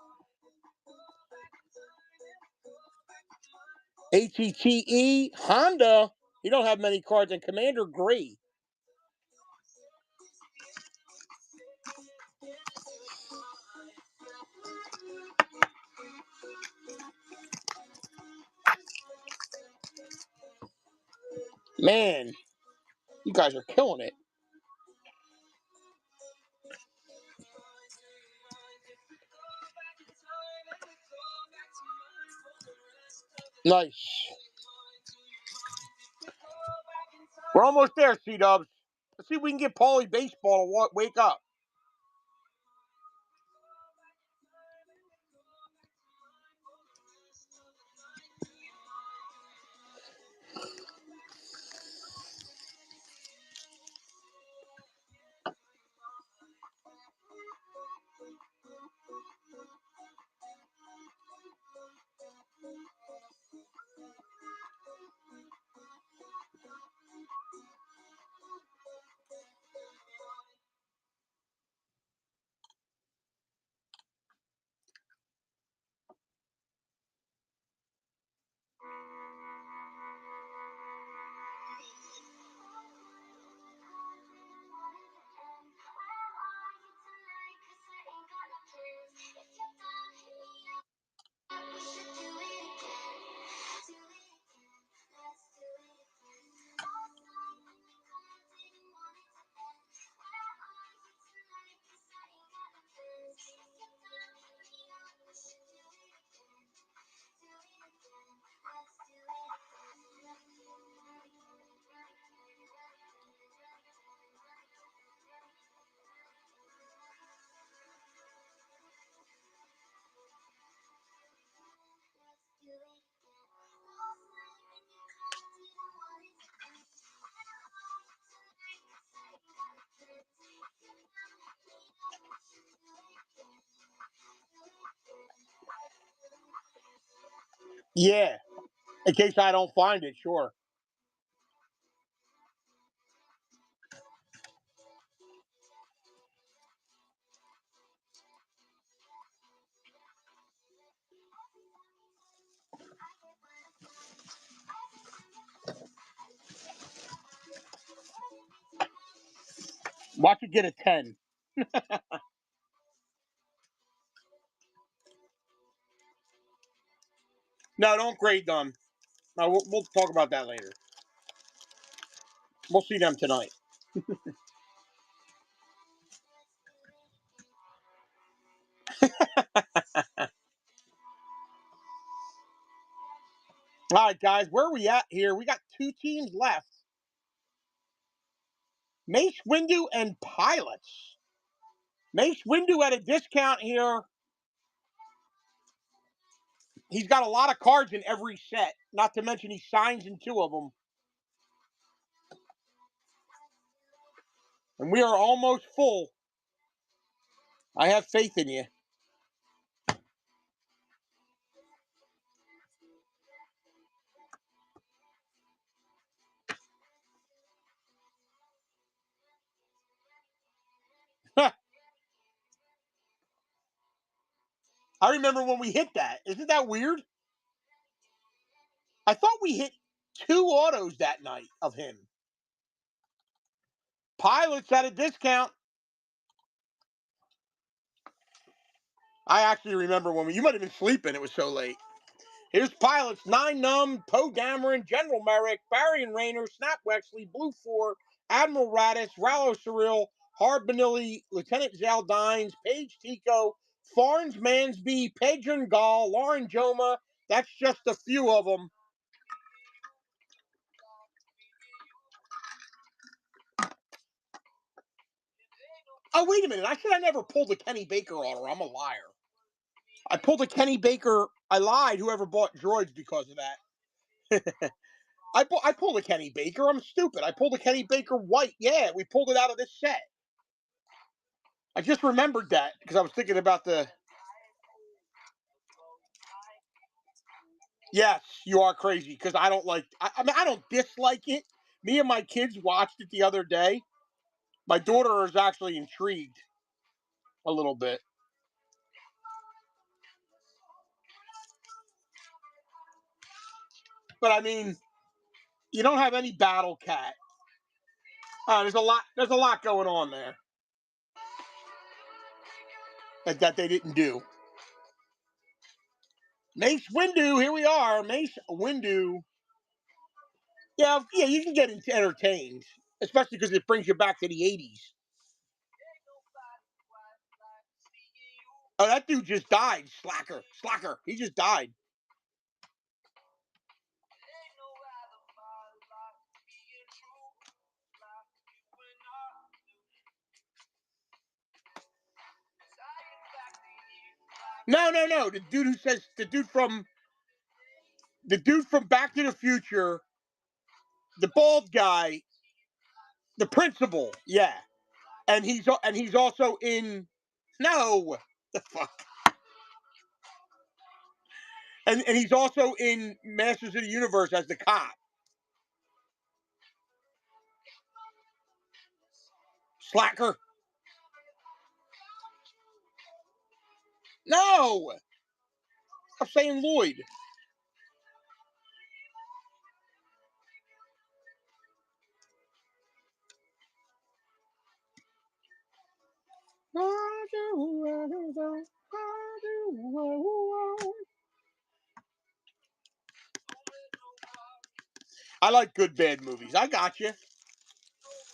Speaker 1: ATTE, Honda. You don't have many cards. And Commander Grey. Man, you guys are killing it. Nice. We're almost there, C-Dubs. Let's see if we can get Paulie Baseball to wake up. Yeah, in case I don't find it, sure. Watch it get a 10. No, don't grade them. No, we'll talk about that later. We'll see them tonight. All right, guys, where are we at here? We got 2 teams left. Mace Windu and Pilots. Mace Windu at a discount here. He's got a lot of cards in every set, not to mention he signs in 2 of them. And we are almost full. I have faith in you. I remember when we hit that. Isn't that weird? I thought we hit 2 autos that night of him. Pilots at a discount. I actually remember when you might have been sleeping. It was so late. Here's Pilots: 9 Numb, Poe Dameron, General Merrick, Barry Rayner, Snap Wexley, Blue 4, Admiral Radis, Rallo Cyril, Harb Benilli, Lieutenant Zaldines, Paige Tico, Farns Mansby, Pedron Gall, Lauren Joma. That's just a few of them. Oh, wait a minute. I said I never pulled a Kenny Baker order. I'm a liar. I pulled a Kenny Baker. I lied. Whoever bought droids because of that. I pulled a Kenny Baker. I'm stupid. I pulled a Kenny Baker white. Yeah, we pulled it out of this set. I just remembered that because I was thinking about the... Yes, you are crazy because I don't like... I mean, I don't dislike it. Me and my kids watched it the other day. My daughter is actually intrigued a little bit. But I mean, you don't have any Battle Cat. There's a lot going on there that they didn't do. Mace Windu, here we are. Mace Windu. Yeah, you can get entertained, especially because it brings you back to the 80s. Oh, that dude just died. Slacker. He just died. No. The dude from Back to the Future, the bald guy, the principal. Yeah, and he's also in. No, the fuck. And he's also in Masters of the Universe as the cop. Slacker. No! I'm saying Lloyd. I like good, bad movies. I got you.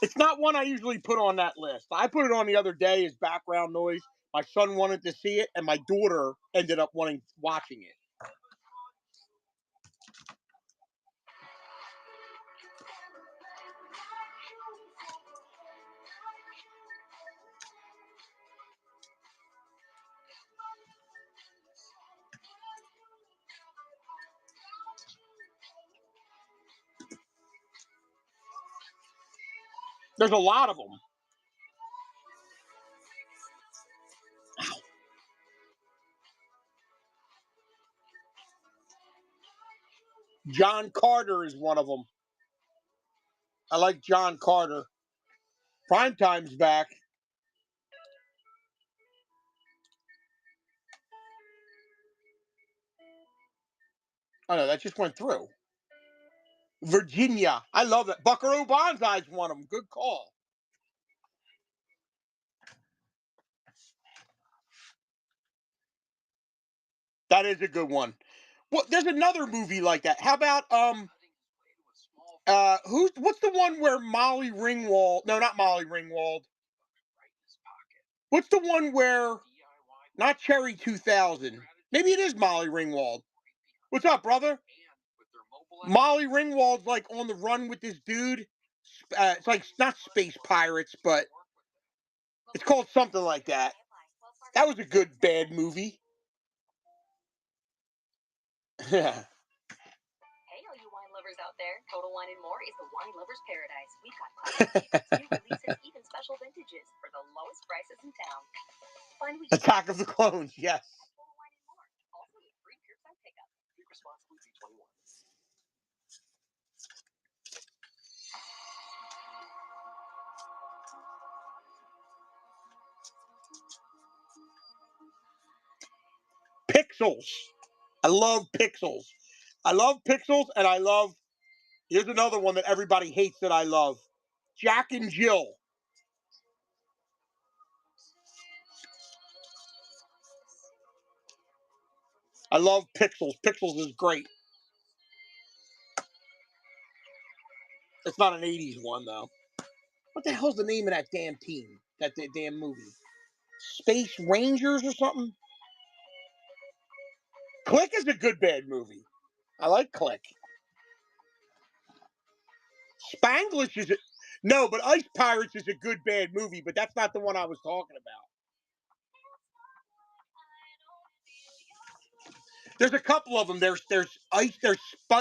Speaker 1: It's not one I usually put on that list. I put it on the other day as background noise. My son wanted to see it, and my daughter ended up watching it. There's a lot of them. John Carter is one of them. I like John Carter. Primetime's back. Oh no, that just went through. Virginia. I love that. Buckaroo Banzai's one of them. Good call. That is a good one. Well, there's another movie like that. How about what's the one where Molly Ringwald? No, not Molly Ringwald. What's the one where not Cherry 2000? Maybe it is Molly Ringwald. What's up, brother? Molly Ringwald's like on the run with this dude. It's like not Space Pirates, but it's called something like that. That was a good bad movie.
Speaker 2: Hey, all you wine lovers out there. Total Wine and More is the wine lover's paradise. We've got classic new releases, even special vintages for the lowest prices in town. Finally,
Speaker 1: Attack of the Clones, yes.
Speaker 2: Total Wine and More, also with free curbside pickup.
Speaker 3: Drink responsibly, B21.
Speaker 1: Pixels. I love Pixels. I love Pixels, and I love. Here's another one that everybody hates that I love. Jack and Jill. I love Pixels. Pixels is great. It's not an 80s one, though. What the hell's the name of that damn team? That damn movie? Space Rangers or something? Click is a good bad movie. I like Click. Spanglish is a... No, but Ice Pirates is a good bad movie, but that's not the one I was talking about. There's a couple of them. There's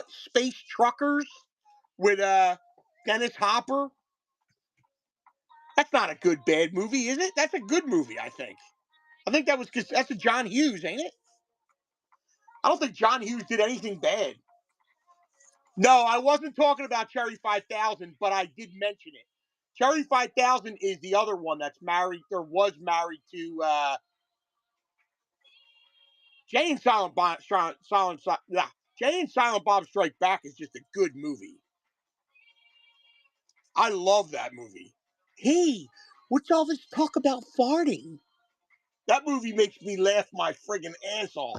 Speaker 1: Space Truckers with Dennis Hopper. That's not a good bad movie, is it? That's a good movie, I think. I think that was because that's a John Hughes, ain't it? I don't think John Hughes did anything bad. No, I wasn't talking about Cherry 5000, but I did mention it. Cherry 5000 is the other one that's married or was married to Jay and Silent Bob Strike Back is just a good movie. I love that movie. Hey, what's all this talk about farting? That movie makes me laugh my friggin' ass off.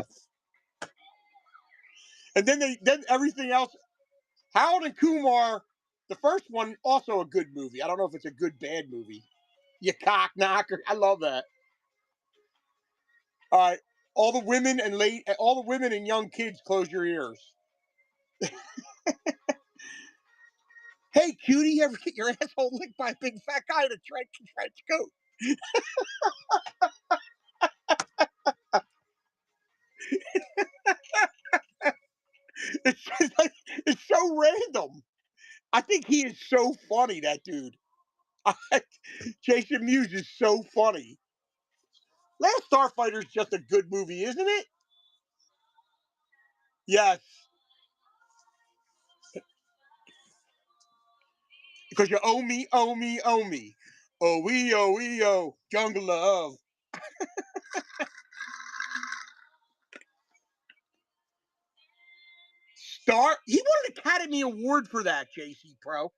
Speaker 1: And then everything else. Harold and Kumar, the first one, also a good movie. I don't know if it's a good bad movie. You cock knocker. I love that. All right, all the women and young kids, close your ears. Hey, cutie, you ever get your asshole licked by a big fat guy in a trench coat? It's just like, it's so random. I think he is so funny, that dude. Jason Mewes is so funny. Last Starfighter is just a good movie, isn't it? Yes. Because you owe me, owe me, owe me. Oh, we oh, jungle love. He won an Academy Award for that, JC Pro.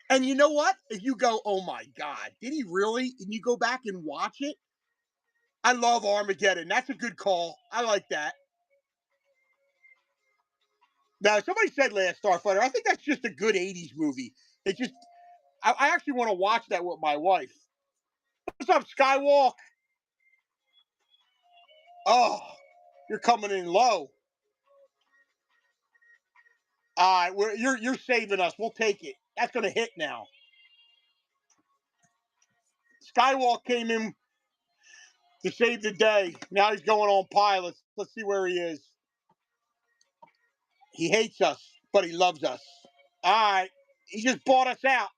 Speaker 1: And you know what? If you go, oh my God, did he really? And you go back and watch it. I love Armageddon. That's a good call. I like that. Now, somebody said Last Starfighter. I think that's just a good 80s movie. It just, I actually want to watch that with my wife. What's up, Skywalk? Oh, you're coming in low. All right, you're saving us. We'll take it. That's going to hit now. Skywalk came in to save the day. Now he's going on pilots. Let's see where he is. He hates us, but he loves us. All right. He just bought us out.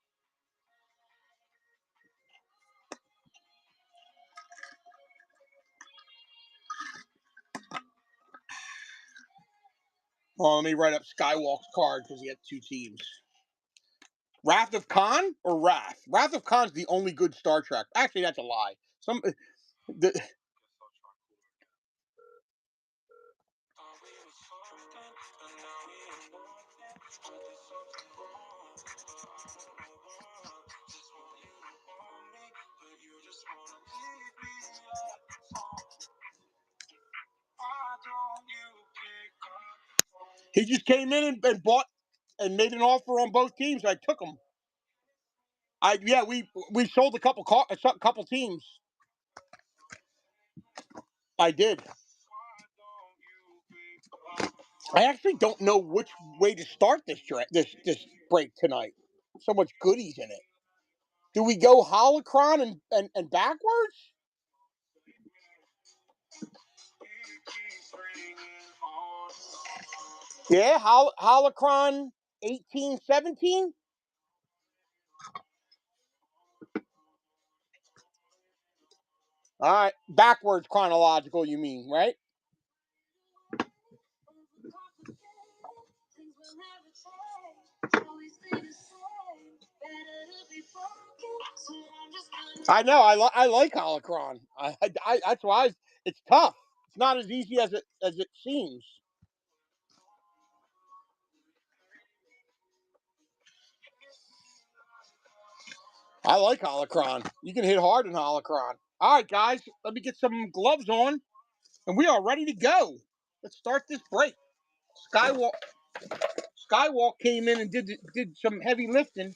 Speaker 1: Well, let me write up Skywalk's card because he had 2 teams. Wrath of Khan or Wrath? Wrath of Khan's the only good Star Trek. Actually, that's a lie. The, he just came in and bought and made an offer on both teams. I took him. We sold a couple teams. I did. I actually don't know which way to start this break tonight. So much goodies in it. Do we go Holocron and backwards? Yeah, Holocron 1817. All right, backwards chronological. You mean, right? I know. I like Holocron. That's why it's tough. It's not as easy as it seems. I like Holocron. You can hit hard in Holocron. All right, guys, let me get some gloves on, and we are ready to go. Let's start this break. Skywalk came in and did some heavy lifting.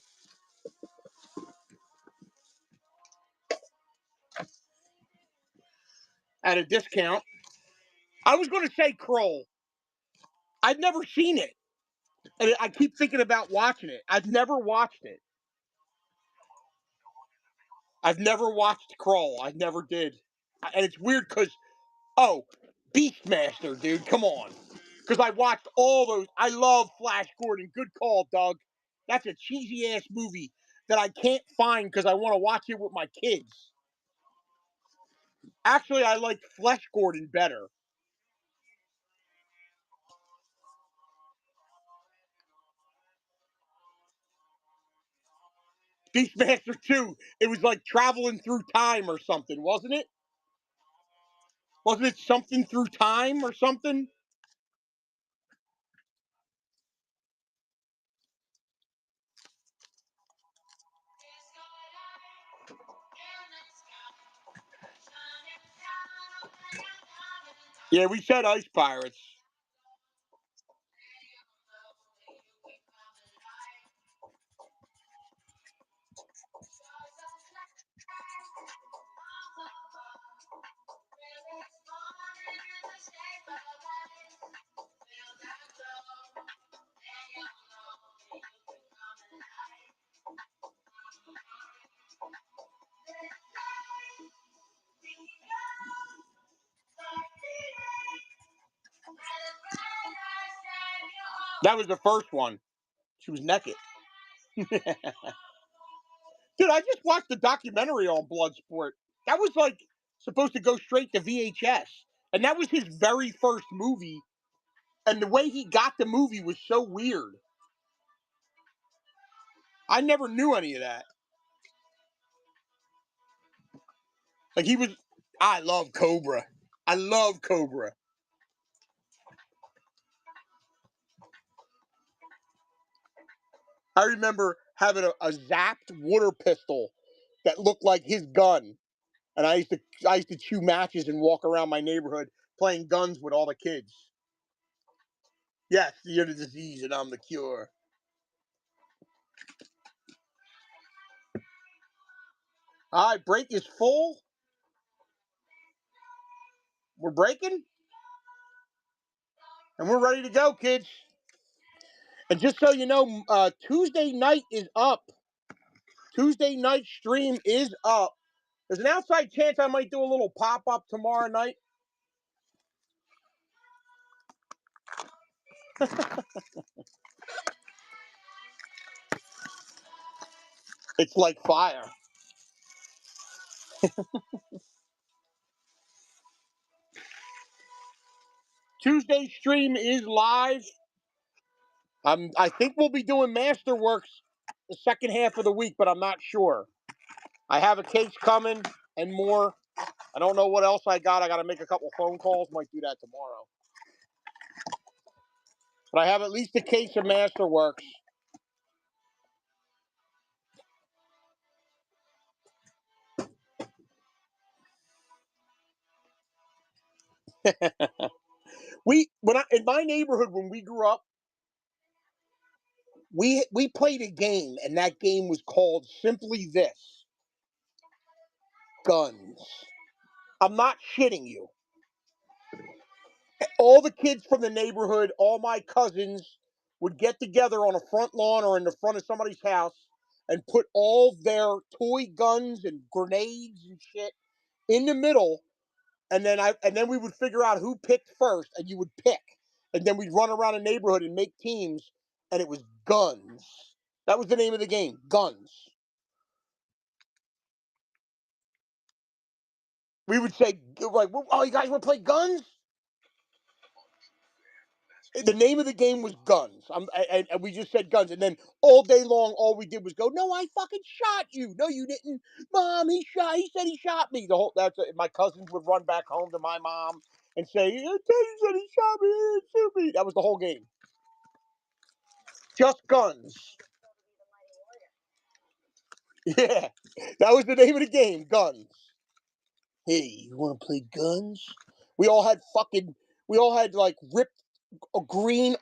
Speaker 1: At a discount. I was going to say Kroll. I've never seen it. And I keep thinking about watching it. I've never watched it. I've never watched Kroll. I never did. And it's weird because, Beastmaster, dude. Come on. Because I watched all those. I love Flash Gordon. Good call, Doug. That's a cheesy-ass movie that I can't find because I want to watch it with my kids. Actually, I like Flash Gordon better. Beastmaster 2, it was like traveling through time or something, wasn't it? Wasn't it something through time or something? Yeah, we said Ice Pirates. That was the first one. She was naked. Dude, I just watched the documentary on Bloodsport. That was like supposed to go straight to VHS. And that was his very first movie. And the way he got the movie was so weird. I never knew any of that. Like I love Cobra. I love Cobra. I remember having a zapped water pistol that looked like his gun. And I used to chew matches and walk around my neighborhood playing guns with all the kids. Yes, you're the disease and I'm the cure. All right, break is full. We're breaking. And we're ready to go, kids. And just so you know, Tuesday night is up. Tuesday night stream is up. There's an outside chance I might do a little pop-up tomorrow night. It's like fire. Tuesday stream is live. I think we'll be doing Masterworks the second half of the week, but I'm not sure. I have a case coming and more. I don't know what else I got. I got to make a couple phone calls. Might do that tomorrow. But I have at least a case of Masterworks. In my neighborhood when we grew up, we played a game, and that game was called simply this: guns. I'm not shitting you. All the kids from the neighborhood, all my cousins, would get together on a front lawn or in the front of somebody's house and put all their toy guns and grenades and shit in the middle, and then we would figure out who picked first, and you would pick, and then we'd run around a neighborhood and make teams, and it was guns. That was the name of the game, guns. We would say, like, oh, you guys want to play guns? The name of the game was guns. And we just said guns. And then all day long, all we did was go, no, I fucking shot you. No, you didn't. Mom, he said he shot me. My cousins would run back home to my mom and say, Teddy said he shot me. He didn't shoot me. That was the whole game. Just guns. Yeah, that was the name of the game, guns. Hey, you want to play guns? We all had like ripped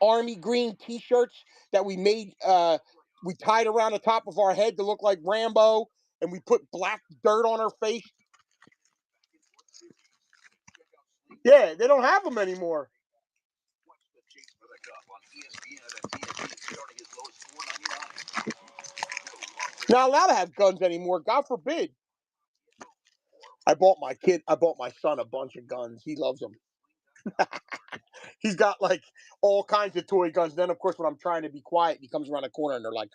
Speaker 1: army green T-shirts that we made. We tied around the top of our head to look like Rambo, and we put black dirt on our face. Yeah, they don't have them anymore. Not allowed to have guns anymore. God forbid. I bought my son a bunch of guns. He loves them. He's got like all kinds of toy guns. Then, of course, when I'm trying to be quiet, he comes around the corner and they're like,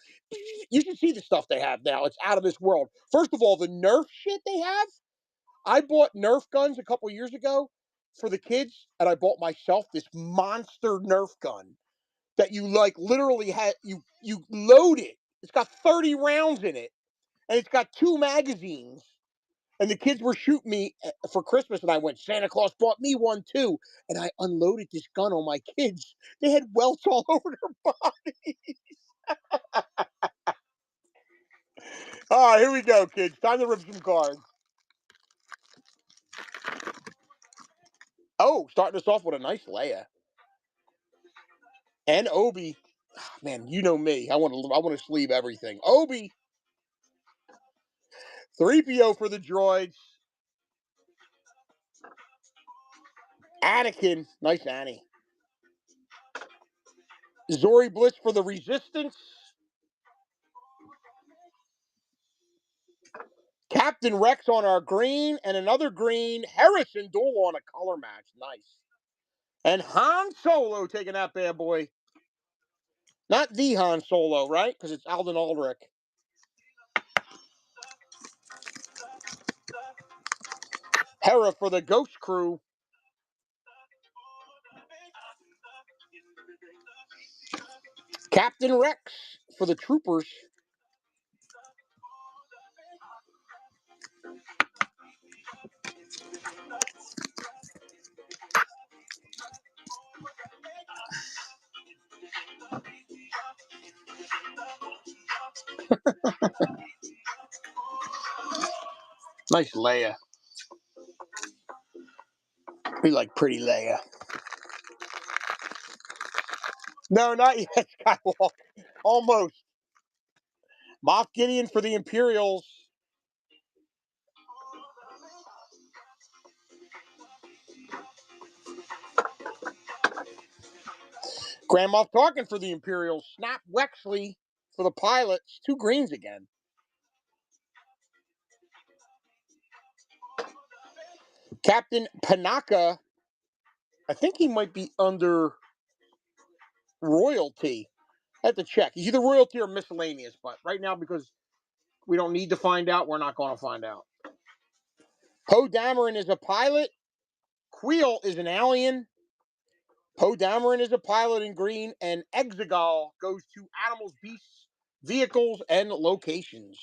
Speaker 1: you should see the stuff they have now. It's out of this world. First of all, the Nerf shit they have. I bought Nerf guns a couple years ago for the kids, and I bought myself this monster Nerf gun that you like literally you load it. It's got 30 rounds in it, and it's got 2 magazines. And the kids were shooting me for Christmas, and I went, Santa Claus bought me one too. And I unloaded this gun on my kids. They had welts all over their bodies. All right, here we go, kids. Time to rip some cards. Oh, starting us off with a nice Leia. And Obi. Man, you know me. I want to sleeve everything. Obi. 3PO for the droids. Anakin. Nice Annie. Zori Bliss for the Resistance. Captain Rex on our green, and another green. Harrison Dole on a color match. Nice. And Han Solo taking that bad boy. Not the Han Solo, right? Because it's Alden Aldrich. Hera for the Ghost Crew. Captain Rex for the Troopers. Nice Leia. We like pretty Leia. No, not yet, Skywalker. Almost. Moff Gideon for the Imperials. Grand Moff Tarkin for the Imperials. Snap Wexley for the pilots. 2 greens again. Captain Panaka. I think he might be under royalty. I have to check. He's either royalty or miscellaneous, but right now, because we don't need to find out, we're not going to find out. Poe Dameron is a pilot. Queel is an alien. Poe Dameron is a pilot in green, and Exegol goes to animals, beasts, vehicles, and locations.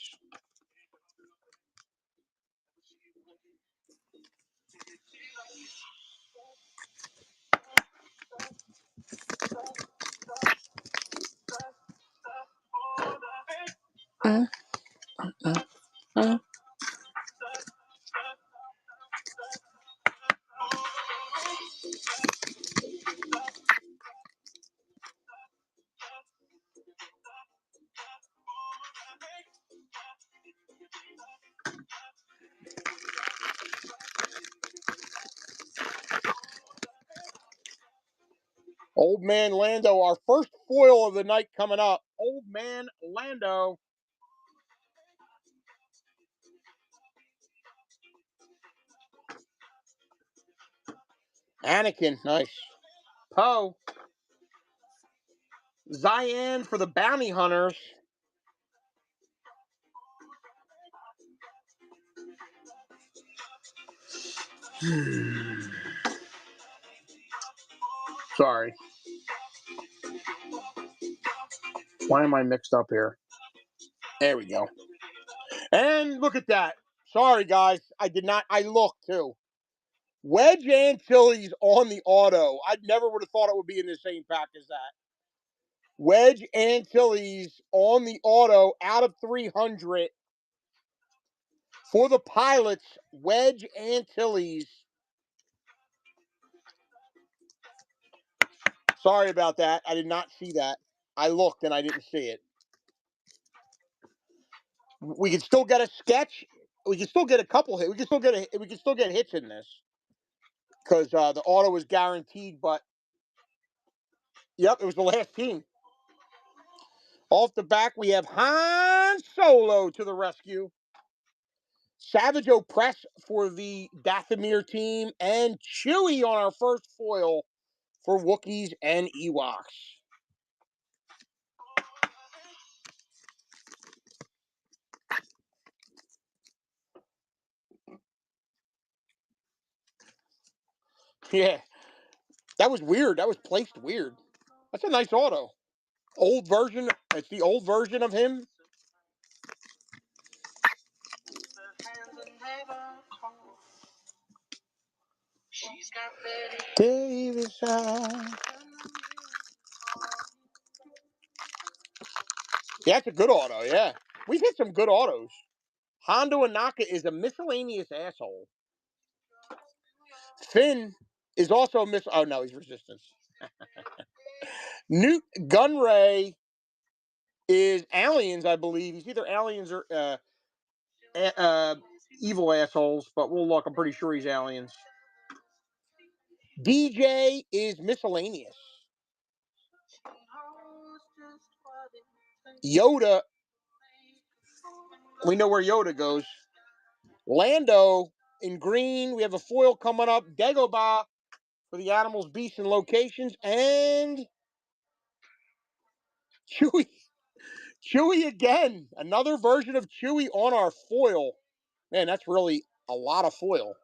Speaker 1: Old Man Lando, our first foil of the night coming up. Old Man Lando. Anakin, nice. Poe. Cyan for the bounty hunters. Sorry. Why am I mixed up here? There we go. And look at that. Sorry, guys. I looked, too. Wedge Antilles on the auto. I never would have thought it would be in the same pack as that. Wedge Antilles on the auto out of 300. For the pilots, Wedge Antilles. Sorry about that. I did not see that. I looked and I didn't see it. We can still get a sketch. We can still get a couple hits. We can still get hits in this because the auto is guaranteed. But yep, it was the last team. Off the back, we have Han Solo to the rescue. Savage Opress for the Dathomir team, and Chewie on our first foil for Wookiees and Ewoks. Yeah, that was weird. That was placed weird. That's a nice auto. Old version. It's the old version of him. Davis. Yeah, that's a good auto. Yeah, we've hit some good autos. Hondo Anaka is a miscellaneous asshole. Finn is also a oh no, he's Resistance. Newt Gunray is Aliens, I believe. He's either Aliens or evil assholes, but we'll look. I'm pretty sure he's Aliens. DJ is Miscellaneous. Yoda, we know where Yoda goes. Lando in green. We have a foil coming up. Dagobah for the animals, beasts, and locations. And Chewie. Chewie again. Another version of Chewie on our foil. Man, that's really a lot of foil.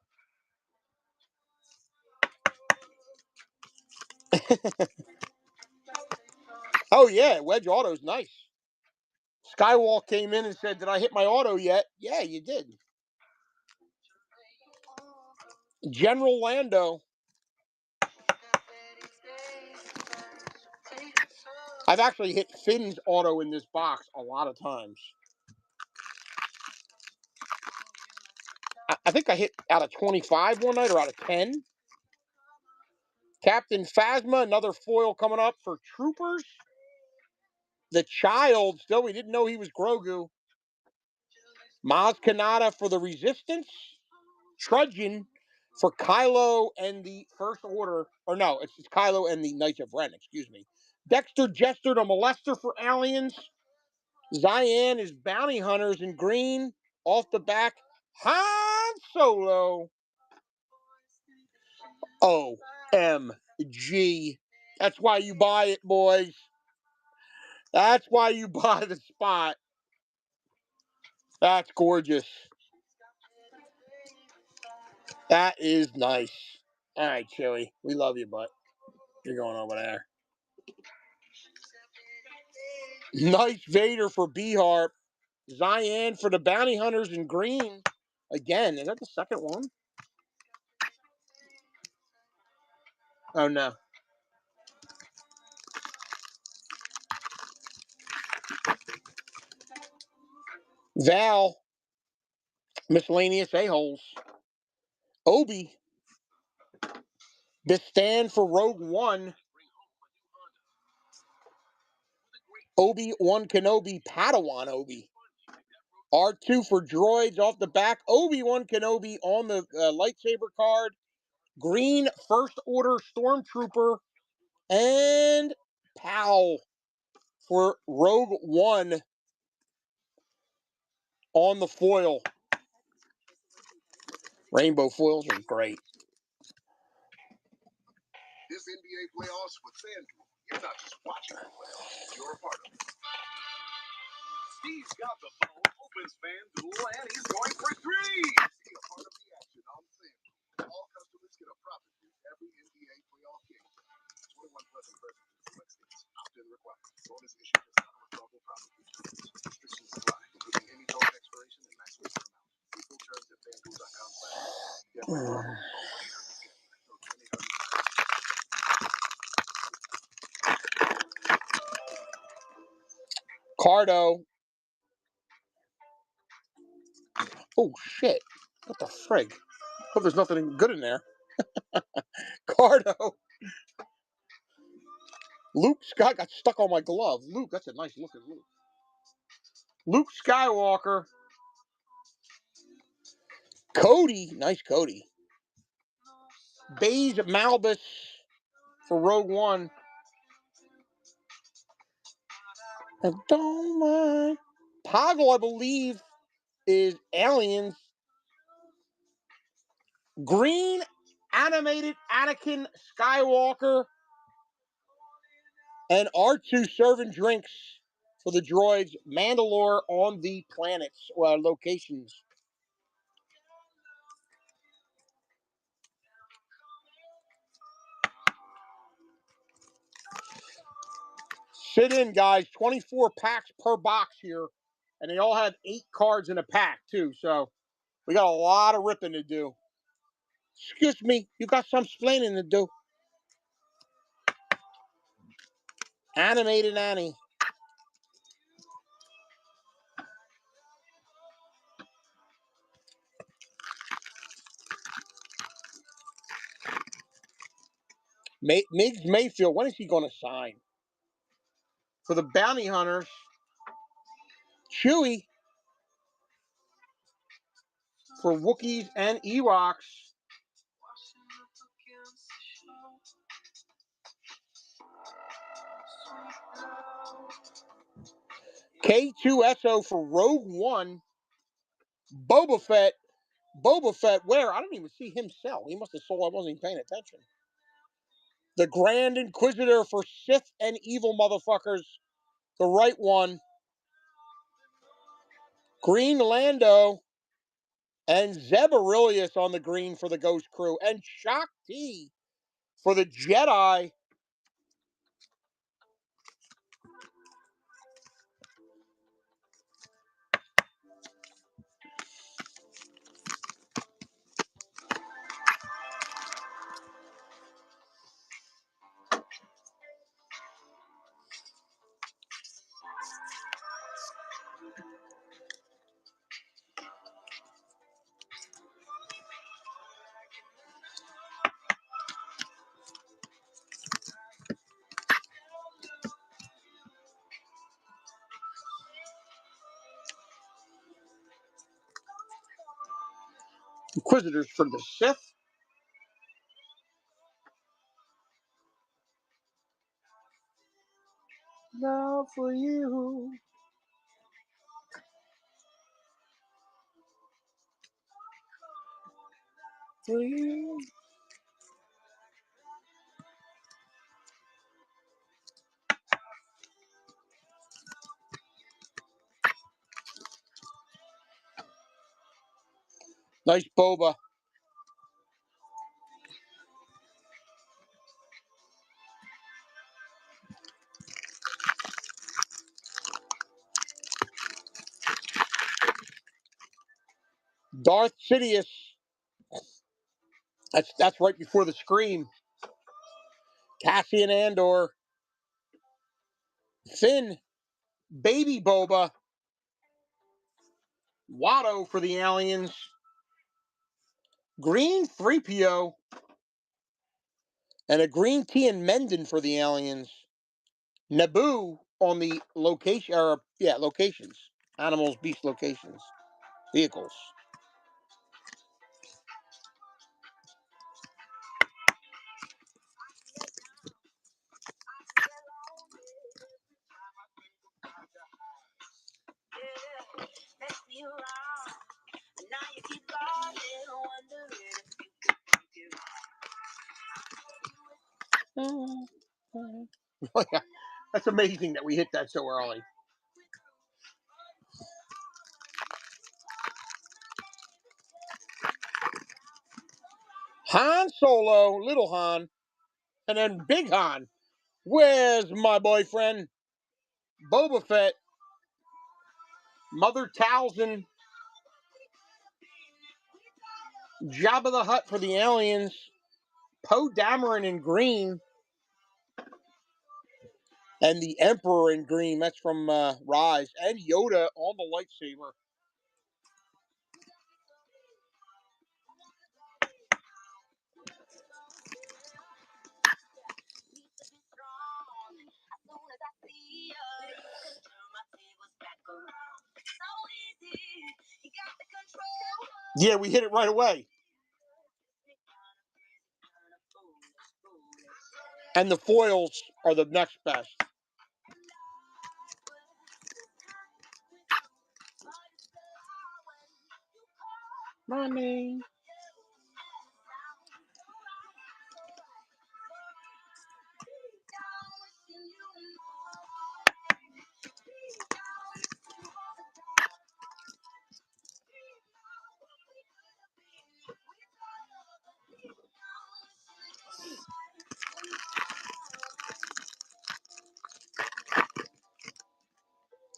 Speaker 1: Oh, yeah. Wedge Auto's nice. Skywalk came in and said, "Did I hit my auto yet?" Yeah, you did. General Lando. I've actually hit Finn's auto in this box a lot of times. I think I hit out of 25 one night or out of 10. Captain Phasma, another foil coming up for Troopers. The Child, still, we didn't know he was Grogu. Maz Kanata for the Resistance. Trudgeon for Kylo and the First Order. Or no, it's Kylo and the Knights of Ren, excuse me. Dexter Jester to Molester for Aliens. Cyan is Bounty Hunters in green. Off the back, Han Solo. OMG. That's why you buy it, boys. That's why you buy the spot. That's gorgeous. That is nice. All right, Chewie. We love you, bud. You're going over there. Nice Vader for B-Harp. Cyan for the Bounty Hunters in green. Again, is that the second one? Oh, no. Val. Miscellaneous A-holes. Obi. Bistan for Rogue One. Obi-Wan Kenobi, Padawan Obi. R2 for droids off the back. Obi-Wan Kenobi on the lightsaber card. Green First Order Stormtrooper. And Powell for Rogue One on the foil. Rainbow foils are great.
Speaker 3: This NBA playoffs with FanDuel, you're not just watching the playoffs, you're a part of it. Steve's got the phone, opens FanDuel, and he's going for three. Be a part of the action on FanDuel. All customers get a profit with every NBA playoff game. 21 plus in present. Select states. Opt-in required. Bonus issued as non-withdrawable profit returns. Restrictions apply, including any total expiration and maximum amount. See full terms at FanDuel.com/.
Speaker 1: Cardo. Oh, shit. What the frig? Hope there's nothing good in there. Cardo. Luke Scott got stuck on my glove. Luke, that's a nice looking Luke. Luke Skywalker. Cody. Nice Cody. Baze Malbus for Rogue One. I don't mind. Poggle, I believe, is Aliens. Green animated Anakin Skywalker. And R2 serving drinks for the droids. Mandalore on the planets or locations. Sit in, guys. 24 packs per box here. And they all have 8 cards in a pack, too. So we got a lot of ripping to do. Excuse me. You got some splaining to do. Animated Annie. Migs Mayfield, when is he going to sign? For the Bounty Hunters, Chewie for Wookiees and Ewoks. K2SO for Rogue One. Boba Fett. Boba Fett, where? I didn't even see him sell. He must have sold. I wasn't even paying attention. The Grand Inquisitor for Sith and evil motherfuckers. The right one. Green Lando. And Zeb Aurelius on the green for the Ghost Crew. And Shock T for the Jedi. Inquisitors for the Sith. Now for you. For you. Nice Boba. Darth Sidious. That's right before the Scream. Cassian Andor. Finn. Baby Boba. Watto for the aliens. Green 3PO. And a green Tien Menden for the aliens. Naboo on the location, locations. Animals, beast locations. Vehicles. Oh, yeah. That's amazing that we hit that so early. Han Solo, Little Han, and then Big Han. Where's my boyfriend? Boba Fett, Mother Talzin, Jabba the Hutt for the aliens, Poe Dameron in green, and the Emperor in green. That's from Rise, and Yoda on the lightsaber. Yeah, we hit it right away. And the foils are the next best. Mommy.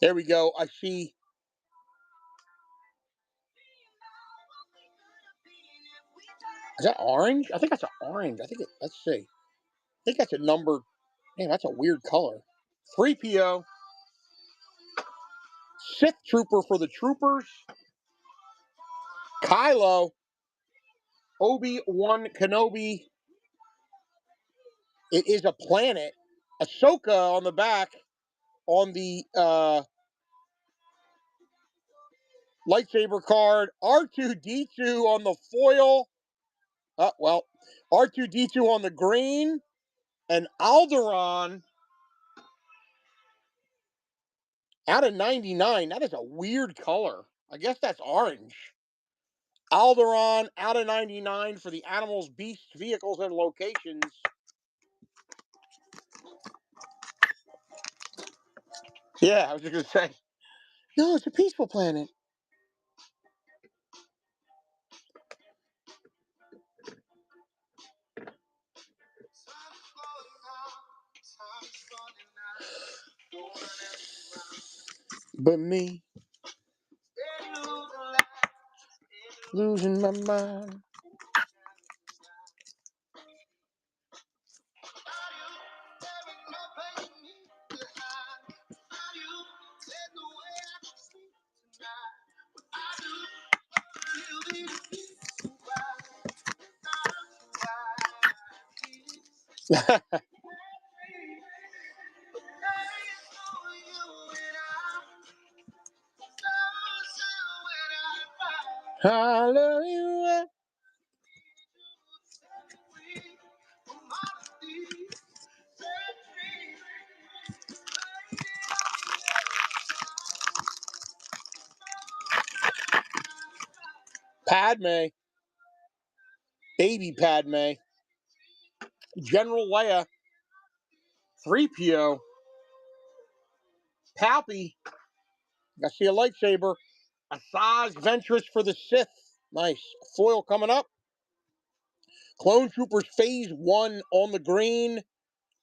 Speaker 1: There we go. I see. Is that orange? I think that's an orange. Let's see. I think that's a number. Man, that's a weird color. 3PO. Sith Trooper for the troopers. Kylo. Obi-Wan Kenobi. It is a planet. Ahsoka on the back on the lightsaber card. R2-D2 on the foil. R2-D2 on the green. And Alderaan out of 99. That is a weird color. I guess that's orange. Alderaan out of 99 for the animals, beasts, vehicles, and locations. Yeah, I was just going to say. No, it's a peaceful planet. But me, losing my mind. Hallelujah. Padme. Baby Padme. General Leia. 3PO. Palpy. I see a lightsaber. Asajj Ventress for the Sith. Nice. Foil coming up. Clone Troopers Phase 1 on the green.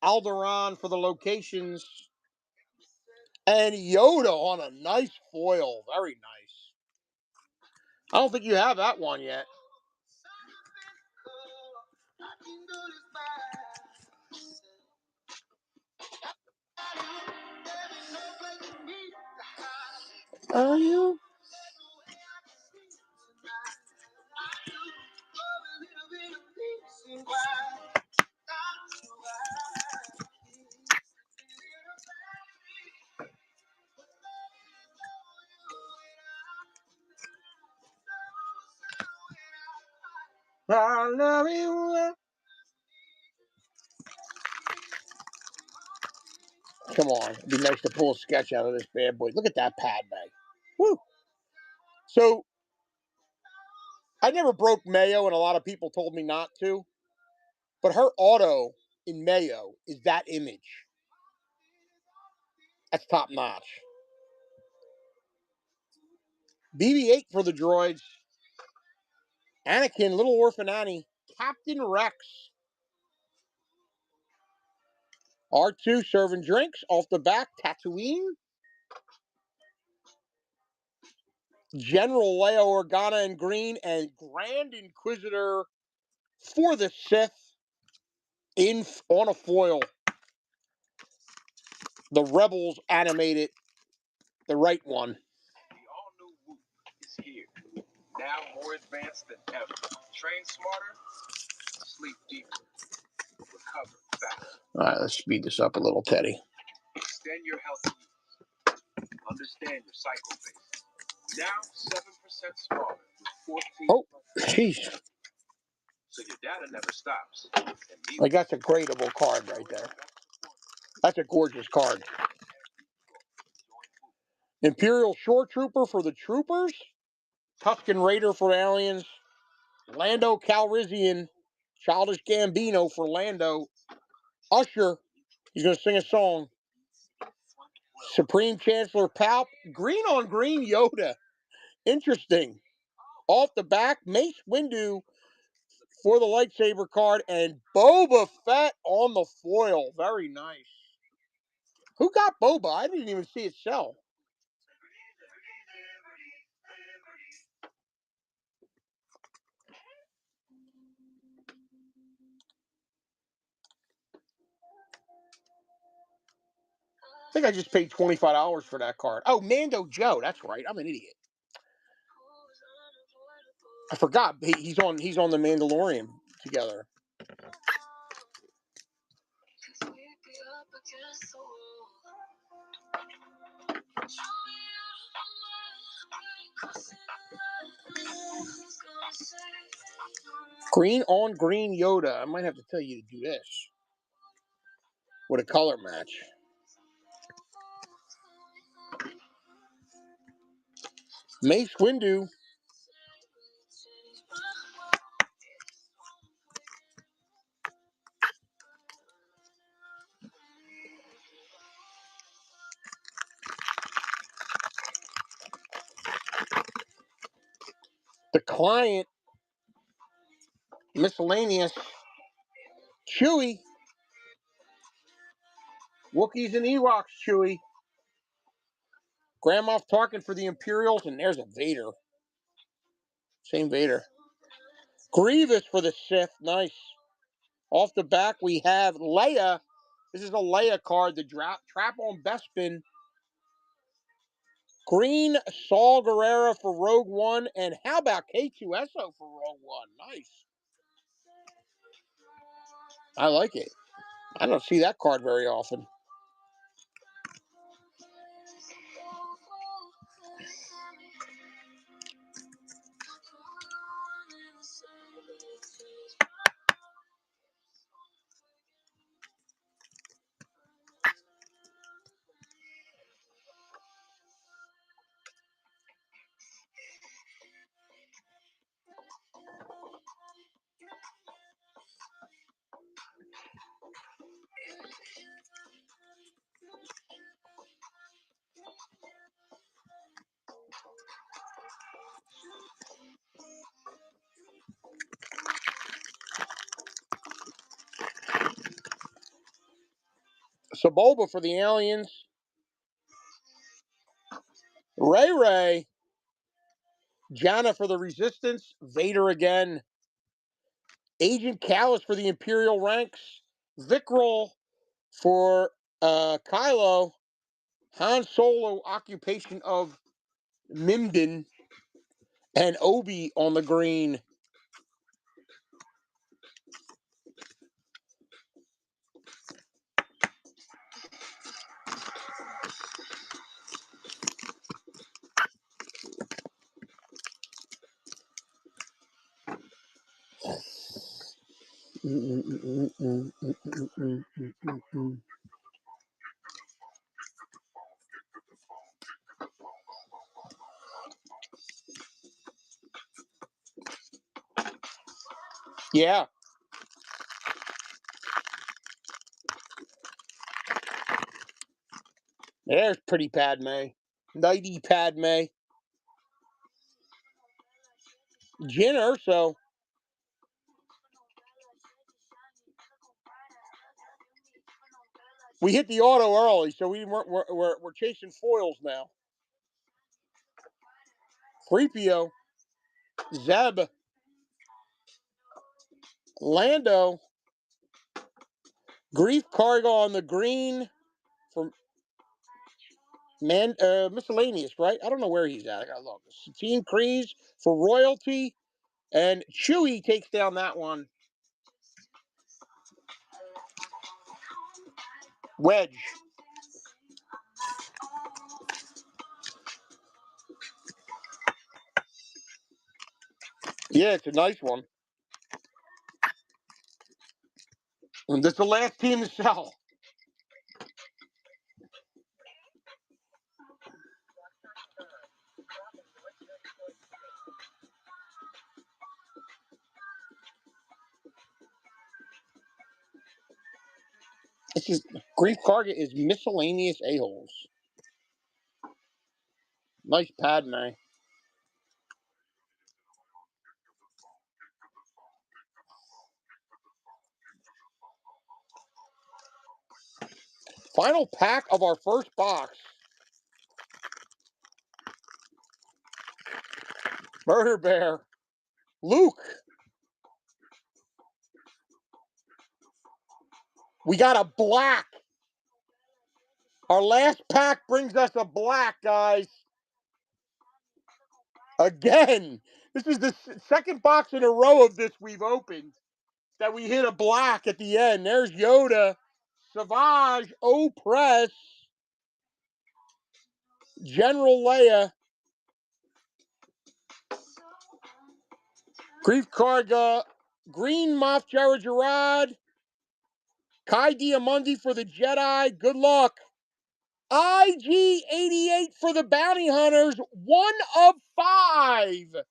Speaker 1: Alderaan for the locations. And Yoda on a nice foil. Very nice. I don't think you have that one yet. Are you? I love you. Come on. It'd be nice to pull a sketch out of this bad boy. Look at that Padme. Woo. So, I never broke Mayo, and a lot of people told me not to. But her auto in Mayo is that image. That's top notch. BB-8 for the droids. Anakin, Little Orphan Annie. Captain Rex. R2 serving drinks. Off the back, Tatooine. General Leia Organa in green. And Grand Inquisitor for the Sith on a foil. The Rebels animated. The right one.
Speaker 3: The all-new Whoop is here. Now more advanced than ever. Train smarter, sleep deeper, recover faster.
Speaker 1: All right, let's speed this up a little, Teddy.
Speaker 3: Extend your healthy years. Understand your cycle phase. Now 7% smaller with 14.
Speaker 1: Oh, jeez.
Speaker 3: So your data never stops.
Speaker 1: Like, that's a gradable card right there. That's a gorgeous card. Imperial Shore Trooper for the Troopers. Tusken Raider for Aliens. Lando Calrissian. Childish Gambino for Lando. Usher. He's going to sing a song. Supreme Chancellor Palp. Green on green Yoda. Interesting. Off the back, Mace Windu for the lightsaber card. And Boba Fett on the foil. Very nice. Who got Boba? I didn't even see it sell. I think I just paid $25 for that card. Oh, Mando Joe. That's right. I'm an idiot. I forgot. He's on the Mandalorian together. Green on green Yoda. I might have to tell you to do this with a color match. Mace Windu. The client. Miscellaneous. Chewie. Wookiees and Ewoks, Chewie. Grand Moff Tarkin for the Imperials, and there's a Vader. Same Vader. Grievous for the Sith. Nice. Off the back, we have Leia. This is a Leia card. The Trap on Bespin. Green Saul Guerrera for Rogue One. And how about K2SO for Rogue One? Nice. I like it. I don't see that card very often. Saboba for the Aliens. Ray Ray. Janna for the Resistance. Vader again. Agent Callus for the Imperial ranks. Vickrol for Kylo. Han Solo, Occupation of Mimden. And Obi on the green. Yeah. There's pretty Padme. Nighty Padme. Jyn Erso. We hit the auto early, so we're chasing foils now. 3PO. Zeb. Lando. Grief Cargo on the green from miscellaneous, right? I don't know where he's at. I gotta look. Satine Kryze for royalty, and Chewie takes down that one. Wedge. Yeah, it's a nice one. And this is the last team to sell. This is Grief Cargo is miscellaneous a-holes. Nice Padme. Final pack of our first box. Murder Bear. Luke. We got a black. Our last pack brings us a black, guys. Again. This is the second box in a row of this we've opened that we hit a black at the end. There's Yoda. Savage. Opress. General Leia. Grief Karga. Green Moff Jara Jarrod. Kai Diamundi for the Jedi. Good luck. IG-88 for the Bounty Hunters. 1 of 5.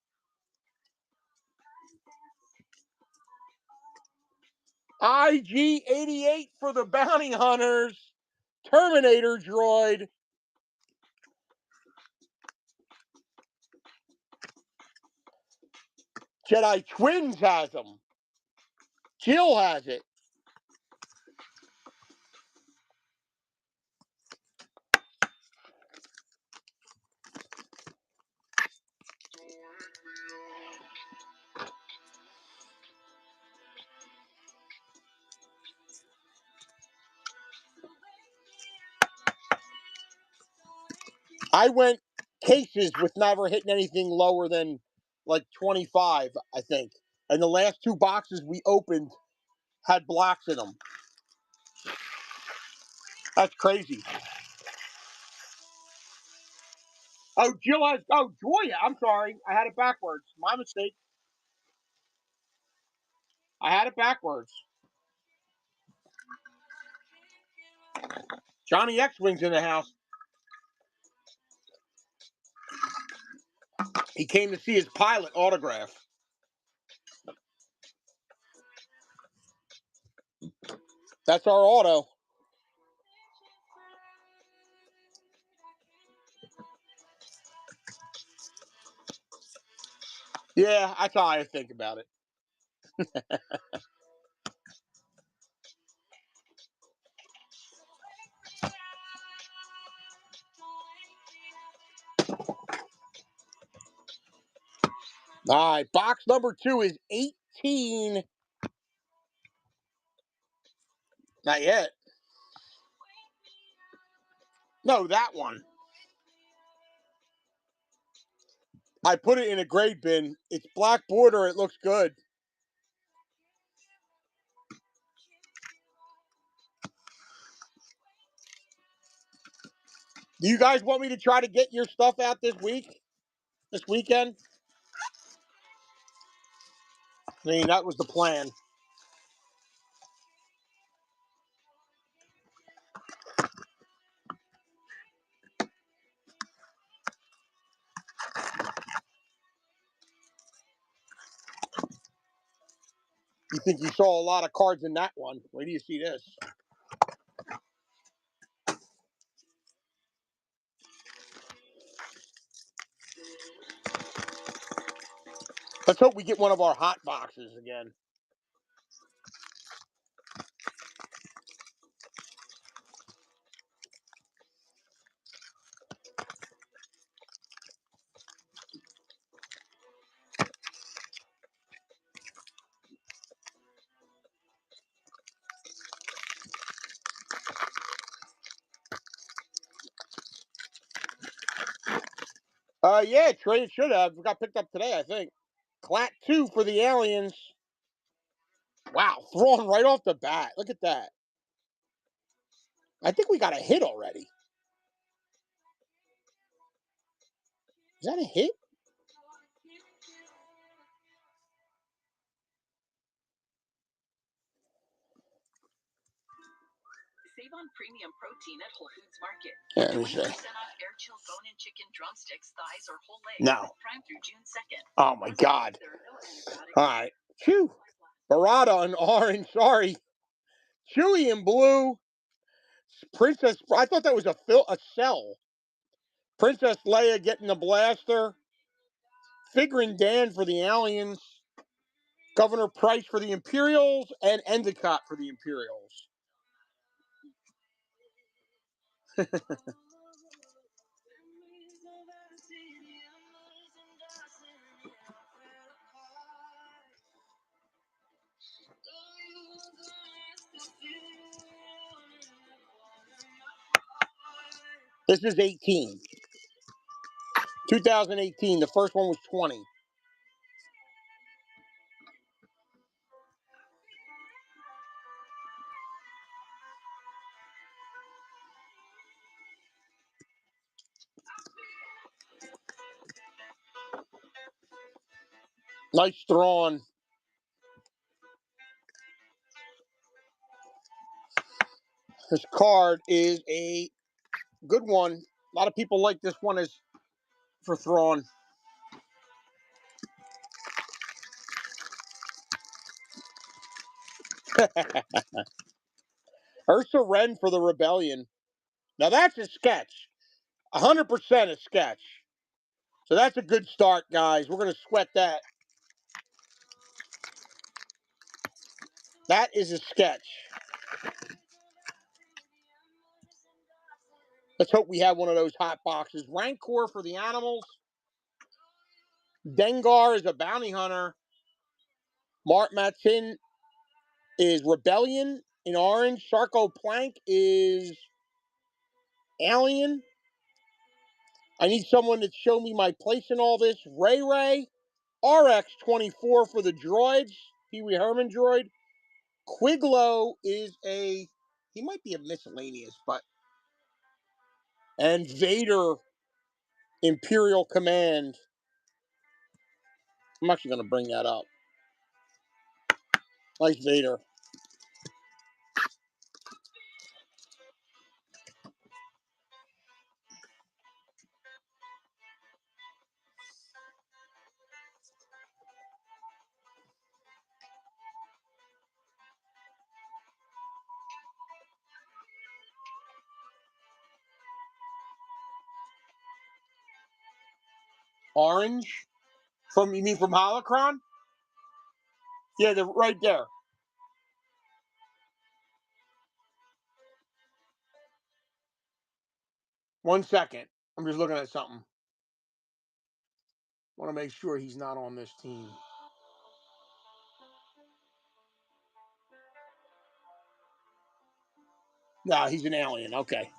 Speaker 1: IG-88 for the Bounty Hunters. Terminator droid. Jedi Twins has them. Jill has it. I went cases with never hitting anything lower than like 25, I think. And the last 2 boxes we opened had blacks in them. That's crazy. Oh, Jill has. Oh, Joya. I'm sorry. I had it backwards. My mistake. I had it backwards. Johnny X-Wing's in the house. He came to see his pilot autograph. That's our auto. Yeah, that's how I think about it. All right, box number 2 is 18. Not yet. No, that one. I put it in a grade bin. It's black border. It looks good. Do you guys want me to try to get your stuff out this weekend? I mean, that was the plan. You think you saw a lot of cards in that one? Wait till you see this. Let's hope we get one of our hot boxes again. Yeah, Trey should have. It got picked up today, I think. Clat 2 for the aliens. Wow, thrown right off the bat. Look at that. I think we got a hit already. Is that a hit?
Speaker 2: Save on premium protein at Whole Foods Market.
Speaker 1: Yeah, let me see.
Speaker 2: 20% off air-chilled bone-in chicken drumsticks, thighs, or whole legs.
Speaker 1: No.
Speaker 2: Prime through June 2nd.
Speaker 1: Oh, my God. All right. Phew. Barada in orange. Sorry. Chewy in blue. Princess. I thought that was a cell. Princess Leia getting the blaster. Figuring Dan for the aliens. Governor Price for the Imperials. And Endicott for the Imperials. This is 18. 2018. The first one was 20. Nice drawn. This card is a good one. A lot of people like this one as for Thrawn. Ursa Wren for the Rebellion. Now that's a sketch. 100% a sketch. So that's a good start, guys. We're going to sweat that. That is a sketch. Let's hope we have one of those hot boxes. Rancor for the animals. Dengar is a bounty hunter. Mart Matin is Rebellion in orange. Sarko Plank is Alien. I need someone to show me my place in all this. Ray Ray. RX-24 for the droids. Pee Wee Herman droid. Quiglo is he might be a miscellaneous, but. And Vader Imperial Command. I'm actually going to bring that up. Nice Vader. Orange? You mean from Holocron? Yeah, they're right there. One second. I'm just looking at something. Want to make sure he's not on this team. Nah, he's an alien. Okay.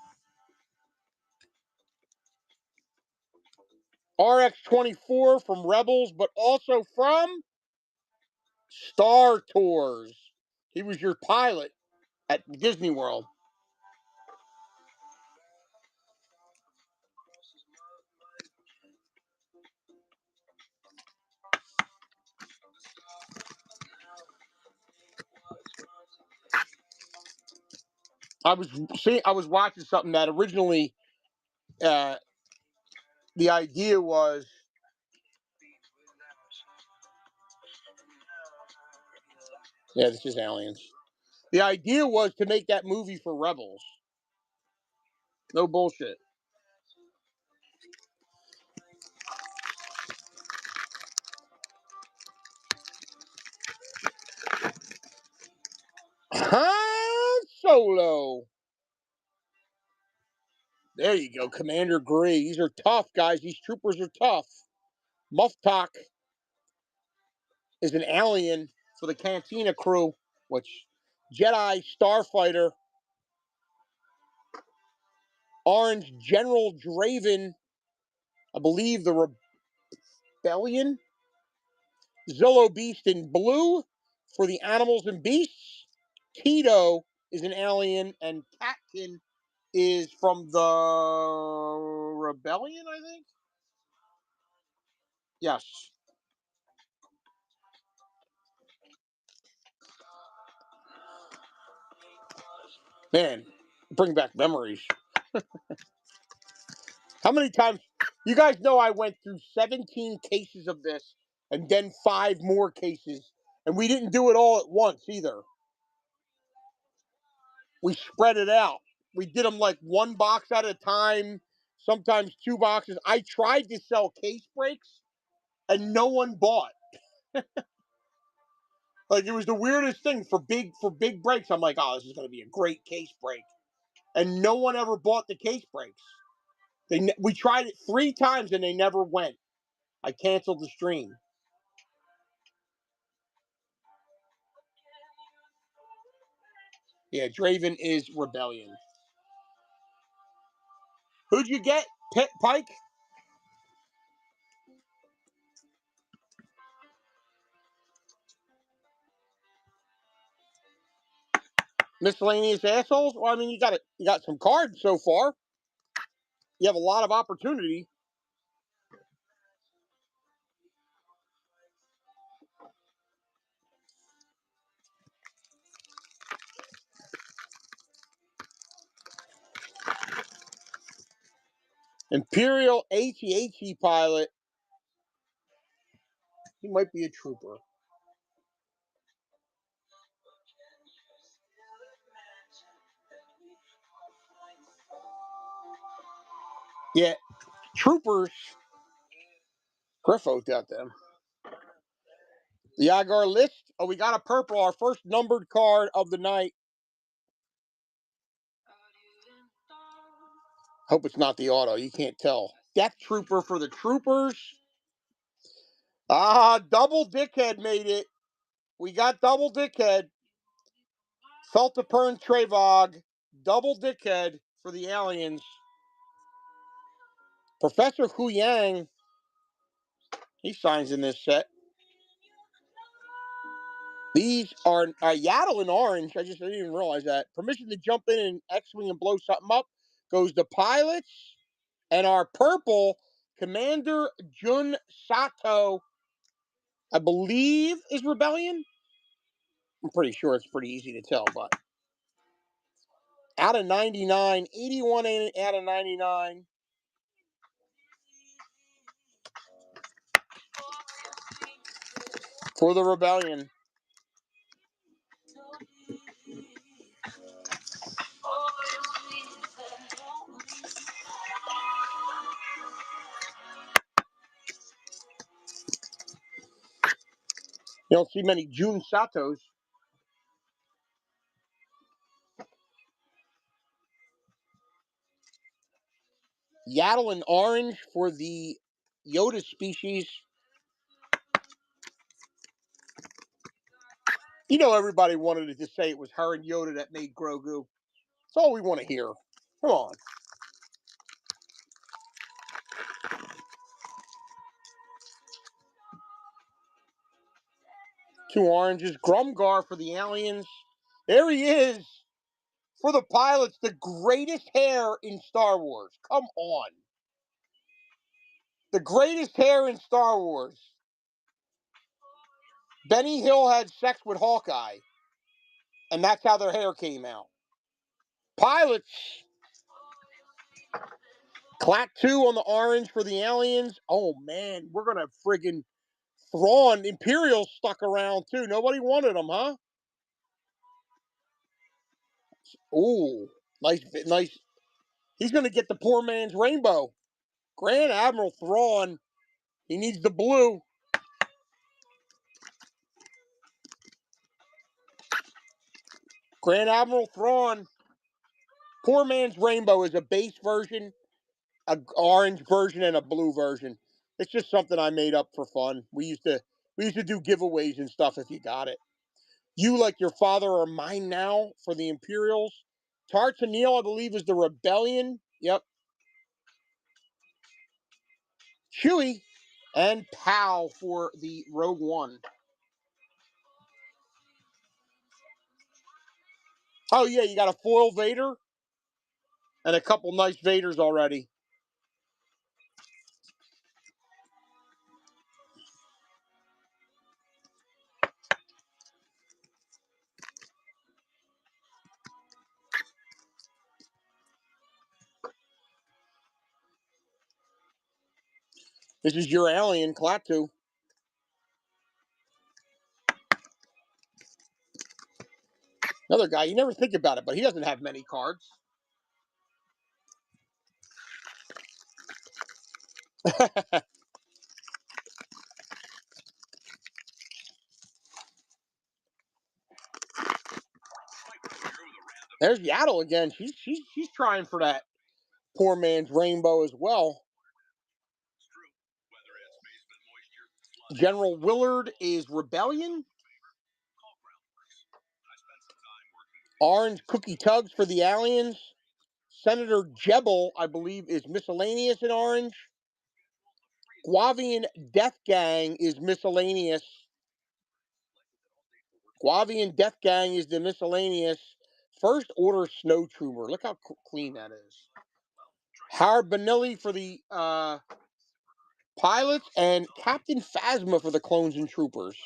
Speaker 1: RX-24 from Rebels, but also from Star Tours. He was your pilot at Disney World. I was watching something that originally the idea was this is aliens. The idea was to make that movie for Rebels. No bullshit. Han Solo. There you go, Commander Gree. These are tough, guys. These troopers are tough. Muftak is an alien for the Cantina crew, which Jedi Starfighter. Orange General Draven, I believe the Rebellion. Zillo Beast in blue for the animals and beasts. Tito is an alien, and Catkin is from the Rebellion, I think. Yes. Man, bring back memories. How many times? You guys know I went through 17 cases of this and then 5 more cases. And we didn't do it all at once either. We spread it out. We did them like 1 box at a time, sometimes 2 boxes. I tried to sell case breaks and no one bought. Like, it was the weirdest thing for big breaks. I'm like, oh, this is going to be a great case break. And no one ever bought the case breaks. We tried it 3 times and they never went. I canceled the stream. Yeah, Draven is Rebellion. Who'd you get? Pike? Miscellaneous assholes? Well, I mean, you got some cards so far. You have a lot of opportunity. Imperial AT-AT pilot. He might be a trooper. Yeah, troopers. Griffo got them. The Yagar list. Oh, we got a purple. Our first numbered card of the night. Hope it's not the auto. You can't tell. Death Trooper for the troopers. Double Dickhead made it. We got Double Dickhead. Feltapern Trevog. Double Dickhead for the aliens. Professor Hu Yang. He signs in this set. These are Yaddle in orange. I didn't even realize that. Permission to jump in and X-Wing and blow something up goes to pilots. And our purple, Commander Jun Sato, I believe is Rebellion. I'm pretty sure it's pretty easy to tell, but out of 99, 81 out of 99. For the Rebellion. You don't see many Jun Satos. Yaddle in orange for the Yoda species. You know, everybody wanted to say it was her and Yoda that made Grogu. That's all we want to hear. Come on. Two oranges. Grumgar for the aliens. There he is. For the pilots, the greatest hair in Star Wars. Come on. The greatest hair in Star Wars. Benny Hill had sex with Hawkeye. And that's how their hair came out. Pilots. Clat 2 on the orange for the aliens. Oh, man. We're going to friggin' Thrawn. Imperial stuck around, too. Nobody wanted them, huh? Ooh. Nice. He's going to get the poor man's rainbow. Grand Admiral Thrawn. He needs the blue. Grand Admiral Thrawn. Poor man's rainbow is a base version, an orange version, and a blue version. It's just something I made up for fun. We used to do giveaways and stuff if you got it. You, like your father, are mine now for the Imperials. Tartanil, I believe, is the Rebellion. Yep. Chewie and Pow for the Rogue One. Oh, yeah, you got a foil Vader and a couple nice Vaders already. This is your alien, Klaatu. Another guy, you never think about it, but he doesn't have many cards. There's Yaddle again. She's trying for that poor man's rainbow as well. General Willard is Rebellion. Orange Cookie Tugs for the aliens. Senator Jebel, I believe, is miscellaneous in orange. Guavian Death Gang is miscellaneous. Guavian Death Gang is the miscellaneous. First Order Snow Trooper. Look how clean that is. Howard Benelli for the pilots and Captain Phasma for the clones and troopers.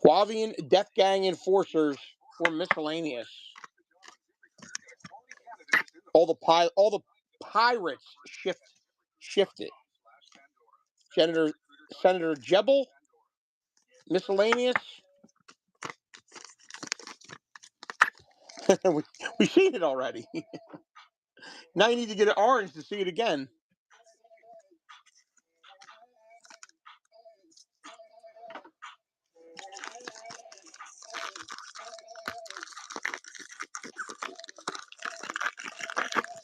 Speaker 1: Guavian Death Gang Enforcers for miscellaneous. All the pirates shifted. Senator Jebel, miscellaneous. We've seen it already. Now you need to get it orange to see it again.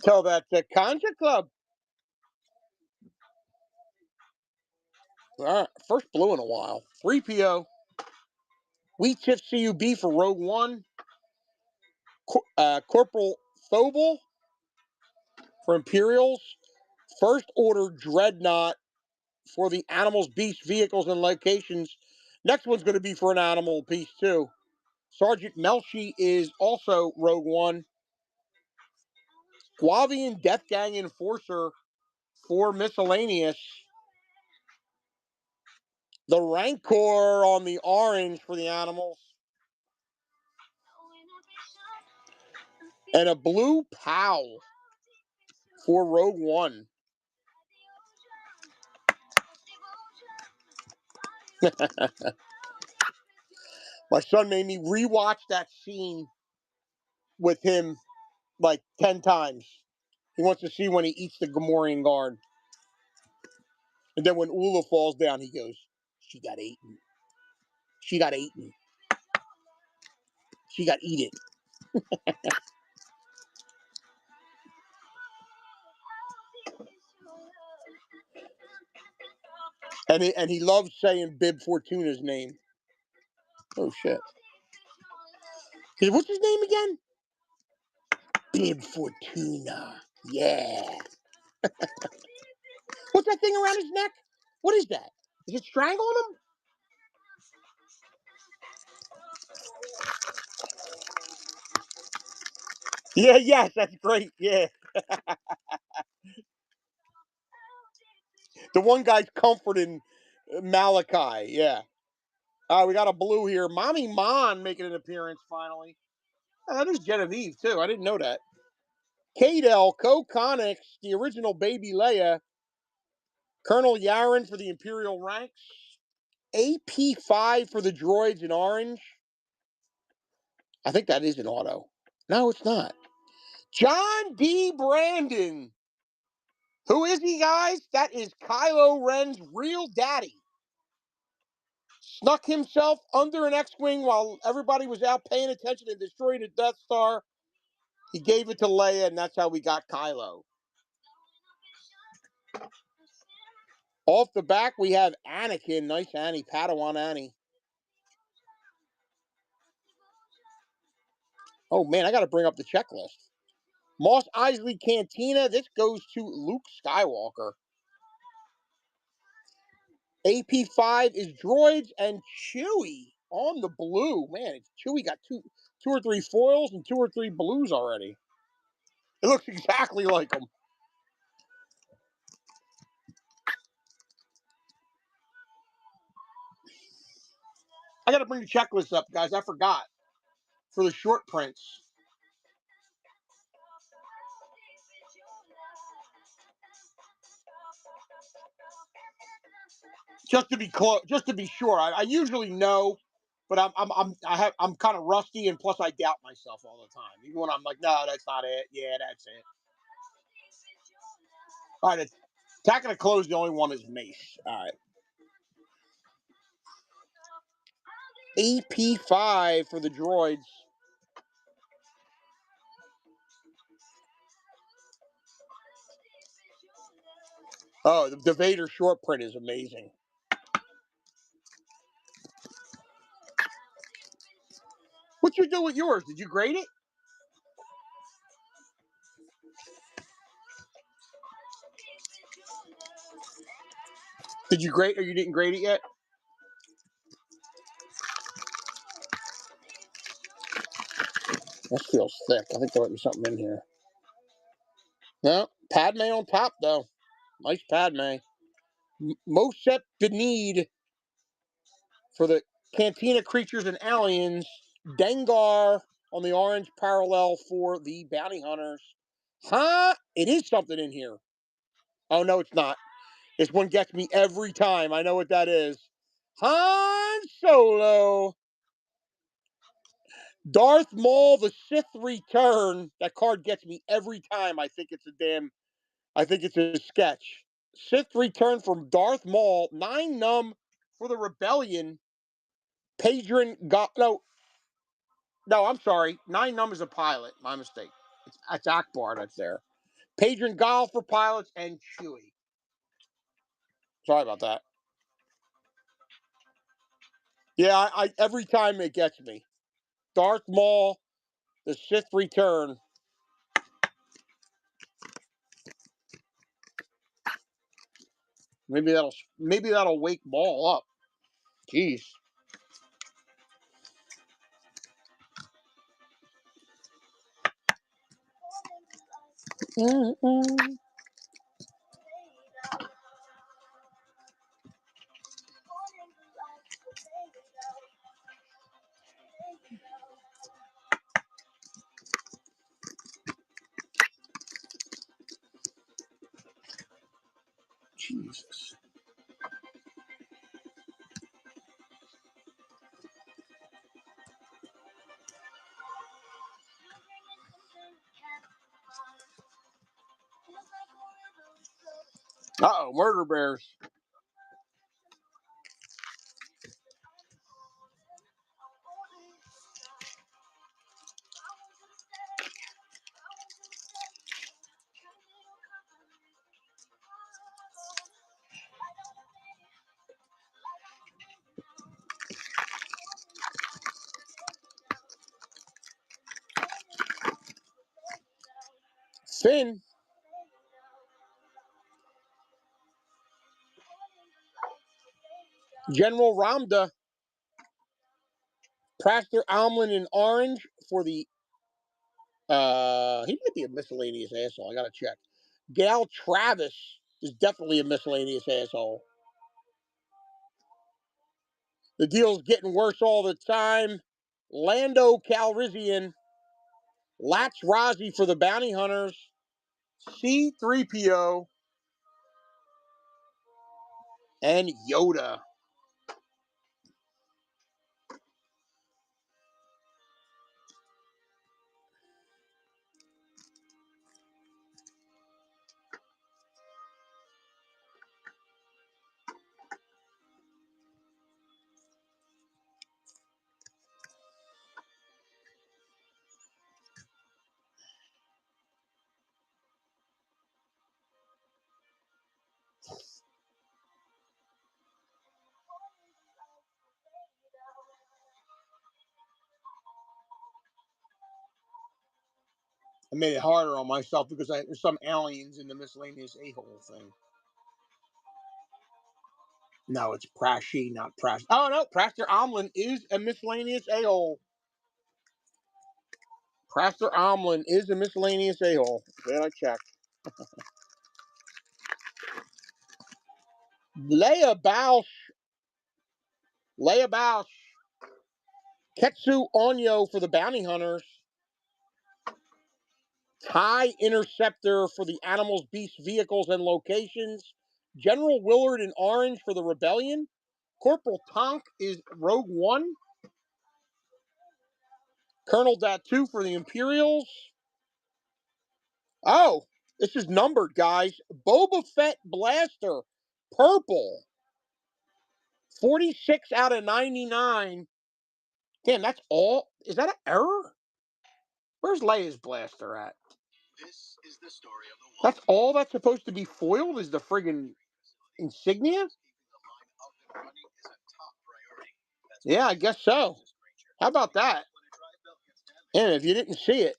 Speaker 1: Tell that to Conja Club. All right, first blue in a while. 3PO. Wheat Chip CUB for Rogue One. Corporal Thobel for Imperials. First Order Dreadnought for the animals, beasts, vehicles, and locations. Next one's going to be for an animal piece, too. Sergeant Melshi is also Rogue One. Guavian Death Gang Enforcer for miscellaneous. The Rancor on the orange for the animals. And a blue POW for Rogue One. My son made me rewatch that scene with him like 10 times. He wants to see when he eats the Gamorrean guard. And then when Ula falls down, he goes, she got eaten. She got eaten. She got eaten. And he loves saying Bib Fortuna's name. Oh shit! What's his name again? Bib Fortuna. Yeah. What's that thing around his neck? What is that? Is it strangling him? Yeah, yes, that's great. Yeah. The one guy's comforting Malachi. Yeah. All right, we got a blue here. Mommy Mon making an appearance finally. Oh, that is Genevieve, too. I didn't know that. Kadel, Co-Connix, the original baby Leia. Colonel Yaren for the Imperial ranks. AP5 for the droids in orange. I think that is an auto. No, it's not. John D. Brandon. Who is he, guys? That is Kylo Ren's real daddy. Snuck himself under an X-Wing while everybody was out paying attention and destroying the Death Star. He gave it to Leia, and that's how we got Kylo. Off the back, we have Anakin. Nice Annie, Padawan Annie. Oh, man, I got to bring up the checklist. Mos Eisley Cantina. This goes to Luke Skywalker. AP5 is droids and Chewie on the blue. Man, Chewie got two or three foils and 2 or 3 blues already. It looks exactly like them. I got to bring the checklist up, guys. I forgot. For the short prints. Just to be close, just to be sure. I usually know, but I'm kind of rusty, and plus I doubt myself all the time. Even when I'm like, no, that's not it. Yeah, that's it. All right, attacking a close. The only one is Mace. All right. AP5 for the droids. Oh, the Vader short print is amazing. What you do with yours? Did you grade it? Did you grade, or you didn't grade it yet? This feels thick. I think there might be something in here. No, Padme on top though. Nice Padme. Mosep Benid for the Cantina Creatures and Aliens. Dengar on the orange parallel for the Bounty Hunters. Huh? It is something in here. Oh, no, it's not. This one gets me every time. I know what that is. Han Solo. Darth Maul, the Sith Return. That card gets me every time. I think it's a sketch. Sith Return from Darth Maul. 9 num for the Rebellion. Padron got no, I'm sorry. 9 num is a pilot. My mistake. It's Akbar that's there. Padron Gal for pilots and Chewie. Sorry about that. Yeah, I every time it gets me. Darth Maul, the Sith Return. Maybe that'll wake Maul up. Jeez. Jesus. Uh-oh, Murder Bears. Finn. General Ramda. Praster Almlin in orange for the, he might be a miscellaneous asshole. I gotta check. Gal Travis is definitely a miscellaneous asshole. The deal's getting worse all the time. Lando Calrissian. Latch Rozzy for the Bounty Hunters. C-3PO. And Yoda. I made it harder on myself because there's some aliens in the miscellaneous a-hole thing. No, it's Prashi, not Prash. Oh, no, Praster Almlin is a miscellaneous a-hole. Praster Almlin is a miscellaneous a-hole. Glad I checked. Leia Bausch. Ketsu Onyo for the Bounty Hunters. TIE Interceptor for the Animals, Beasts, Vehicles, and Locations. General Willard in orange for the Rebellion. Corporal Tonk is Rogue One. Colonel Datu for the Imperials. Oh, this is numbered, guys. Boba Fett Blaster. Purple. 46 out of 99. Damn, that's all? Is that an error? Where's Leia's blaster at?
Speaker 3: This is the story of the one.
Speaker 1: That's all that's supposed to be foiled is the friggin' insignia? Yeah, I guess so. How about that? And if you didn't see it,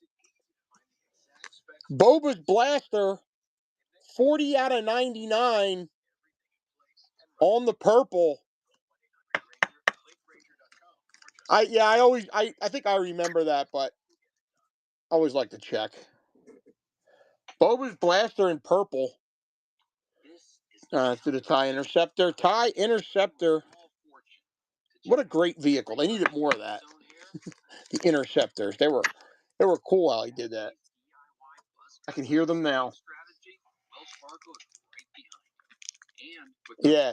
Speaker 1: Boba's blaster, 40 out of 99 on the purple. I think I remember that, but I always like to check. Boba's blaster in purple. To the TIE Interceptor. TIE Interceptor. What a great vehicle. They needed more of that. The Interceptors. They were cool how he did that. I can hear them now. Yeah.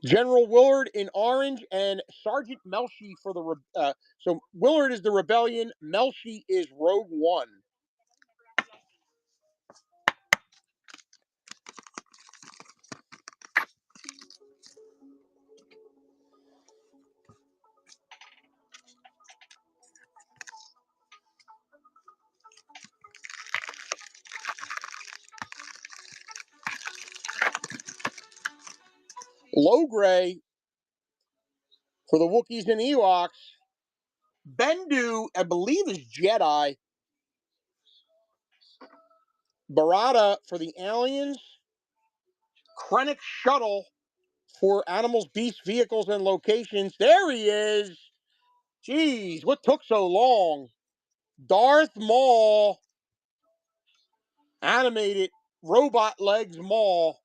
Speaker 1: General Willard in orange and Sergeant Melshi for the so Willard is the Rebellion, Melshi is Rogue One. Logray for the Wookiees and Ewoks. Bendu, I believe, is Jedi. Barada for the aliens. Krennic Shuttle for Animals, Beasts, Vehicles, and Locations. There he is. Jeez, what took so long? Darth Maul. Animated robot legs Maul.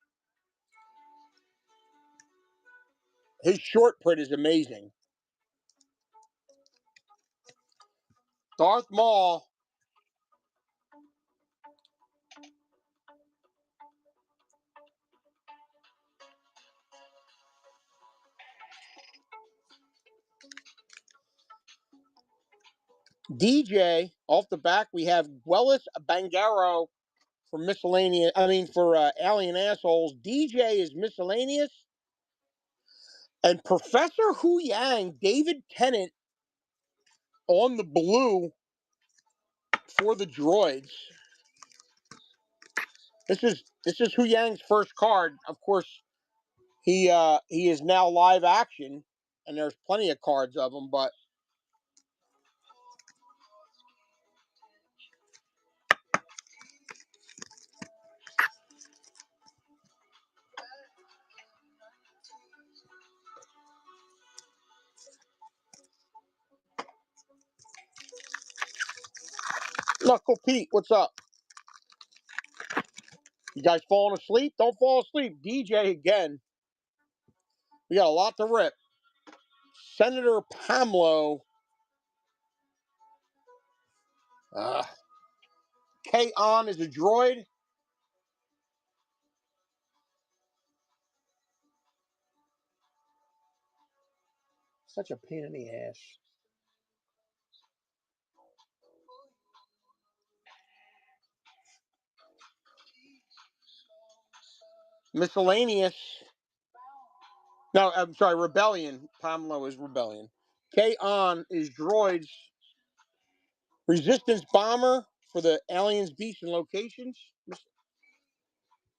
Speaker 1: His short print is amazing. Darth Maul. DJ, off the back, we have Gwellis Bangaro for miscellaneous, for alien assholes. DJ is miscellaneous. And Professor Hu Yang, David Tennant, on the blue for the droids. This is Hu Yang's first card. Of course, he is now live action, and there's plenty of cards of him, but Knuckle Pete, what's up? You guys falling asleep? Don't fall asleep. DJ again. We got a lot to rip. Senator Pamlo. K-On is a droid. Such a pain in the ass. Miscellaneous. No, I'm sorry, Rebellion. Pamlo is Rebellion. K-On is droids. Resistance Bomber for the aliens, beasts, and locations.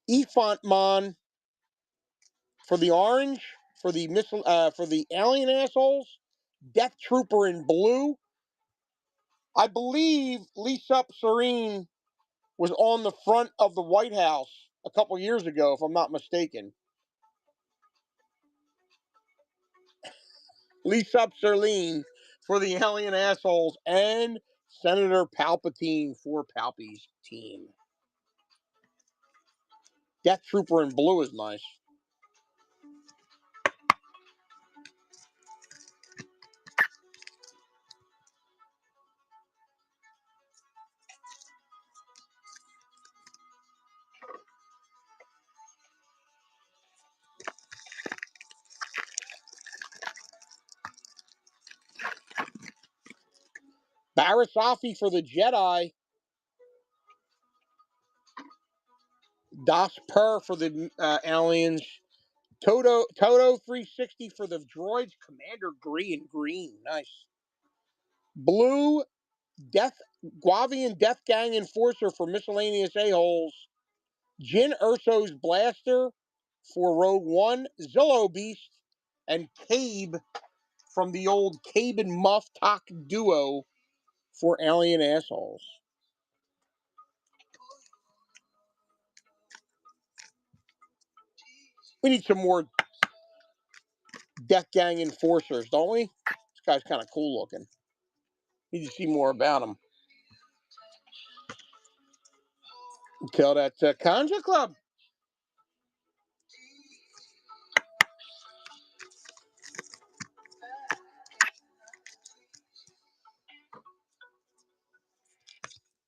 Speaker 1: Efontmon for the orange, for the alien assholes. Death Trooper in blue. I believe Lisa Serene was on the front of the White House a couple years ago, if I'm not mistaken. Lisa Serene for the alien assholes, and Senator Palpatine for Palpy's team. Death Trooper in blue is nice. Barasafi for the Jedi. Das Per for the aliens. Toto 360 for the droids. Commander Green. Nice. Blue Guavian Death Gang Enforcer for miscellaneous a-holes. Jin Urso's Blaster for Rogue One. Zillo Beast. And Cabe from the old Cabe and Muff Talk duo for alien assholes. We need some more Death Gang Enforcers, don't we? This guy's kind of cool looking. Need to see more about him. Tell that Conja Club.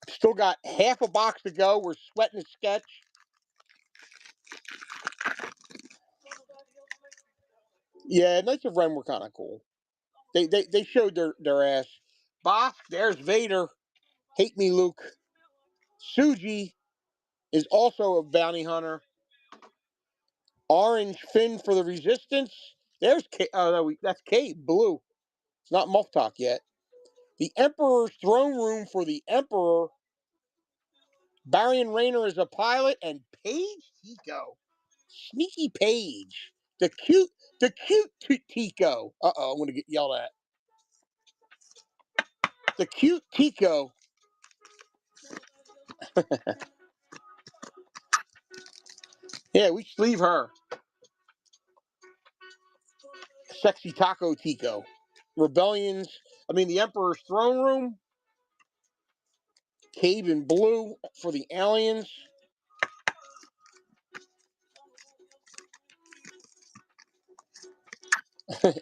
Speaker 1: Still got half a box to go. We're sweating a sketch. Yeah, Knights of Ren were kind of cool. They showed their ass. Bosk, there's Vader. Hate me, Luke. Suji is also a bounty hunter. Orange Finn for the Resistance. There's that's Kate, blue. It's not Muff Talk yet. The Emperor's Throne Room for the Emperor. Barian Raynor is a pilot, and Paige Tico. Sneaky Paige. The cute Tico. Uh-oh, I'm going to get yelled at. The cute Tico. Yeah, we sleeve her. Sexy Taco Tico. The Emperor's Throne Room. Cave in blue for the aliens.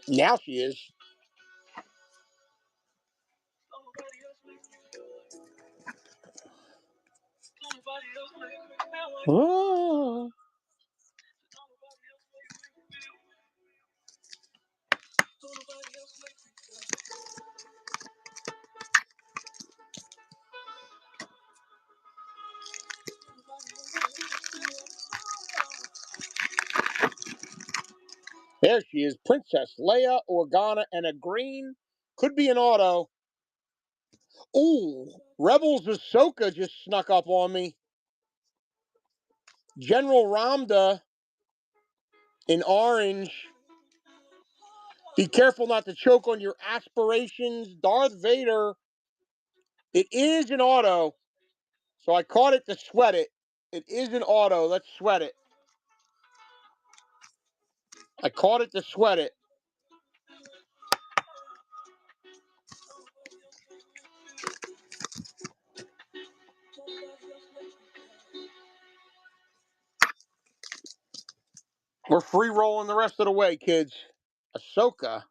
Speaker 1: Now she is. Oh. There she is, Princess Leia, Organa, and a green. Could be an auto. Ooh, Rebels Ahsoka just snuck up on me. General Ramda in orange. Be careful not to choke on your aspirations. Darth Vader. It is an auto. So I caught it to sweat it. It is an auto. Let's sweat it. I caught it to sweat it. We're free rolling the rest of the way, kids. Ahsoka.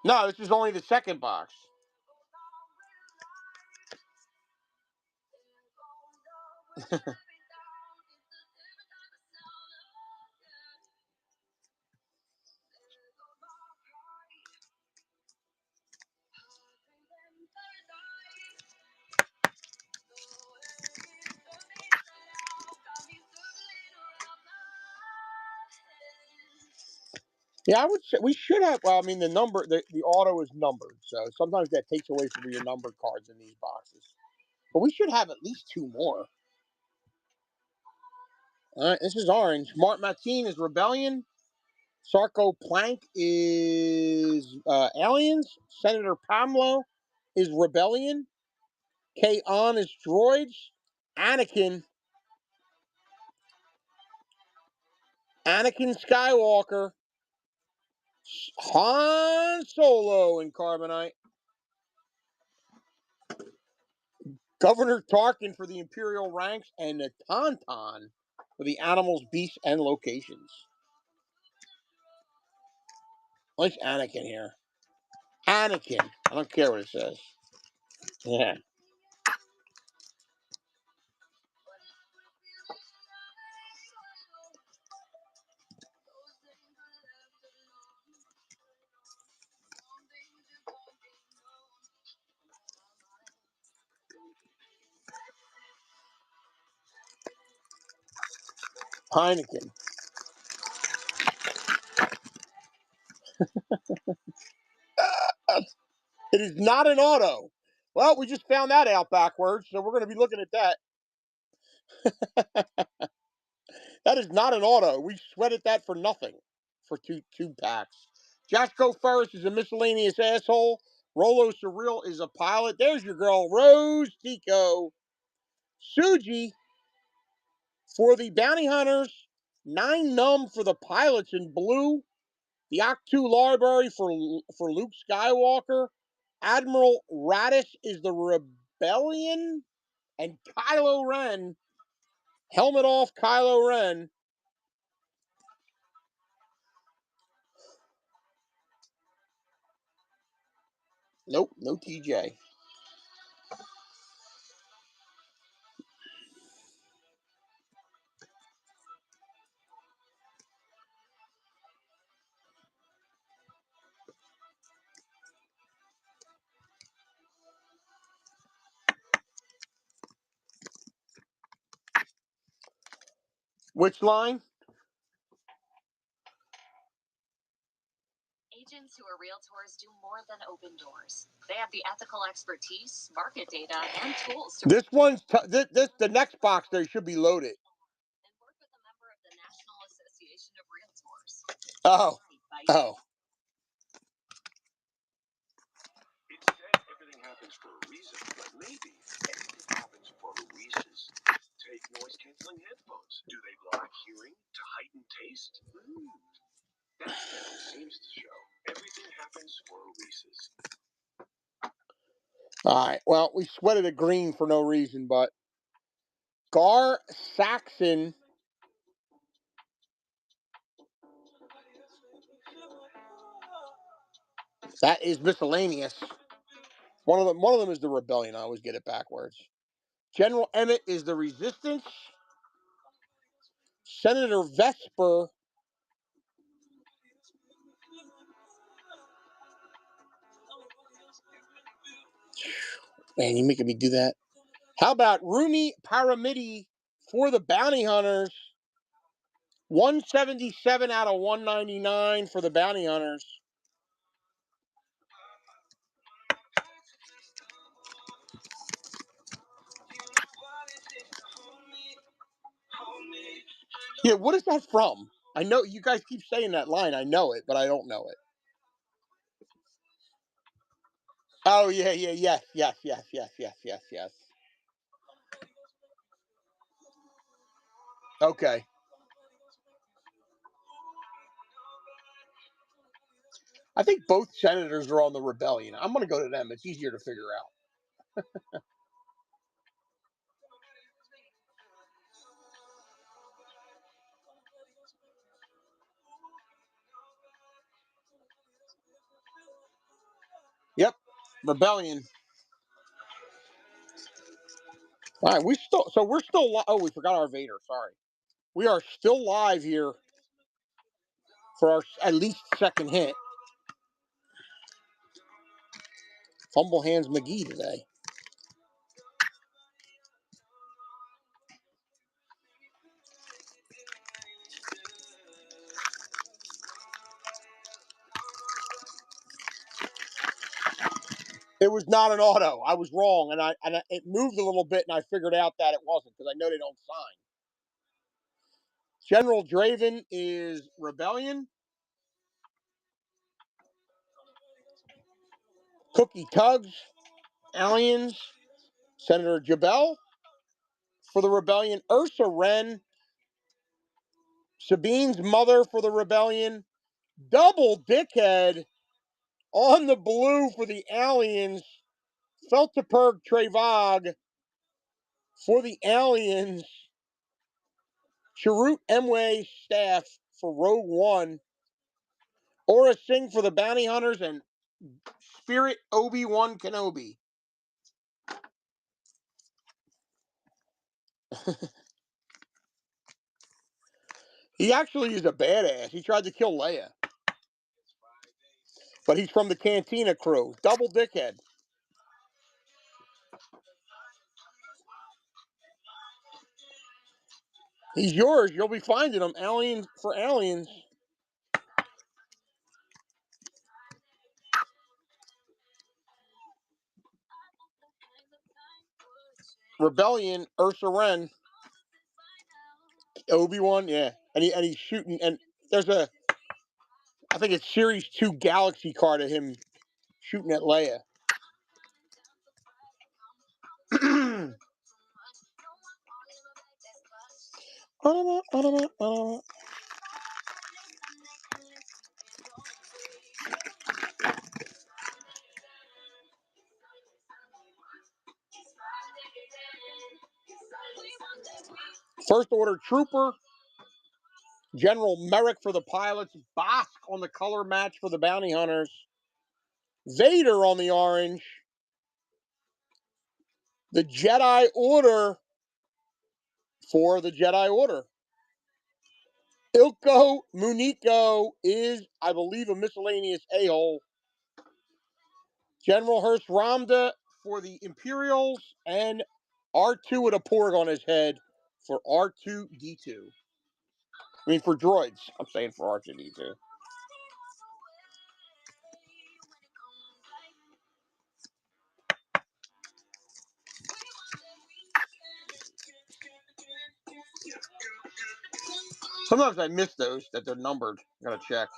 Speaker 1: No, this is only the second box. Yeah, I would say we should have. Well, I mean, the auto is numbered, so sometimes that takes away from your numbered cards in these boxes. But we should have at least 2 more. All right, this is orange. Mart Martin is Rebellion. Sarko Plank is Aliens. Senator Pamlo is Rebellion. K-On is Droids. Anakin Skywalker. Han Solo in Carbonite. Governor Tarkin for the Imperial ranks, and the Tauntaun for the animals, beasts, and locations. What's Anakin here? Anakin. I don't care what it says. Yeah. Heineken. It is not an auto. Well, we just found that out backwards, so we're going to be looking at that. That is not an auto. We sweated that for nothing for two packs. Jasko Ferris is a miscellaneous asshole. Rolo Surreal is a pilot. There's your girl, Rose Tico. Suji for the bounty hunters. 9 Numb for the pilots in blue. The Octu Larberry for Luke Skywalker. Admiral Radish is the Rebellion. And Kylo Ren. Helmet off Kylo Ren. Nope, no TJ. Which line?
Speaker 2: Agents who are realtors do more than open doors. They have the ethical expertise, market data, and tools to
Speaker 1: This one's the next box there should be loaded.
Speaker 2: and work with a member of the National Association of Realtors.
Speaker 1: Oh.
Speaker 3: It said everything happens for a reason, but maybe everything happens for a Reese's. Take noise-canceling headphones. Do they block hearing to heighten taste? That study seems to show everything happens for a Reese's.
Speaker 1: All right. Well, we sweated a green for no reason, but Gar Saxon. That is miscellaneous. One of them is the Rebellion. I always get it backwards. General Emmett is the Resistance. Senator Vesper. Man, you're making me do that. How about Rumi Paramidi for the Bounty Hunters? 177 out of 199 for the Bounty Hunters. Yeah, what is that from? I know you guys keep saying that line. I know it, but I don't know it. Oh, yeah, yes. Okay. I think both senators are on the Rebellion. I'm going to go to them. It's easier to figure out. Rebellion. All right, we're still live. Oh, we forgot our Vader. Sorry. We are still live here for our at least second hit. Fumble Hands McGee today. It was not an auto. I was wrong, and it moved a little bit, and I figured out that it wasn't because I know they don't sign. General Draven is Rebellion. Cookie Tugs, Aliens. Senator Jabel for the Rebellion. Ursa Wren, Sabine's mother for the Rebellion. Double Dickhead on the blue for the Aliens. Felteperg Trevog for the Aliens. Chirrut Emwe staff for Rogue One. Aura Singh for the Bounty Hunters, and Spirit Obi-Wan Kenobi. He actually is a badass. He tried to kill Leia. But he's from the Cantina crew. Double Dickhead. He's yours. You'll be finding him. Aliens for Aliens. Rebellion, Ursa Wren. Obi-Wan, yeah. And he's shooting, and there's I think it's Series 2 Galaxy card of him shooting at Leia. First Order Trooper. General Merrick for the pilots. Bosk on the color match for the Bounty Hunters. Vader on the orange. The Jedi Order for the Jedi Order. Ilko Muniko is, I believe, a miscellaneous a-hole. General Hurst Ramda for the Imperials, and R2 with a porg on his head for R2-D2. I mean, for droids. I'm saying for R2-D2. Sometimes I miss those, that they're numbered. I gotta check.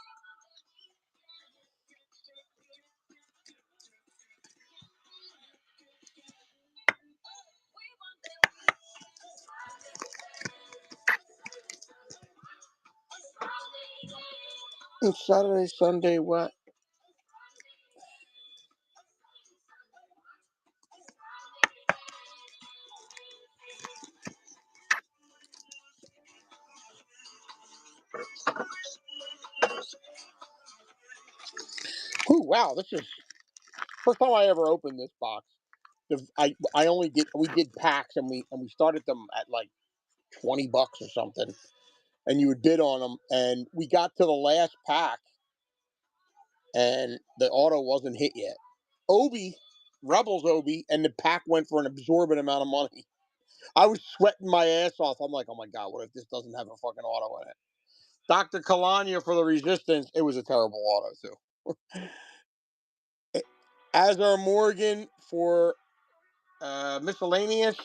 Speaker 1: It's Saturday, Sunday, what? Ooh, wow, this is first time I ever opened this box. We did packs, and we started them at like $20 or something, and you would bid on them, and we got to the last pack, and the auto wasn't hit yet. Rebels Obi, and the pack went for an absorbent amount of money. I was sweating my ass off. I'm like, oh my God, what if this doesn't have a fucking auto in it? Dr. Kalanya for the Resistance, it was a terrible auto too. Azar Morgan for miscellaneous.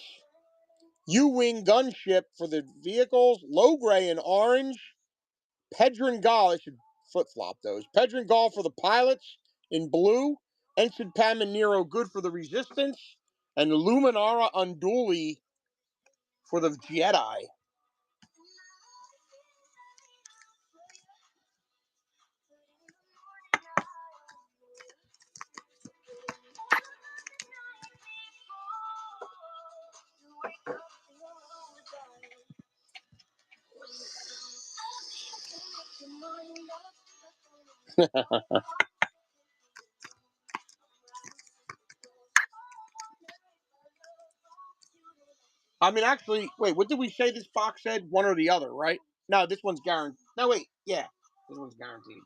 Speaker 1: U-Wing Gunship for the vehicles. Low Gray and Orange. Pedron Gall, I should flip-flop those. Pedron Gall for the pilots in blue. Ensign Pamanero Good for the Resistance. And Luminara Unduli for the Jedi. I mean, actually, wait, what did we say this box said? One or the other, right? No, this one's guaranteed. No, wait, yeah, this one's guaranteed.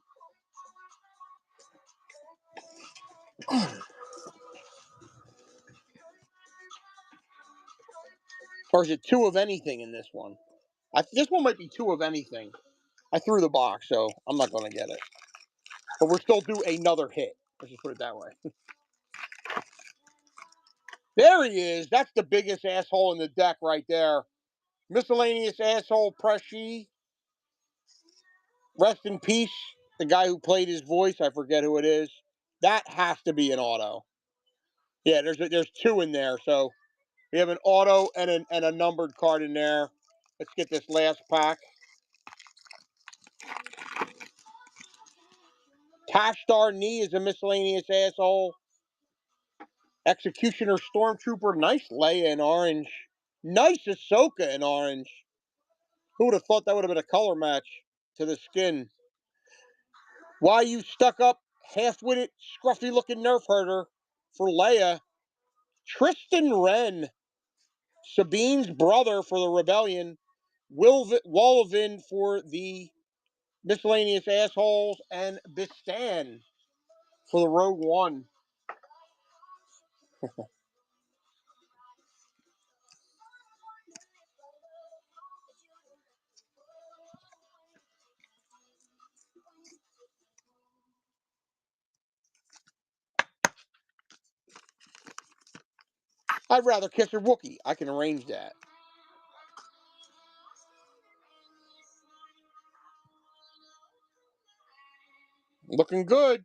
Speaker 1: Or is it 2 of anything in this one? This one might be 2 of anything. I threw the box, so I'm not going to get it. But we're still due another hit. Let's just put it that way. There he is. That's the biggest asshole in the deck right there. Miscellaneous asshole Pressy. Rest in peace. The guy who played his voice, I forget who it is. That has to be an auto. Yeah, there's 2 in there, so we have an auto and a numbered card in there. Let's get this last pack. Tashtar Knee is a miscellaneous asshole. Executioner Stormtrooper. Nice Leia in orange. Nice Ahsoka in orange. Who would have thought that would have been a color match to the skin? Why you stuck up, half-witted, scruffy-looking nerf herder for Leia? Tristan Wren. Sabine's brother for the Rebellion. Wolvin for the miscellaneous assholes, and Bistan for the Rogue One. I'd rather kiss a Wookiee. I can arrange that. Looking good.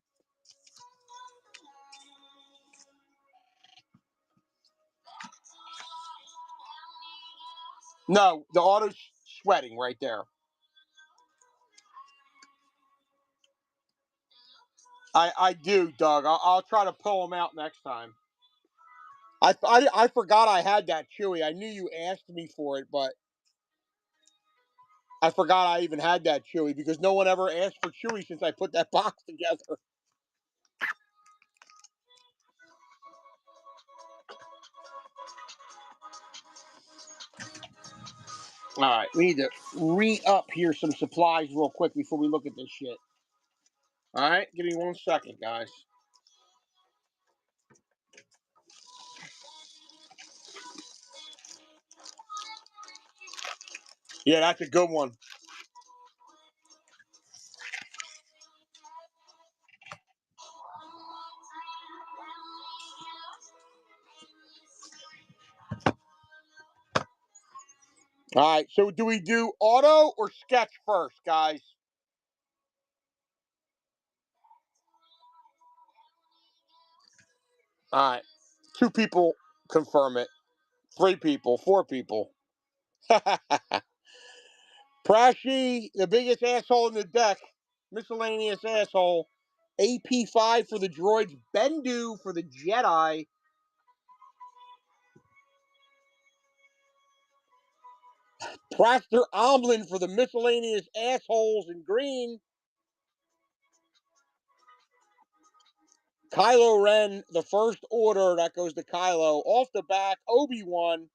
Speaker 1: No, the auto's sweating right there. I do, Doug. I'll try to pull them out next time. I forgot I had that Chewy. I knew you asked me for it, but I forgot I even had that Chewy because no one ever asked for Chewy since I put that box together. All right, we need to re-up here some supplies real quick before we look at this shit. All right, give me 1 second, guys. Yeah, that's a good one. All right, so do we do auto or sketch first, guys? All right, 2 people confirm it. 3 people, 4 people. Prashy, the biggest asshole in the deck. Miscellaneous asshole. AP5 for the droids. Bendu for the Jedi. Praster Omlin for the miscellaneous assholes in green. Kylo Ren, the first order. That goes to Kylo. Off the back, Obi-Wan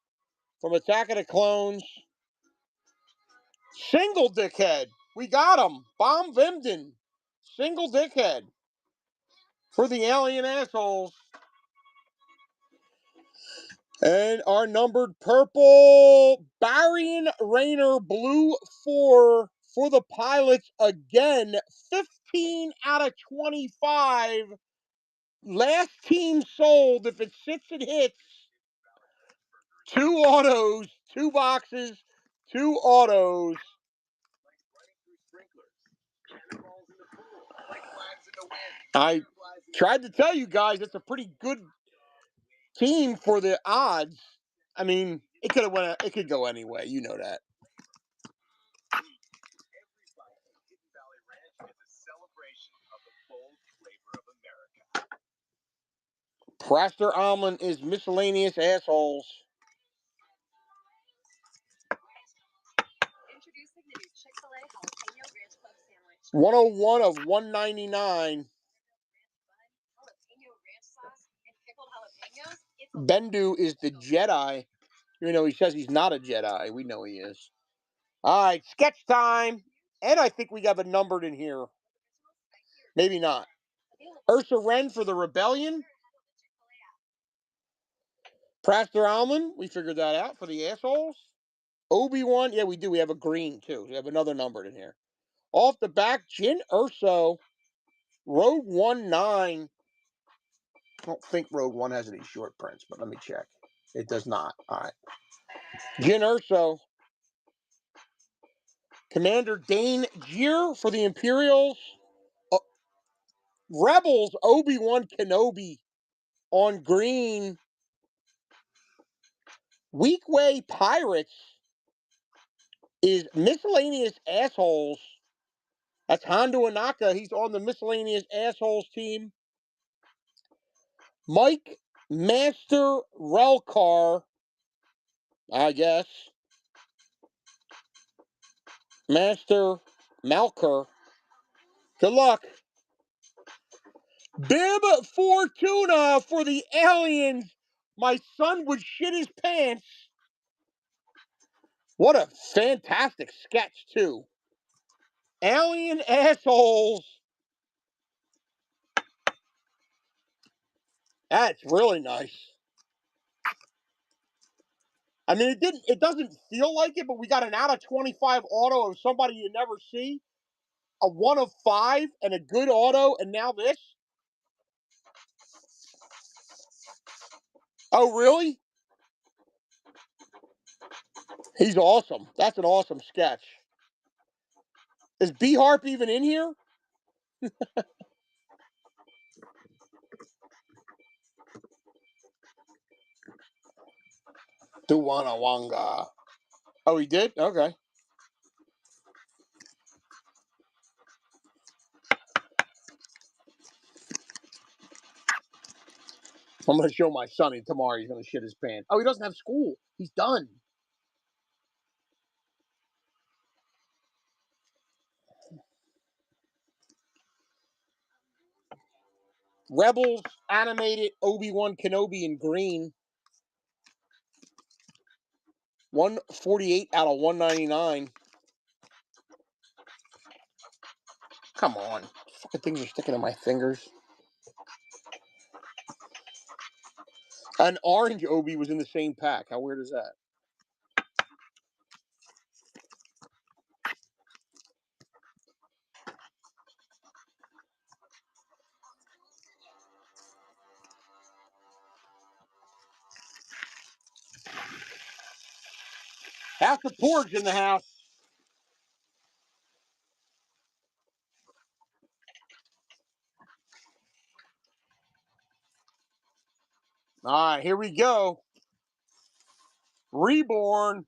Speaker 1: from Attack of the Clones. Single dickhead. We got him. Bomb Vimden. Single dickhead. For the alien assholes. And our numbered purple, Barian Rainer Blue 4 for the pilots again. 15 out of 25. Last team sold. If it sits, it hits. 2 autos, 2 boxes, 2 autos. I tried to tell you guys it's a pretty good team for the odds. I mean, it could go anyway. You know that. Praster Omlin is miscellaneous assholes.
Speaker 2: Introducing the new Chick-fil-A Jalapeno Ranch Club Sandwich.
Speaker 1: 101 of 199.
Speaker 2: Jalapeno ranch sauce and pickled jalapenos.
Speaker 1: Bendu is the Jedi. Even though he says he's not a Jedi, we know he is. All right, sketch time. And I think we have a numbered in here. Maybe not. Ursa Wren for the Rebellion. Praster Almond, we figured that out for the assholes. Obi-Wan, yeah, we do. We have a green, too. We have another numbered in here. Off the back, Jyn Erso, Rogue One 9. I don't think Rogue One has any short prints, but let me check. It does not. All right. Jyn Erso. Commander Dane Gier for the Imperials. Rebels, Obi-Wan Kenobi on green. Weekway Pirates is Miscellaneous Assholes. That's Hondo Anaka. He's on the Miscellaneous Assholes team. Mike Master Relcar, I guess. Master Malker. Good luck. Bib Fortuna for the Aliens. My son would shit his pants. What a fantastic sketch, too. Alien assholes. That's really nice. I mean, it doesn't feel like it, but we got an out of 25 auto of somebody you never see, a 1 of 5, and a good auto, and now this. Oh, really? He's awesome. That's an awesome sketch. Is B Harp even in here? Duwanawanga. Oh, he did? Okay. I'm going to show my son tomorrow. He's going to shit his pants. Oh, he doesn't have school. He's done. Rebels animated Obi-Wan Kenobi in green. 148 out of 199. Come on. Fucking things are sticking in my fingers. An orange Obi was in the same pack. How weird is that? House of Porgs in the house. All right, here we go. Reborn.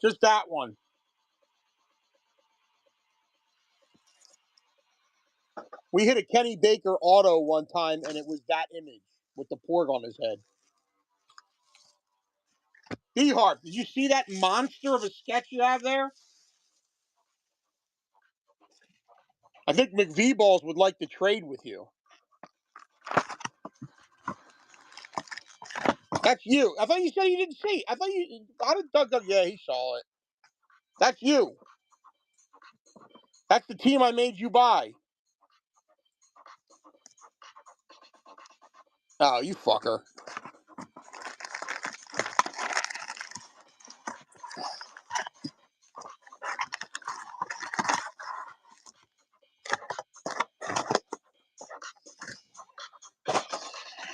Speaker 1: Just that one. We hit a Kenny Baker auto one time, and it was that image with the Porg on his head. D-Harp, did you see that monster of a sketch you have there? I think McVeeballs would like to trade with you. That's you. I thought you said you didn't see it. I thought you... How did Doug... Yeah, he saw it. That's you. That's the team I made you buy. Oh, you fucker.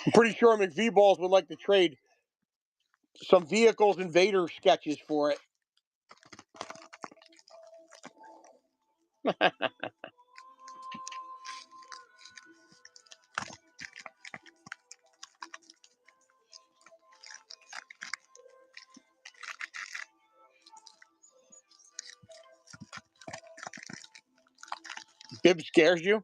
Speaker 1: I'm pretty sure McVeeballs would like to trade some Vehicles and Vader sketches for it. Bib scares you?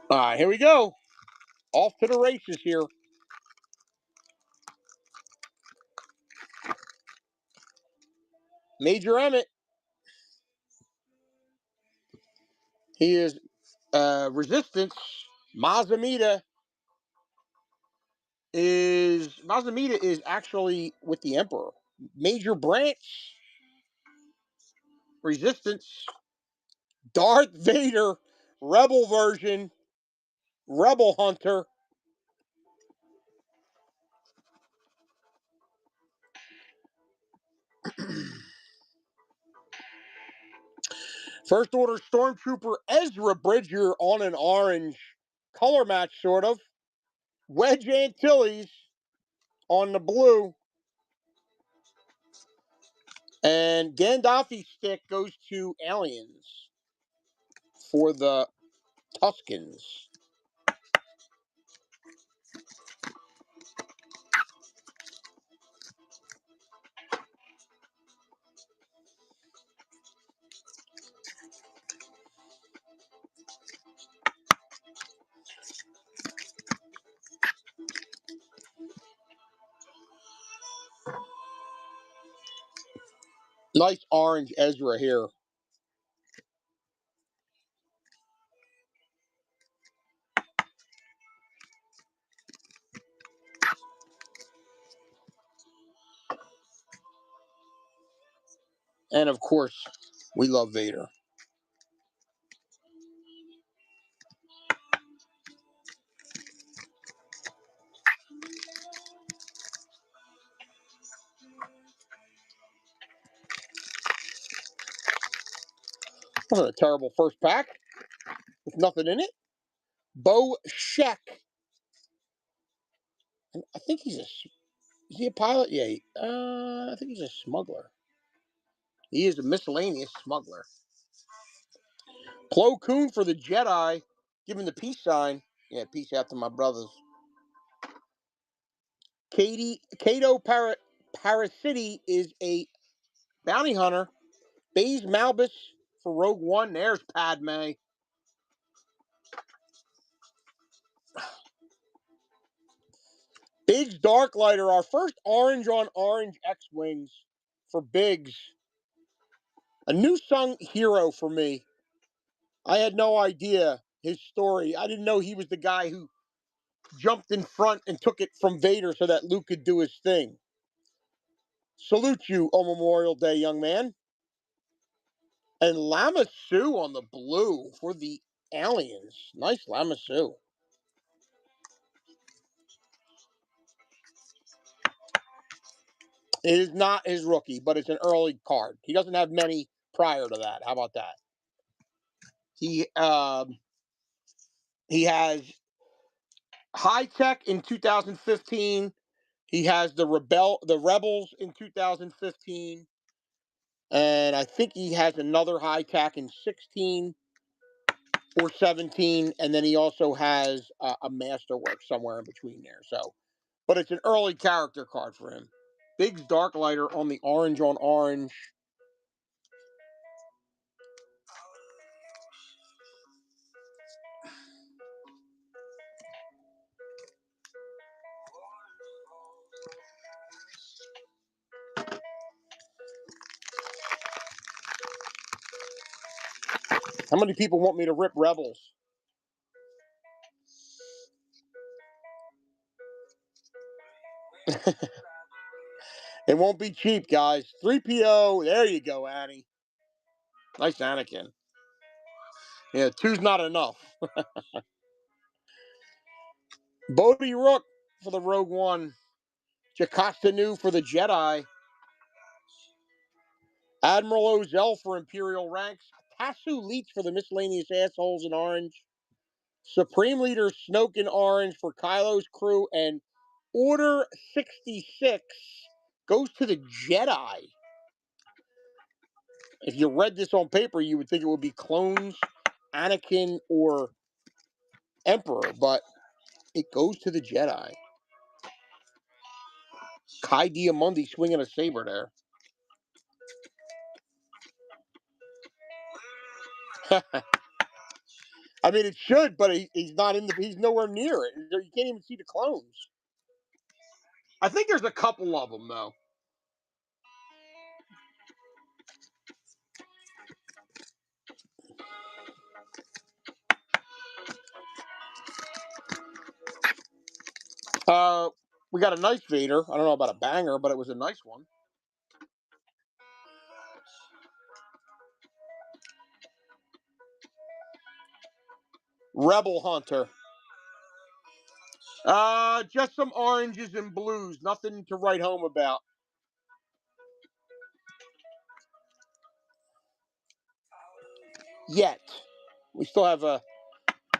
Speaker 1: All right, here we go. Off to the races here. Major Emmett. He is Resistance. Mazamita is actually with the Emperor. Major Branch. Resistance. Darth Vader. Rebel version. Rebel Hunter. First Order Stormtrooper Ezra Bridger on an orange color match, sort of. Wedge Antilles on the blue. And Gandalfi stick goes to Aliens for the Tuscans. Nice orange Ezra here. And of course, we love Vader. Wasn't a terrible first pack with nothing in it. Bo Sheck. And I think is he a pilot? Yeah. I think he's a smuggler. He is a miscellaneous smuggler. Plo Koon for the Jedi, giving the peace sign. Yeah, peace out to my brothers. Cato Parasiti is a bounty hunter. Baze Malbus for Rogue One. There's Padme. Biggs Darklighter, our first orange on orange X-Wings for Biggs. A new sung hero for me. I had no idea his story. I didn't know he was the guy who jumped in front and took it from Vader so that Luke could do his thing. Salute you on Memorial Day, young man. And Lama Su on the blue for the Aliens. Nice Lama Su. It is not his rookie, but it's an early card. He doesn't have many prior to that. How about that? He has High Tech in 2015. He has the Rebels in 2015. And I think he has another High Tech in 16 or 17. And then he also has a Masterwork somewhere in between there. So, but it's an early character card for him. Biggs Darklighter on the orange on orange. How many people want me to rip Rebels? It won't be cheap, guys. 3PO. There you go, Annie. Nice Anakin. Yeah, 2's not enough. Bodhi Rook for the Rogue One. Jocasta Nu for the Jedi. Admiral Ozell for Imperial ranks. Tasu Leech for the miscellaneous assholes in orange. Supreme Leader Snoke in orange for Kylo's crew. And Order 66 goes to the Jedi. If you read this on paper, you would think it would be clones, Anakin, or Emperor, but it goes to the Jedi. Kai Diamundi swinging a saber there. I mean, it should, but he's not in the. He's nowhere near it. You can't even see the clones. I think there's a couple of them though. We got a nice Vader. I don't know about a banger, but it was a nice one. Rebel Hunter. Just some oranges and blues. Nothing to write home about. Yet. We still have a...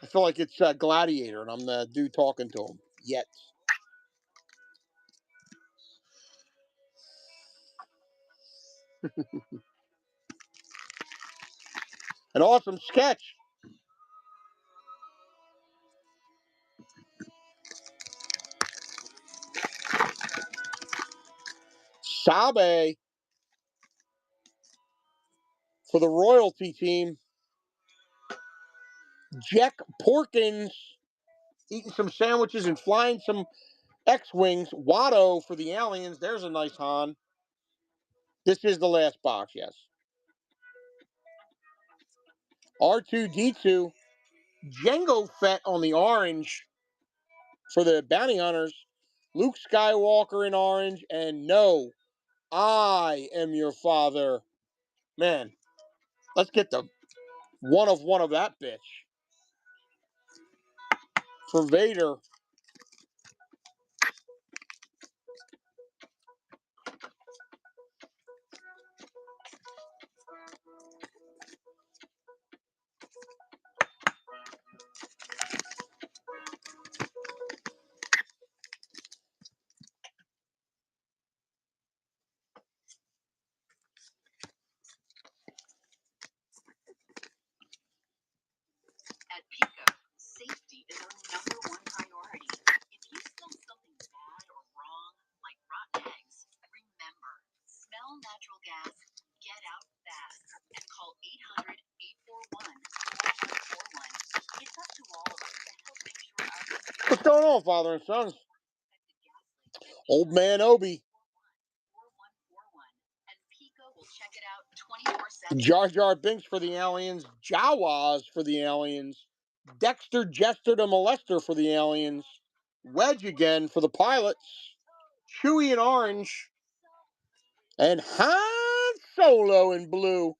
Speaker 1: I feel like it's Gladiator, and I'm the dude talking to him. Yet. An awesome sketch. Sabe for the royalty team. Jack Porkins eating some sandwiches and flying some X-Wings. Watto for the aliens. There's a nice Han. This is the last box, yes. R2-D2. Jango Fett on the orange for the bounty hunters. Luke Skywalker in orange. And no, I am your father. Man, let's get the one of that bitch. For Vader.
Speaker 2: At Pico, safety is our #1 priority. If you smell something bad or wrong, like rotten eggs, remember, smell natural gas, get out fast, and call 800-841-4141. It's up to all of us to help make sure our
Speaker 1: What's going on, father and sons? Old man Obi.
Speaker 2: 4141. And Pico will check it out 24/7.
Speaker 1: Jar Jar Binks for the aliens. Jawas for the aliens. Dexter Jester the Molester for the aliens. Wedge again for the pilots. Chewie in orange. And Han Solo in blue.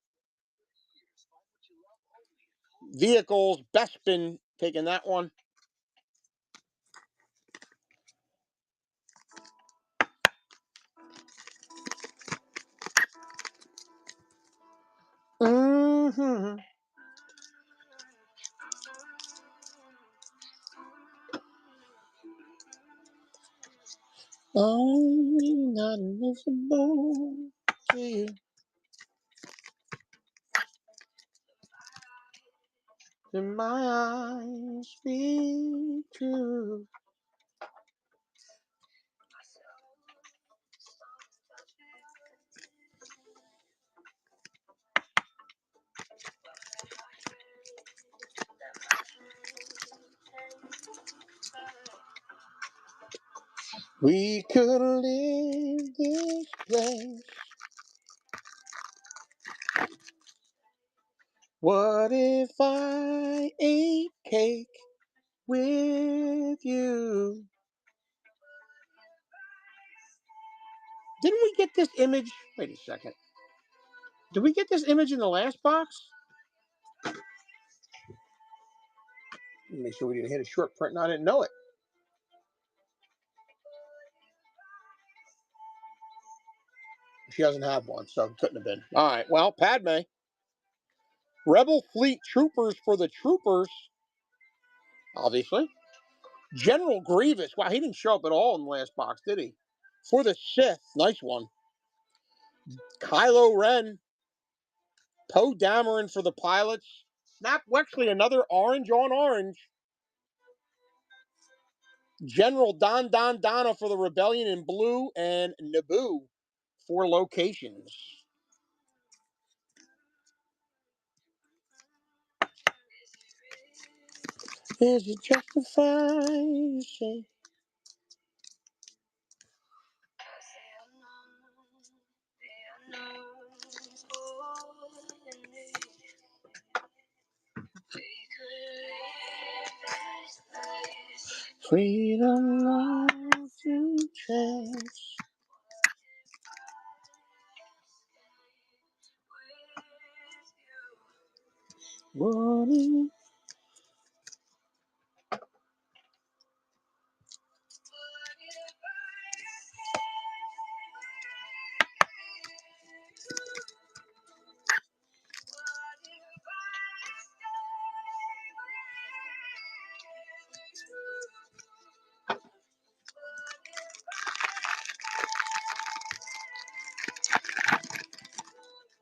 Speaker 1: Vehicles. Bespin taking that one. Mm-hmm. I'm not invisible to you. In my eyes speak true. We could leave this place. What if I ate cake with you? Didn't we get this image? Wait a second. Did we get this image in the last box? Make sure we didn't hit a short print and I didn't know it. She doesn't have one, so it couldn't have been. All right, well, Padme. Rebel Fleet Troopers for the Troopers. Obviously. General Grievous. Wow, he didn't show up at all in the last box, did he? For the Sith. Nice one. Kylo Ren. Poe Dameron for the pilots. Snap Wexley, another orange on orange. General Don Donna for the Rebellion in blue. And Naboo for locations. Is it justified? Freedom.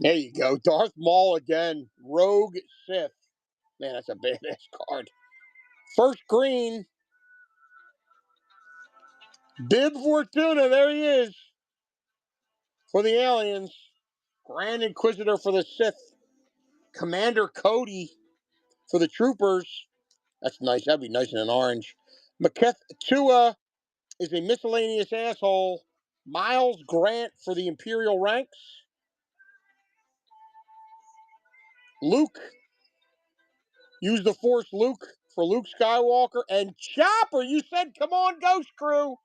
Speaker 1: There you go. Darth Maul again. Rogue Sith. Man, that's a badass card. First green. Bib Fortuna. There he is. For the aliens. Grand Inquisitor for the Sith. Commander Cody for the troopers. That's nice. That'd be nice in an orange. Maketh Tua is a miscellaneous asshole. Miles Grant for the Imperial ranks. Luke. Use the Force Luke for Luke Skywalker. And Chopper, you said, come on, Ghost Crew.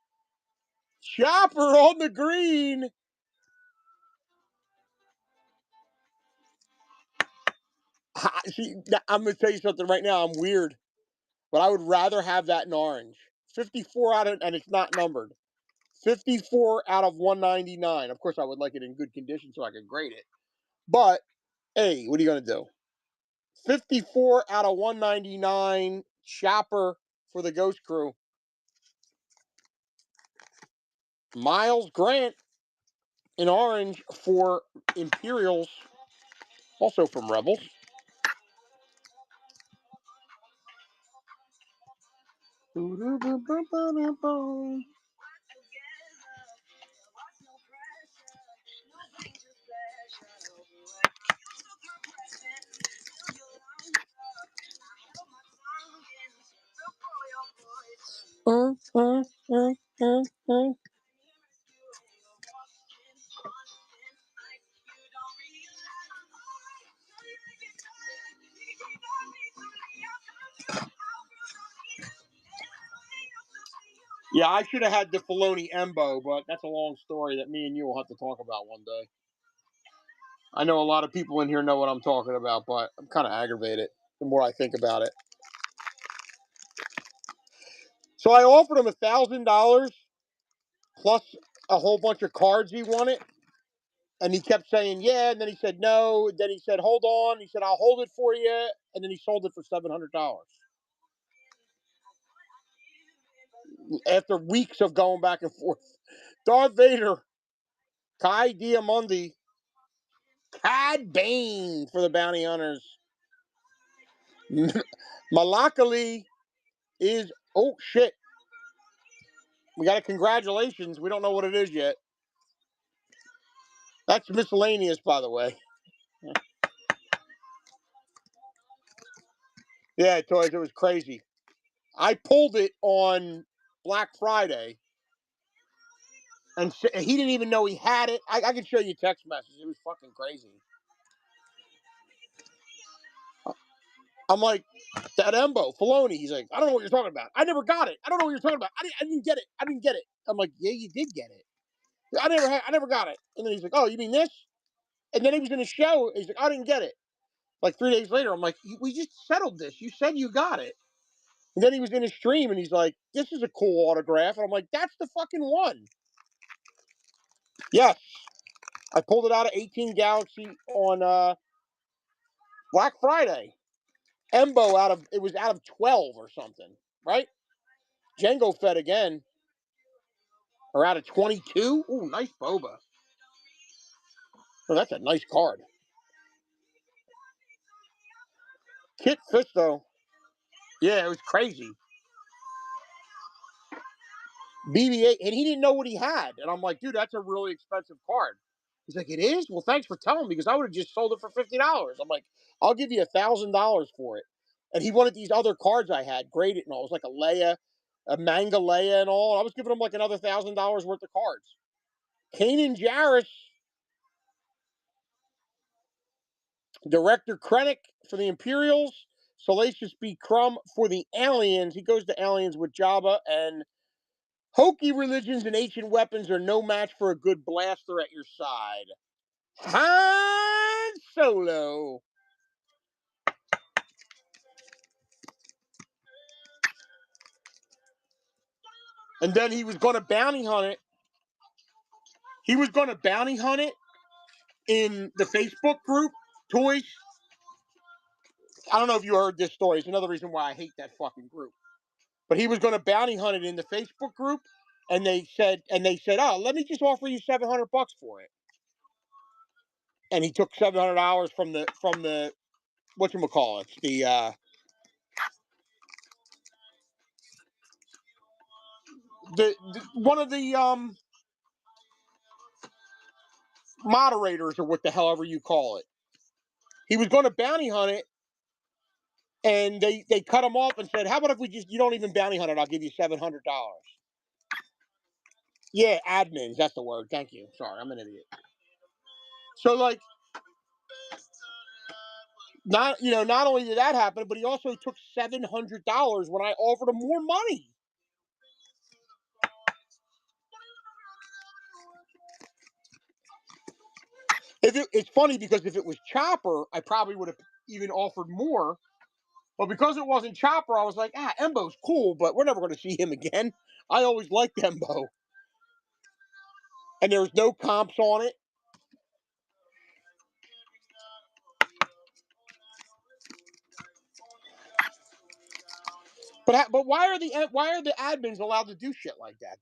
Speaker 1: Chopper on the green. See, I'm going to tell you something right now. I'm weird. But I would rather have that in orange. 54 out of, and it's not numbered. 54 out of 199. Of course, I would like it in good condition so I could grade it. But, hey, what are you going to do? 54 out of 199. Chopper for the Ghost Crew. Miles Grant in orange for Imperials. Also from Rebels. Yeah, I should have had the Filoni Embo, but that's a long story that me and you will have to talk about one day. I know a lot of people in here know what I'm talking about, but I'm kind of aggravated the more I think about it. So I offered him $1,000 plus a whole bunch of cards he wanted. And he kept saying, yeah, and then he said no. And then he said, hold on. He said, I'll hold it for you. And then he sold it for $700. After weeks of going back and forth. Darth Vader, Kai Diamundi, Cad Bane for the Bounty Hunters. Malakali is, oh, shit. We got a congratulations. We don't know what it is yet. That's miscellaneous, by the way. Yeah, Toys, it was crazy. I pulled it on Black Friday. And he didn't even know he had it. I can show you text messages. It was fucking crazy. I'm like, that Embo, Filoni. He's like, I don't know what you're talking about. I never got it. I don't know what you're talking about. I didn't get it. I didn't get it. I'm like, yeah, you did get it. I never got it. And then he's like, oh, you mean this? And then he was in a show. He's like, I didn't get it. Like 3 days later, I'm like, we just settled this. You said you got it. And then he was in his stream, and he's like, this is a cool autograph. And I'm like, that's the fucking one. Yes. I pulled it out of 18 Galaxy on Black Friday. Embo it was out of 12 or something, right? Django Fett again. Or out of 22. Ooh, nice Boba. Oh, that's a nice card. Kit Fisto. Yeah, it was crazy. BB-8, and he didn't know what he had. And I'm like, dude, that's a really expensive card. He's like, it is? Well, thanks for telling me, because I would have just sold it for $50. I'm like, I'll give you $1,000 for it. And he wanted these other cards I had, graded and all. It was like a Leia, a manga Leia and all. I was giving him like another $1,000 worth of cards. Kanan Jarrus. Director Krennic for the Imperials. Salacious B. Crumb for the Aliens. He goes to Aliens with Jabba, and hokey religions and ancient weapons are no match for a good blaster at your side. Han Solo. And then he was going to bounty hunt it. He was going to bounty hunt it in the Facebook group, Toys. I don't know if you heard this story. It's another reason why I hate that fucking group. But he was going to bounty hunt it in the Facebook group, and they said, oh, let me just offer you $700 for it. and he took $700 from the whatchamacallit, the one of the moderators, or what the hell ever you call it. He was going to bounty hunt it, and they cut him off and said, "How about if you don't even bounty hunt it? I'll give you $700." Yeah, admins. That's the word. Thank you. Sorry, I'm an idiot. So like, not only did that happen, but he also took $700 when I offered him more money. It's funny because if it was Chopper, I probably would have even offered more. But because it wasn't Chopper, I was like, Embo's cool, but we're never going to see him again. I always liked Embo. And there was no comps on it. But why are the admins allowed to do shit like that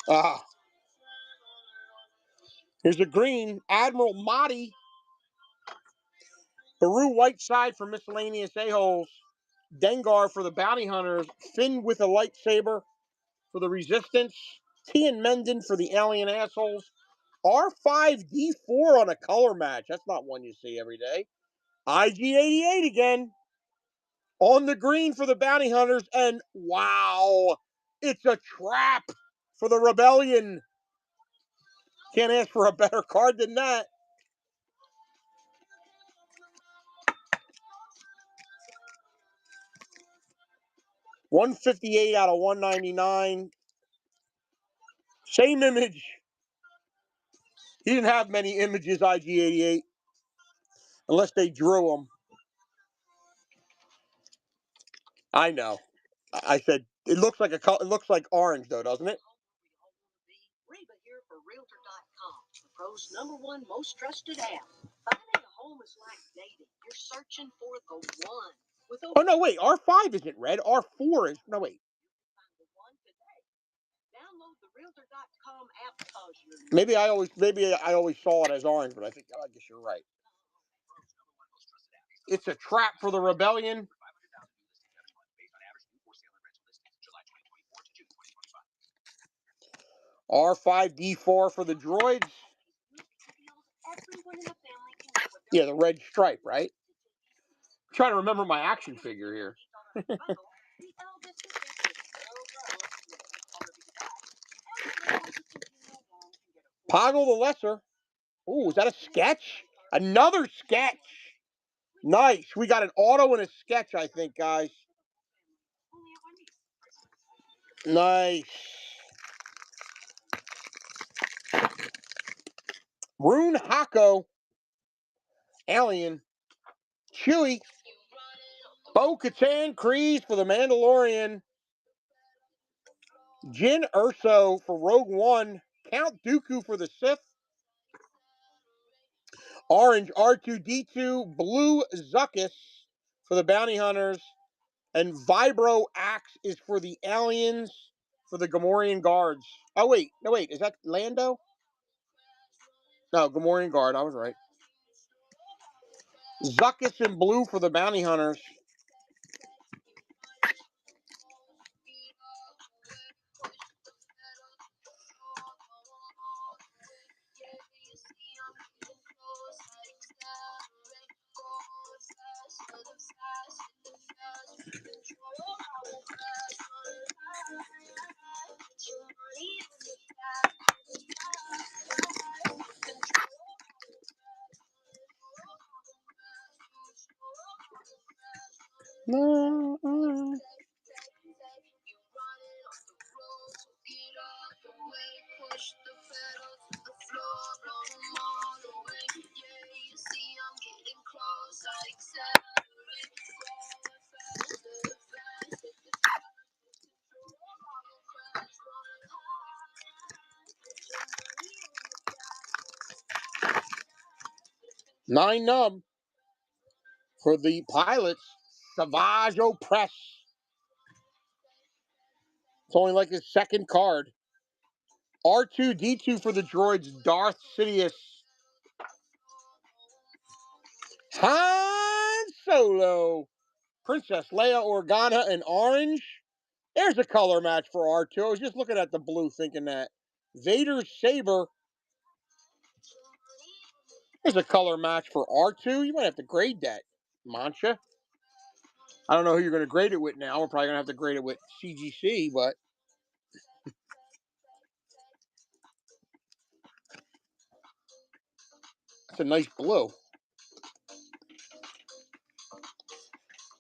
Speaker 1: though? Here's a green Admiral Mahdi, Baru Whiteside for miscellaneous a-holes, Dengar for the bounty hunters, Finn with a lightsaber for the resistance, Tian Menden for the alien assholes, R5D4 on a color match. That's not one you see every day. IG88 again on the green for the bounty hunters, and wow, it's a trap for the rebellion. Can't ask for a better card than that. $158 out of $199. Same image. He didn't have many images, IG88, unless they drew them. I know. I said it looks like it looks like orange though, doesn't it?
Speaker 2: Reba here for Realtor.com, the pros' #1 most trusted app. Finding a home is like dating. You're searching for the one.
Speaker 1: Oh no, wait. R5 isn't red. R4 is. No, wait.
Speaker 2: Find the one today. Download the Realtor.com app because you're
Speaker 1: Maybe I always saw it as orange, but I guess you're right. It's a trap for the rebellion. R5D4 for the droids. Yeah, the red stripe, right? I'm trying to remember my action figure here. Poggle the Lesser. Ooh, is that a sketch? Another sketch. Nice. We got an auto and a sketch, I think, guys. Nice. Rune Hako. Alien. Chewie. Bo-Katan Kryze for the Mandalorian. Jyn Erso for Rogue One. Count Dooku for the Sith. Orange R2-D2. Blue Zuckuss for the Bounty Hunters. And Vibro Axe is for the aliens, for the Gamorrean guards. Oh, wait. No, wait. Is that Lando? No, Gamorrean guard. I was right. Zuckuss in blue for the bounty hunters. Nine nub for the pilots. Savage Opress. It's only like his second card. R2-D2 for the droids. Darth Sidious. Han Solo. Princess Leia Organa in orange. There's a color match for R2. I was just looking at the blue thinking that. Vader's saber. There's a color match for R2. You might have to grade that, Mancha. I don't know who you're going to grade it with now. We're probably going to have to grade it with CGC, but it's a nice blue.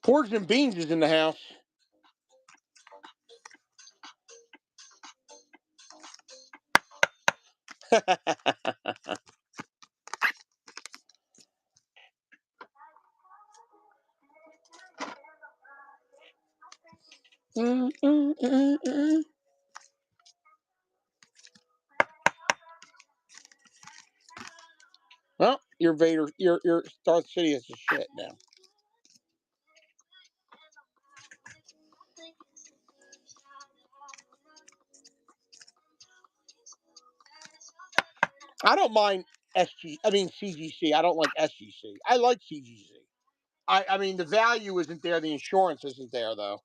Speaker 1: Porgs and Beans is in the house. Well, your Vader, your Darth Sidious is shit now. I don't mind CGC. I don't like SGC. I like CGC. I mean, the value isn't there. The insurance isn't there, though.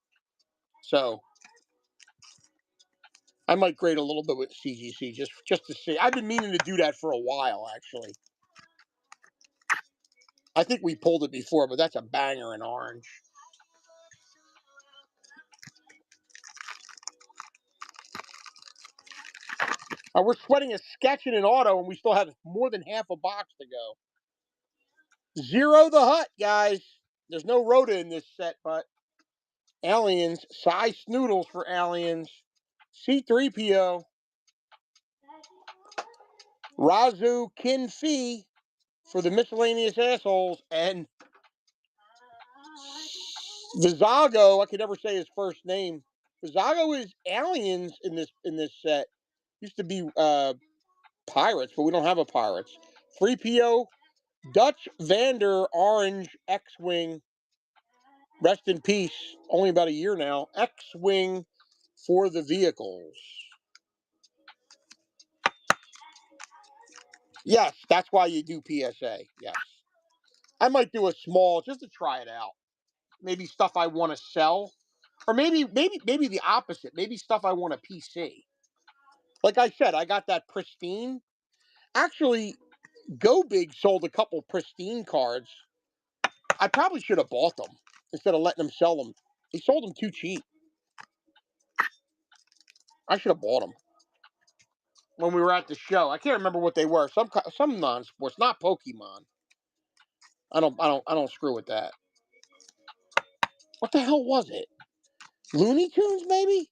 Speaker 1: So I might grade a little bit with CGC just to see. I've been meaning to do that for a while, actually. I think we pulled it before, but that's a banger in orange. We're sweating a sketch in an auto, and we still have more than half a box to go. Zero the Hutt, guys. There's no Rhoda in this set, but Aliens. Size Snoodles for Aliens. C-3PO. Razu Kin Fi for the miscellaneous assholes. And Vizago, I could never say his first name. Vizago is Aliens in this set. Used to be Pirates, but we don't have a Pirates. 3PO, Dutch Vander, orange, X-Wing. Rest in peace. Only about a year now. X-Wing for the vehicles. Yes, that's why you do PSA. Yes. I might do a small just to try it out. Maybe stuff I want to sell. Or maybe the opposite. Maybe stuff I want to PC. Like I said, I got that pristine. Actually, Go Big sold a couple pristine cards. I probably should have bought them instead of letting them sell them. He sold them too cheap. I should have bought them when we were at the show. I can't remember what they were. Some non-sports, not Pokemon. I don't screw with that. What the hell was it? Looney Tunes, maybe?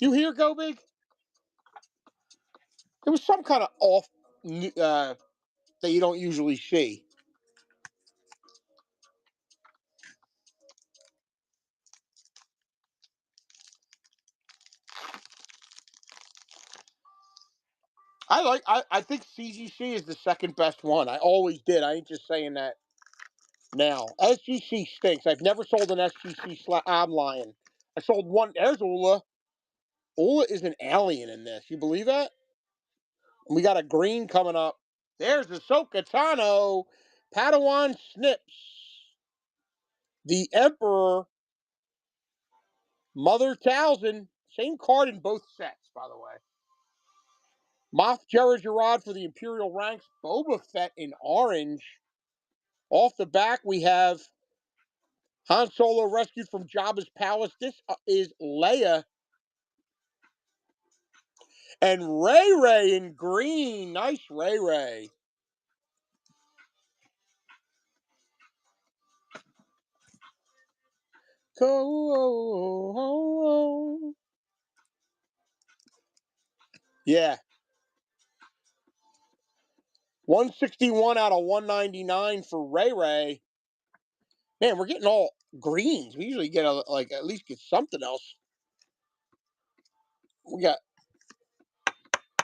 Speaker 1: You hear, Go Big? There was some kind of off that you don't usually see. I think CGC is the second best one. I always did. I ain't just saying that now. SGC stinks. I've never sold an SGC I'm lying. I sold one. There's Ula. Ula is an alien in this. You believe that? We got a green coming up. There's Ahsoka Tano. Padawan Snips. The Emperor. Mother Talzin. Same card in both sets, by the way. Moff Jara Jarrod for the Imperial ranks. Boba Fett in orange. Off the back, we have Han Solo rescued from Jabba's palace. This is Leia. And Ray Ray in green. Nice Ray Ray. Go. Yeah. 161 out of 199 for Ray Ray. Man, we're getting all greens. We usually get at least get something else. We got.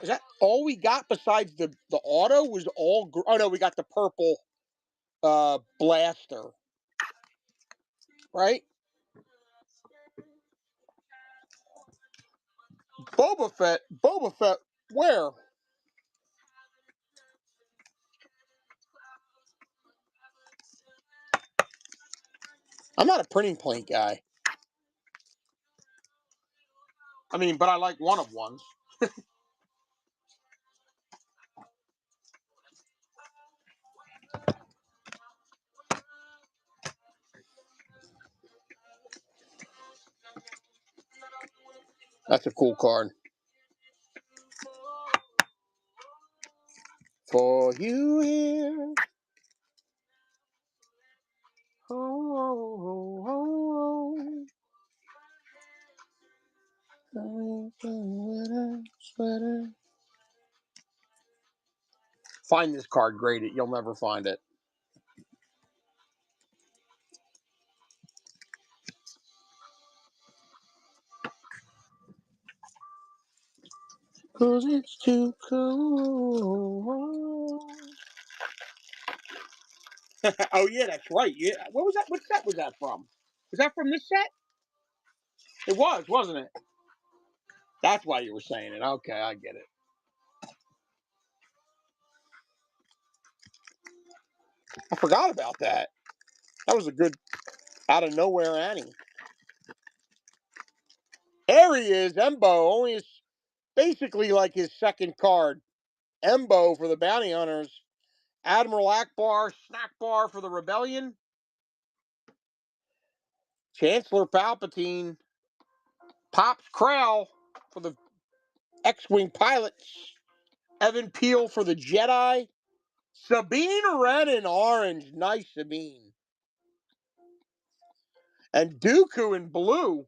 Speaker 1: Is that all we got besides the auto? Was all? Oh no, we got the purple blaster. Right? Boba Fett? Boba Fett? Where? I'm not a printing plate guy. I mean, but I like one of ones. That's a cool card. For you here. Oh, oh, oh. Sweater. Find this card, grade it. You'll never find it. Cause it's too cold. Oh yeah, that's right. Yeah, what was that? What set was that from? Was that from this set? It was, wasn't it? That's why you were saying it. Okay, I get it. I forgot about that. That was a good out of nowhere Annie. There he is, Embo. Only is basically like his second card. Embo for the Bounty Hunters. Admiral Akbar, Snack Bar for the Rebellion. Chancellor Palpatine. Pops Krell for the X-Wing pilots. Evan Peel for the Jedi. Sabine Red and Orange. Nice, Sabine. And Dooku in blue.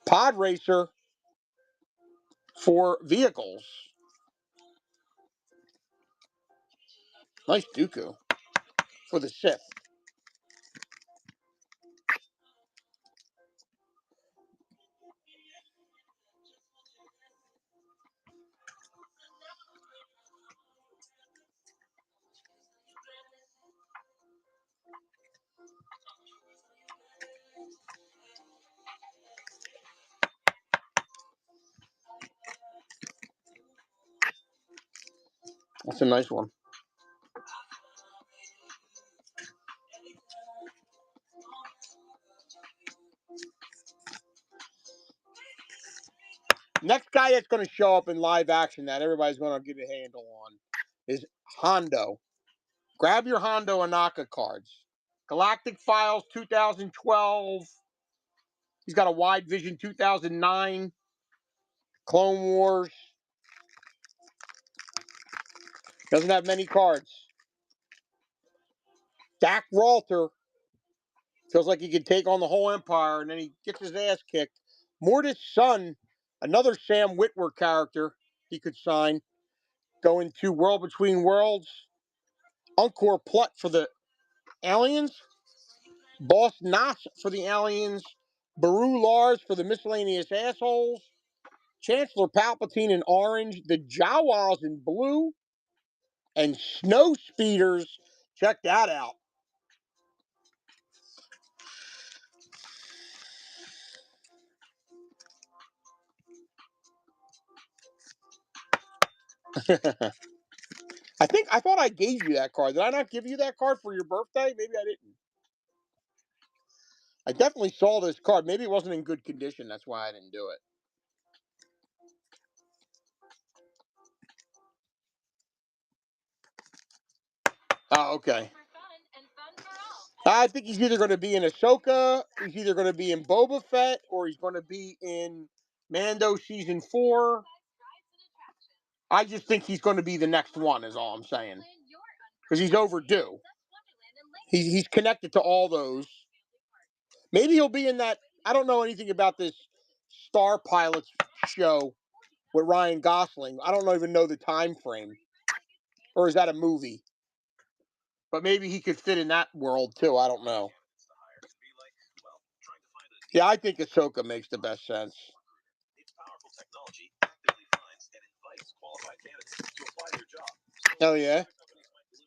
Speaker 1: Pod Racer for vehicles. Nice Dooku for the Sith. That's a nice one. Next guy that's going to show up in live action that everybody's going to get a handle on is Hondo. Grab your Hondo Anaka cards. Galactic Files 2012. He's got a Wide Vision 2009. Clone Wars. Doesn't have many cards. Dak Ralter. Feels like he could take on the whole Empire, and then he gets his ass kicked. Mortis' son, another Sam Witwer character he could sign. Going to World Between Worlds. Uncor Plutt for the Aliens. Boss Nass for the Aliens. Baru Lars for the Miscellaneous Assholes. Chancellor Palpatine in orange. The Jawas in blue. And Snow Speeders. Check that out. I thought I gave you that card. Did I not give you that card for your birthday? Maybe I didn't. I definitely saw this card. Maybe it wasn't in good condition. That's why I didn't do it. Oh, okay. I think he's either going to be in Ahsoka, he's either going to be in Boba Fett, or he's going to be in Mando Season 4. I just think he's going to be the next one, is all I'm saying. Because he's overdue. He's connected to all those. Maybe he'll be in that. I don't know anything about this Star Pilots show with Ryan Gosling. I don't even know the time frame. Or is that a movie? But maybe he could fit in that world too. I don't know. Yeah, I think Ahsoka makes the best sense. Oh yeah,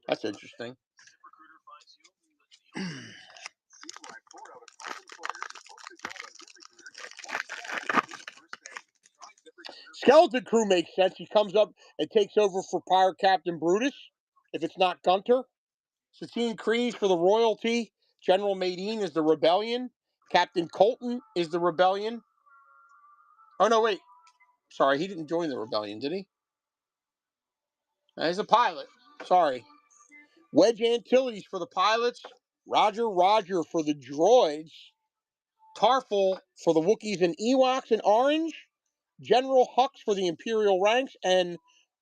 Speaker 1: that's interesting. Skeleton Crew makes sense. He comes up and takes over for Pirate Captain Brutus, if it's not Gunter. Satine Kryze for the Royalty. General Madine is the Rebellion. Captain Colton is the Rebellion. Oh, no, wait. Sorry, he didn't join the Rebellion, did he? He's a pilot. Sorry. Wedge Antilles for the pilots. Roger for the droids. Tarful for the Wookiees and Ewoks in orange. General Hux for the Imperial ranks. And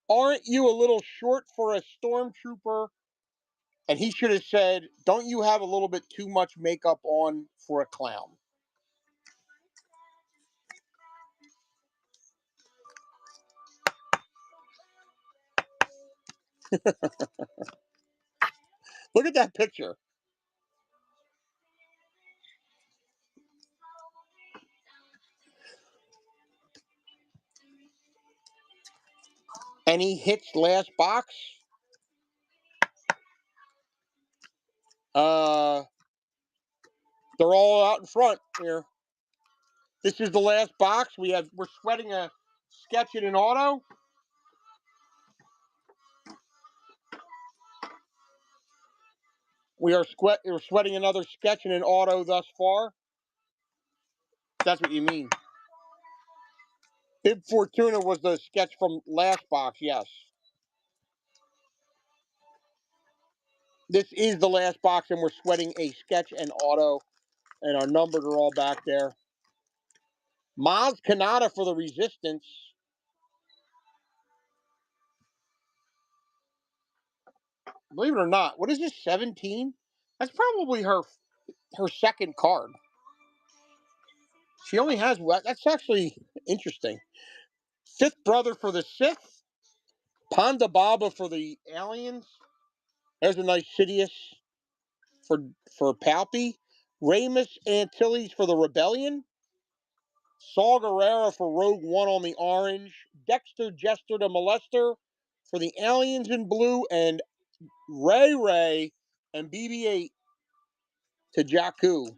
Speaker 1: aren't you a little short for a stormtrooper? And he should have said, don't you have a little bit too much makeup on for a clown? Look at that picture. And he hits last box. They're all out in front here. This is the last box. We're sweating a sketch in an auto. We're sweating another sketch in an auto thus far. That's what you mean. Bib Fortuna was the sketch from last box, yes. This is the last box, and we're sweating a sketch and auto, and our numbers are all back there. Maz Kanata for the Resistance. Believe it or not, what is this, 17? That's probably her second card. She only has what? That's actually interesting. Fifth Brother for the Sith. Ponda Baba for the Aliens. There's a nice Sidious for Palpy. Ramus Antilles for the Rebellion. Saw Gerrera for Rogue One on the orange. Dexter Jester the Molester for the Aliens in blue. And Ray and BB-8 to Jakku.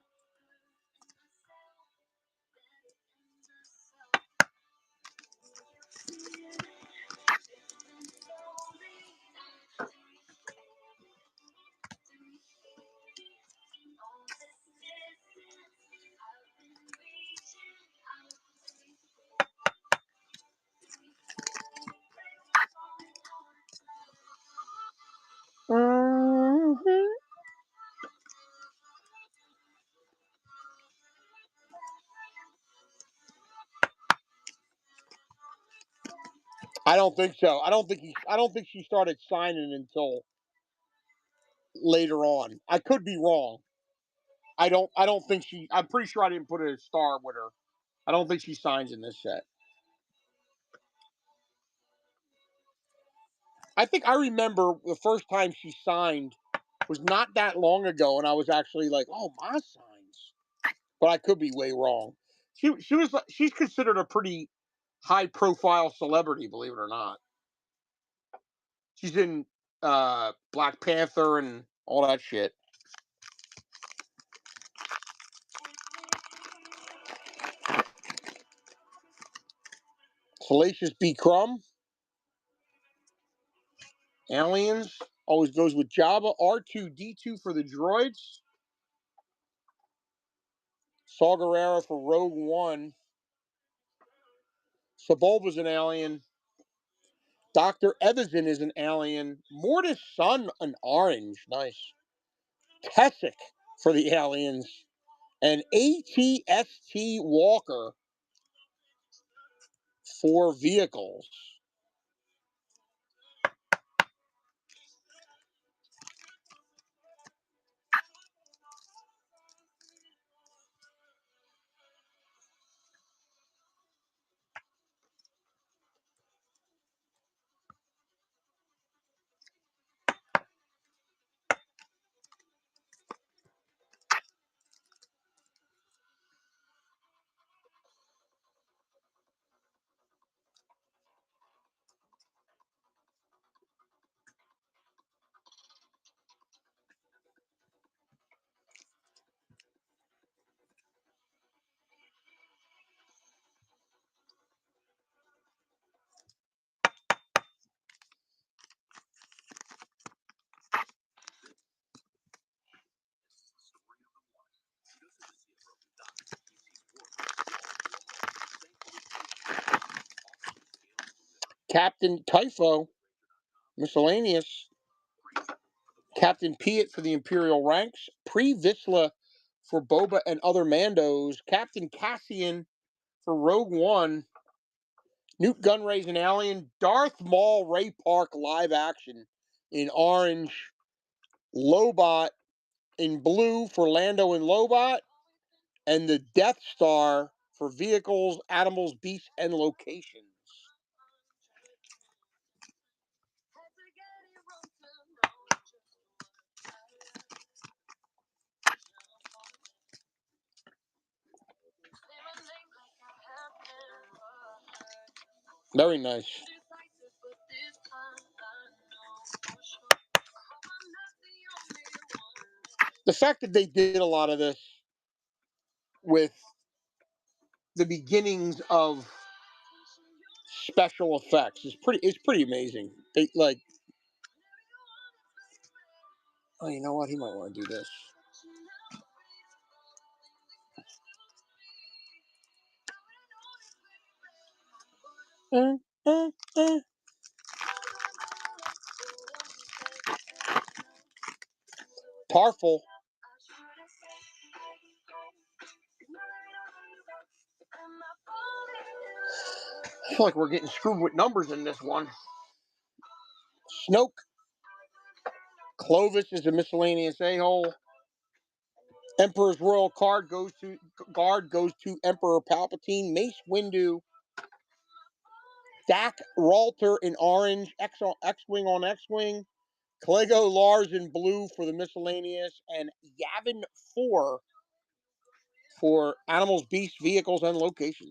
Speaker 1: I don't think so. I don't think she started signing until later on. I could be wrong. I don't think she. I'm pretty sure I didn't put a star with her. I don't think she signs in this set. I think I remember the first time she signed was not that long ago, and I was actually like, "Oh, Ma signs," but I could be way wrong. She's considered a pretty high profile celebrity, believe it or not. She's in Black Panther and all that shit. Salacious B. Crumb. Aliens. Always goes with Jabba. R2-D2 for the droids. Saw Gerrera for Rogue One. Sebulba's an alien. Dr. Evazan is an alien. Mortis Sun, an orange. Nice. Tessic for the aliens. And ATST Walker for vehicles. Captain Typho, miscellaneous. Captain Piet for the Imperial ranks. Pre Vizsla for Boba and other Mandos. Captain Cassian for Rogue One. Newt Gunray's an alien. Darth Maul Ray Park live action in orange. Lobot in blue for Lando and Lobot. And the Death Star for vehicles, animals, beasts, and locations. Very nice. The fact that they did a lot of this with the beginnings of special effects is pretty amazing. They like, oh, you know what? He might want to do this. Tarful. I feel like we're getting screwed with numbers in this one. Snoke. Clovis is a miscellaneous a-hole. Emperor's Royal Guard goes to Emperor Palpatine. Mace Windu. Dak Ralter in orange. X-Wing on X-Wing. Clego Lars in blue for the miscellaneous. And Yavin 4 for animals, beasts, vehicles, and locations.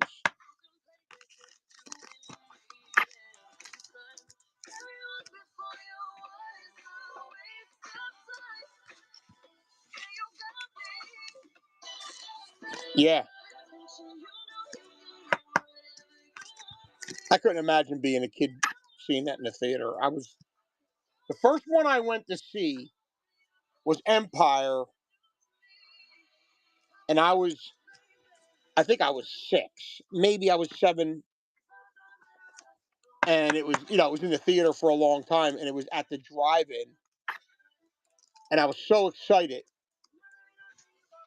Speaker 1: Yeah. I couldn't imagine being a kid seeing that in the theater. The first one I went to see was Empire, and I think I was 6. Maybe I was 7. And it was, it was in the theater for a long time, and it was at the drive-in. And I was so excited.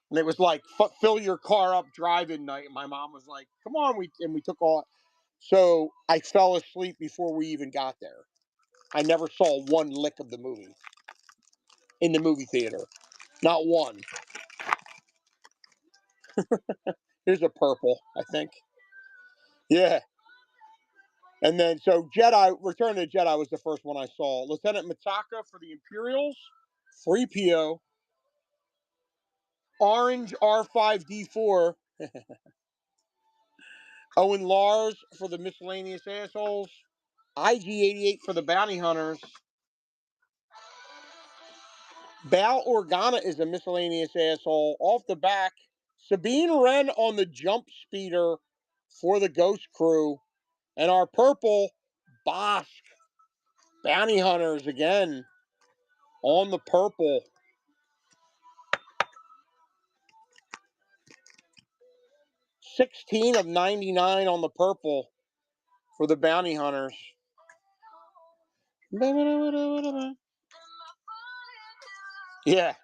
Speaker 1: And it was like, fill your car up drive-in night. And my mom was like, come on. We took off. So I fell asleep before we even got there. I never saw one lick of the movie in the movie theater. Not one. Here's a purple, I think. Yeah. And then, so Return of the Jedi was the first one I saw. Lieutenant Mitaka for the Imperials. 3PO. Orange R5D4. Owen Lars for the miscellaneous assholes. IG-88 for the bounty hunters. Bail Organa is a miscellaneous asshole. Off the back, Sabine Wren on the jump speeder for the Ghost Crew. And our purple, Bosk. Bounty hunters again on the purple. 16 of 99 on the purple for the bounty hunters. Yeah.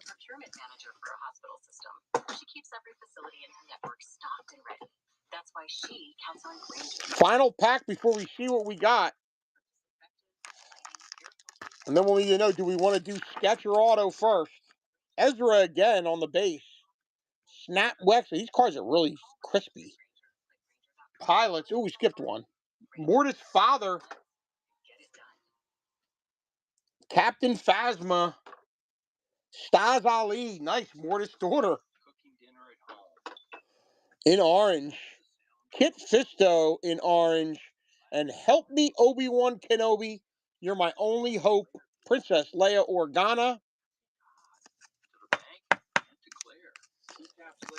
Speaker 2: Procurement manager for a hospital system. She keeps every facility in her network stocked and ready. That's why she counts on Granger.
Speaker 1: Final pack before we see what we got. And then we'll need to know, do we want to do sketch or auto first? Ezra again on the base. Snap Wex. These cards are really crispy. Pilots. Oh, we skipped one. Mortis father. Captain Phasma. Staz Ali. Nice. Mortis daughter. In orange. Kit Fisto in orange. And help me, Obi-Wan Kenobi. You're my only hope. Princess Leia Organa.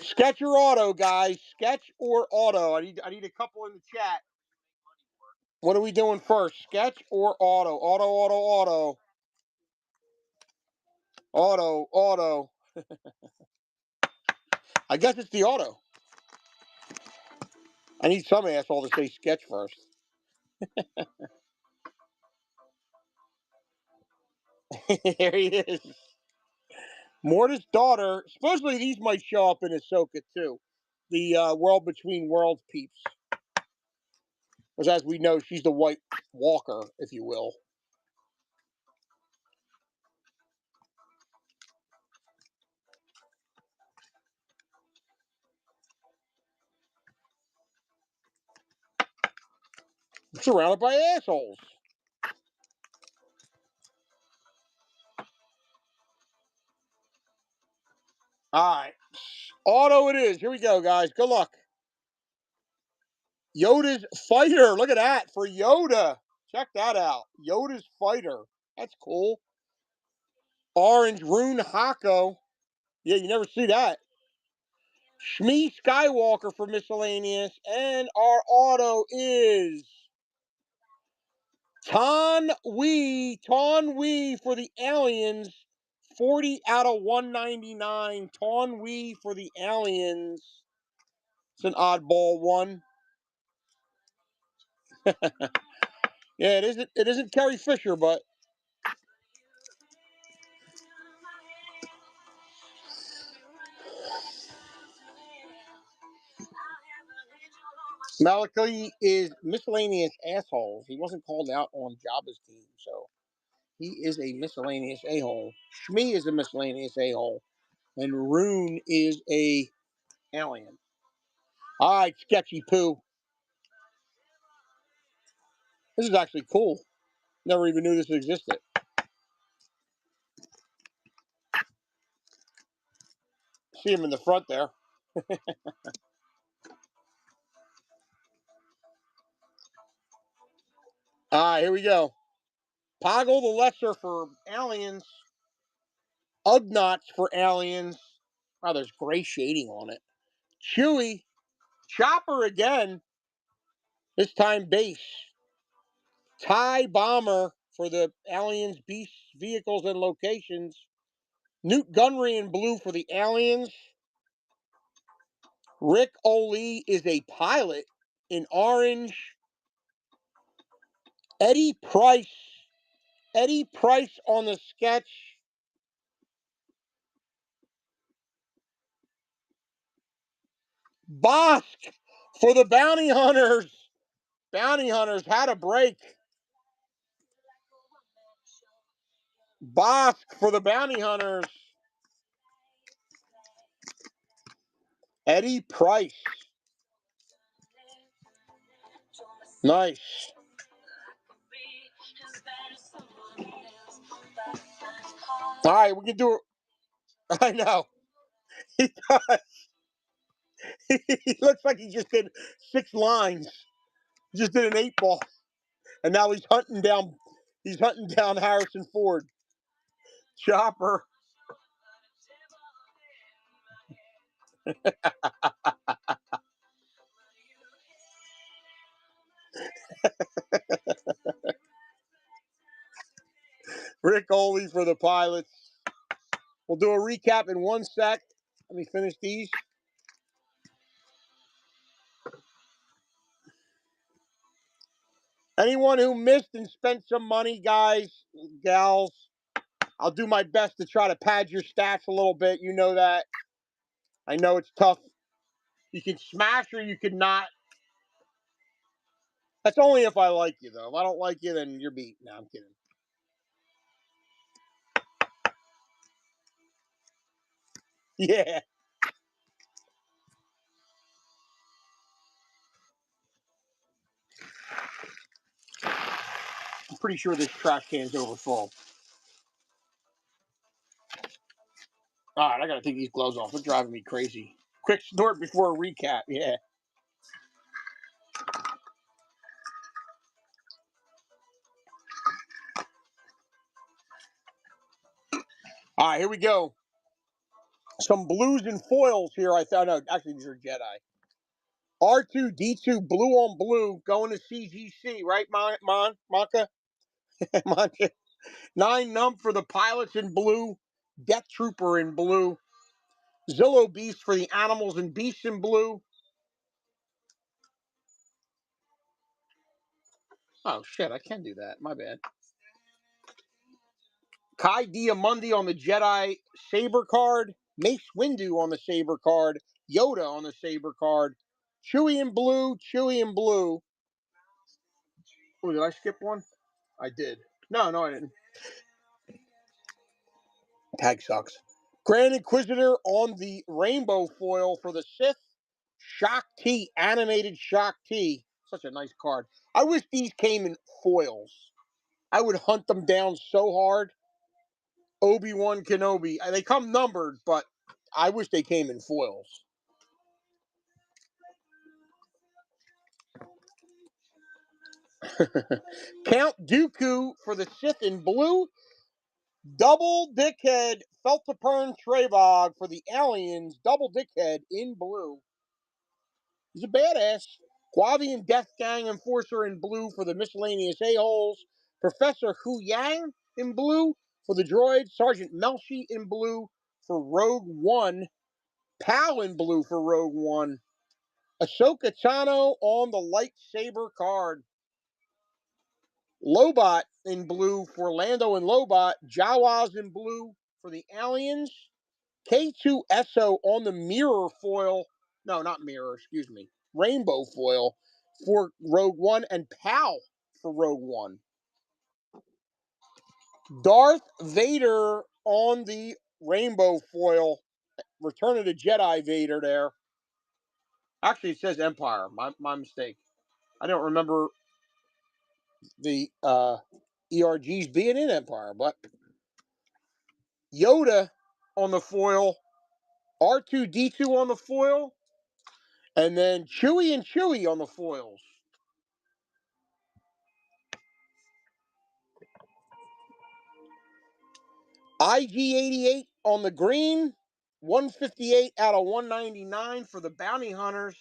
Speaker 1: Sketch or auto, guys. Sketch or auto. I need a couple in the chat. What are we doing first? Sketch or auto? Auto, auto, auto. Auto, auto. I guess it's the auto. I need some asshole to say sketch first. Here he is. Morta's daughter. Supposedly these might show up in Ahsoka too. The World Between Worlds peeps. Because as we know, she's the White Walker, if you will. Surrounded by assholes. Alright. Auto it is. Here we go, guys. Good luck. Yoda's Fighter. Look at that. For Yoda. Check that out. Yoda's Fighter. That's cool. Orange Rune Hako. Yeah, you never see that. Shmi Skywalker for miscellaneous. And our auto is Ton Wee for the aliens. 40 out of 199. Ton Wee for the aliens. It's an oddball one. Yeah, it isn't Carrie Fisher, but Malachi is miscellaneous assholes. He wasn't called out on Jabba's team, so he is a miscellaneous a-hole. Shmi is a miscellaneous a-hole. And Rune is a alien. All right, Sketchy Poo. This is actually cool. Never even knew this existed. See him in the front there. All right, here we go. Poggle the Lesser for aliens. Ugnaughts for aliens. Wow, there's gray shading on it. Chewie. Chopper again. This time base. TIE Bomber for the aliens, beasts, vehicles, and locations. Newt Gunray in blue for the aliens. Rick O'Lee is a pilot in orange. Eddie Price on the sketch. Bosk for the bounty hunters. Bounty hunters had a break. Bosk for the bounty hunters. Eddie Price. Nice. All right, we can do it. I know. He does. He looks like he just did 6 lines. He just did an 8 ball. And now he's hunting down Harrison Ford. Chopper. Rick Oley for the pilots. We'll do a recap in 1 sec. Let me finish these. Anyone who missed and spent some money, guys, gals, I'll do my best to try to pad your stats a little bit. You know that. I know it's tough. You can smash or you can not. That's only if I like you, though. If I don't like you, then you're beat. No, I'm kidding. Yeah. I'm pretty sure this trash can's overfull. All right, I got to take these gloves off. They're driving me crazy. Quick snort before a recap. Yeah. All right, here we go. Some blues and foils here. I thought, no, actually, these are Jedi. R2D2 blue on blue going to CGC, right, Monka? Monka. 9 num for the pilots in blue. Death Trooper in blue. Zillow Beast for the animals and beasts in blue. Oh, shit, I can do that. My bad. Kai Diamundi on the Jedi Saber card. Mace Windu on the Saber card. Yoda on the Saber card. Chewie in blue. Chewie in blue. Oh, did I skip one? I did. No, I didn't. Tag sucks. Grand Inquisitor on the rainbow foil for the Sith. Shock T, animated Shock T. Such a nice card. I wish these came in foils. I would hunt them down so hard. Obi-Wan Kenobi. They come numbered, but I wish they came in foils. Count Dooku for the Sith in blue. Double Dickhead Feltapern Trevog for the aliens. Double Dickhead in blue. He's a badass. Guavian Death Gang Enforcer in blue for the miscellaneous a-holes. Professor Hu Yang in blue for the droid. Sergeant Melshi in blue for Rogue One. Pal in blue for Rogue One. Ahsoka Tano on the lightsaber card. Lobot in blue for Lando and Lobot. Jawas in blue for the aliens. K2SO on the mirror foil. No, not mirror, excuse me. Rainbow foil for Rogue One and Pal for Rogue One. Darth Vader on the rainbow foil. Return of the Jedi Vader there. Actually, it says Empire. My mistake. I don't remember the ERGs being in Empire, but Yoda on the foil. R2D2 on the foil. And then Chewie and Chewie on the foils. IG88 on the green. 158 out of 199 for the bounty hunters.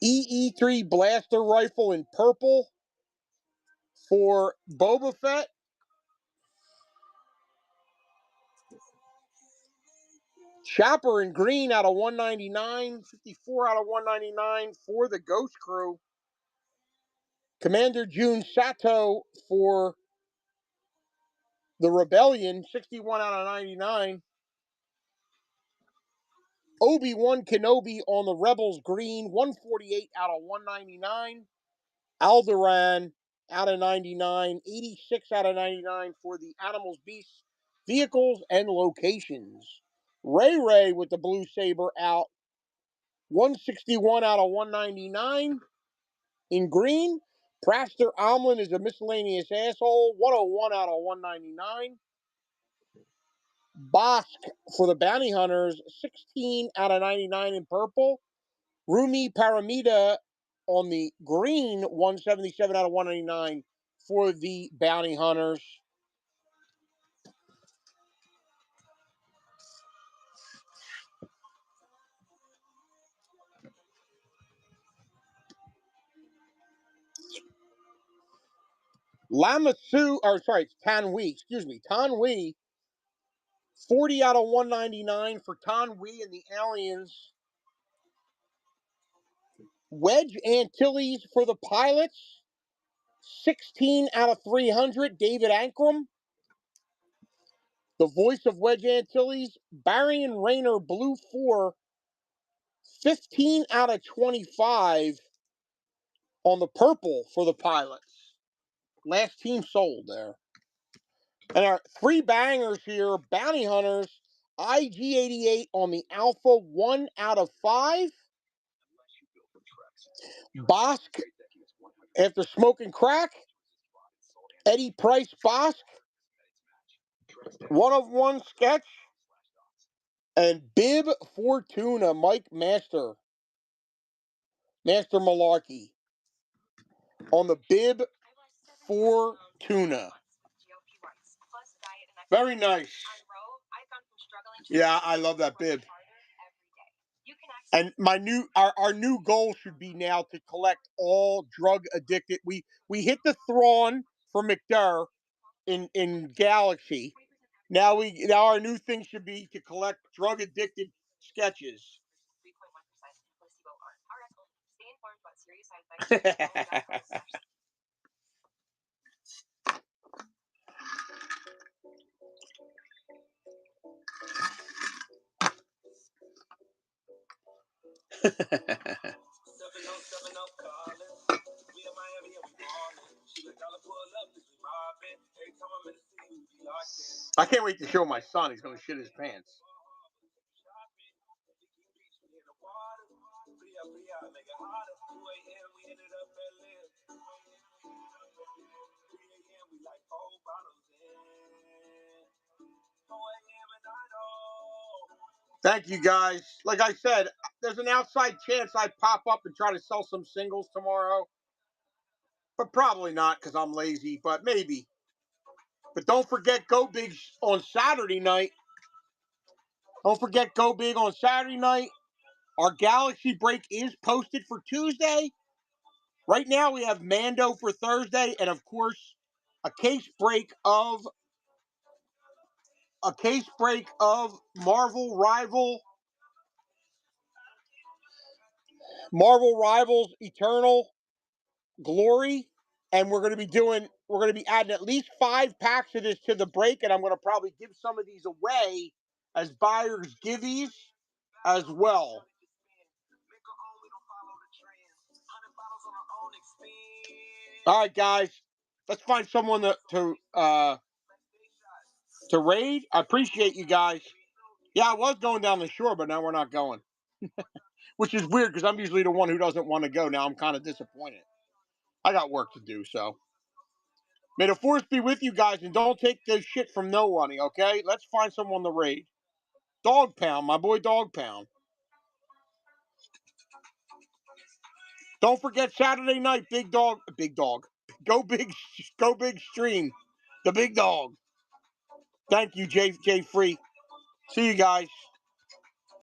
Speaker 1: EE3 blaster rifle in purple for Boba Fett. Chopper in green out of 199. 54 out of 199 for the Ghost Crew. Commander Jun Sato for the Rebellion. 61 out of 99. Obi-Wan Kenobi on the Rebels green. 148 out of 199. Alderaan out of 99. 86 out of 99 for the Animals, Beasts, Vehicles, and Locations. Ray with the blue saber out. 161 out of 199. In green, Praster Omlin is a miscellaneous asshole. 101 out of 199. Bosk for the Bounty Hunters. 16 out of 99 in purple. Rumi Paramita on the green. 177 out of 199 for the Bounty Hunters. Tanwi, Tanwi, 40 out of 199 for Tanwi and the aliens. Wedge Antilles for the pilots. 16 out of 300, David Ankrum. The voice of Wedge Antilles, Barian Rayner, blue 4. 15 out of 25 on the purple for the pilots. Last team sold there. And our 3 bangers here, Bounty Hunters, IG88 on the Alpha, 1 out of 5. Bosk, after smoking crack. Eddie Price Bosk, 1 of 1 sketch. And Bib Fortuna, Mike Master Malarkey. on the bib for tuna. Very nice. Yeah, I love that bib. And our new goal should be now to collect all drug addicted. We hit the Thrawn for McDurr in Galaxy. Now our new thing should be to collect drug addicted sketches. I can't wait to show my son. He's going to shit his pants. Thank you, guys. Like I said, there's an outside chance I pop up and try to sell some singles tomorrow. But probably not because I'm lazy, but maybe. But don't forget Go Big on Saturday night. Don't forget Go Big on Saturday night. Our Galaxy break is posted for Tuesday. Right now we have Mando for Thursday, and of course, a case break of Marvel Rivals Eternal Glory. And we're going to be adding at least 5 packs of this to the break, and I'm going to probably give some of these away as buyers giveies as well. All right, guys, let's find someone to raid. I appreciate you guys. Yeah, I was going down the shore, but now we're not going, which is weird because I'm usually the one who doesn't want to go. Now I'm kind of disappointed. I got work to do, so. May the force be with you guys, and don't take this shit from no one, okay? Let's find someone to raid. Dog Pound, my boy Dog Pound. Don't forget Saturday night, Big Dog. Go big stream. The Big Dog. Thank you, J Free. See you guys.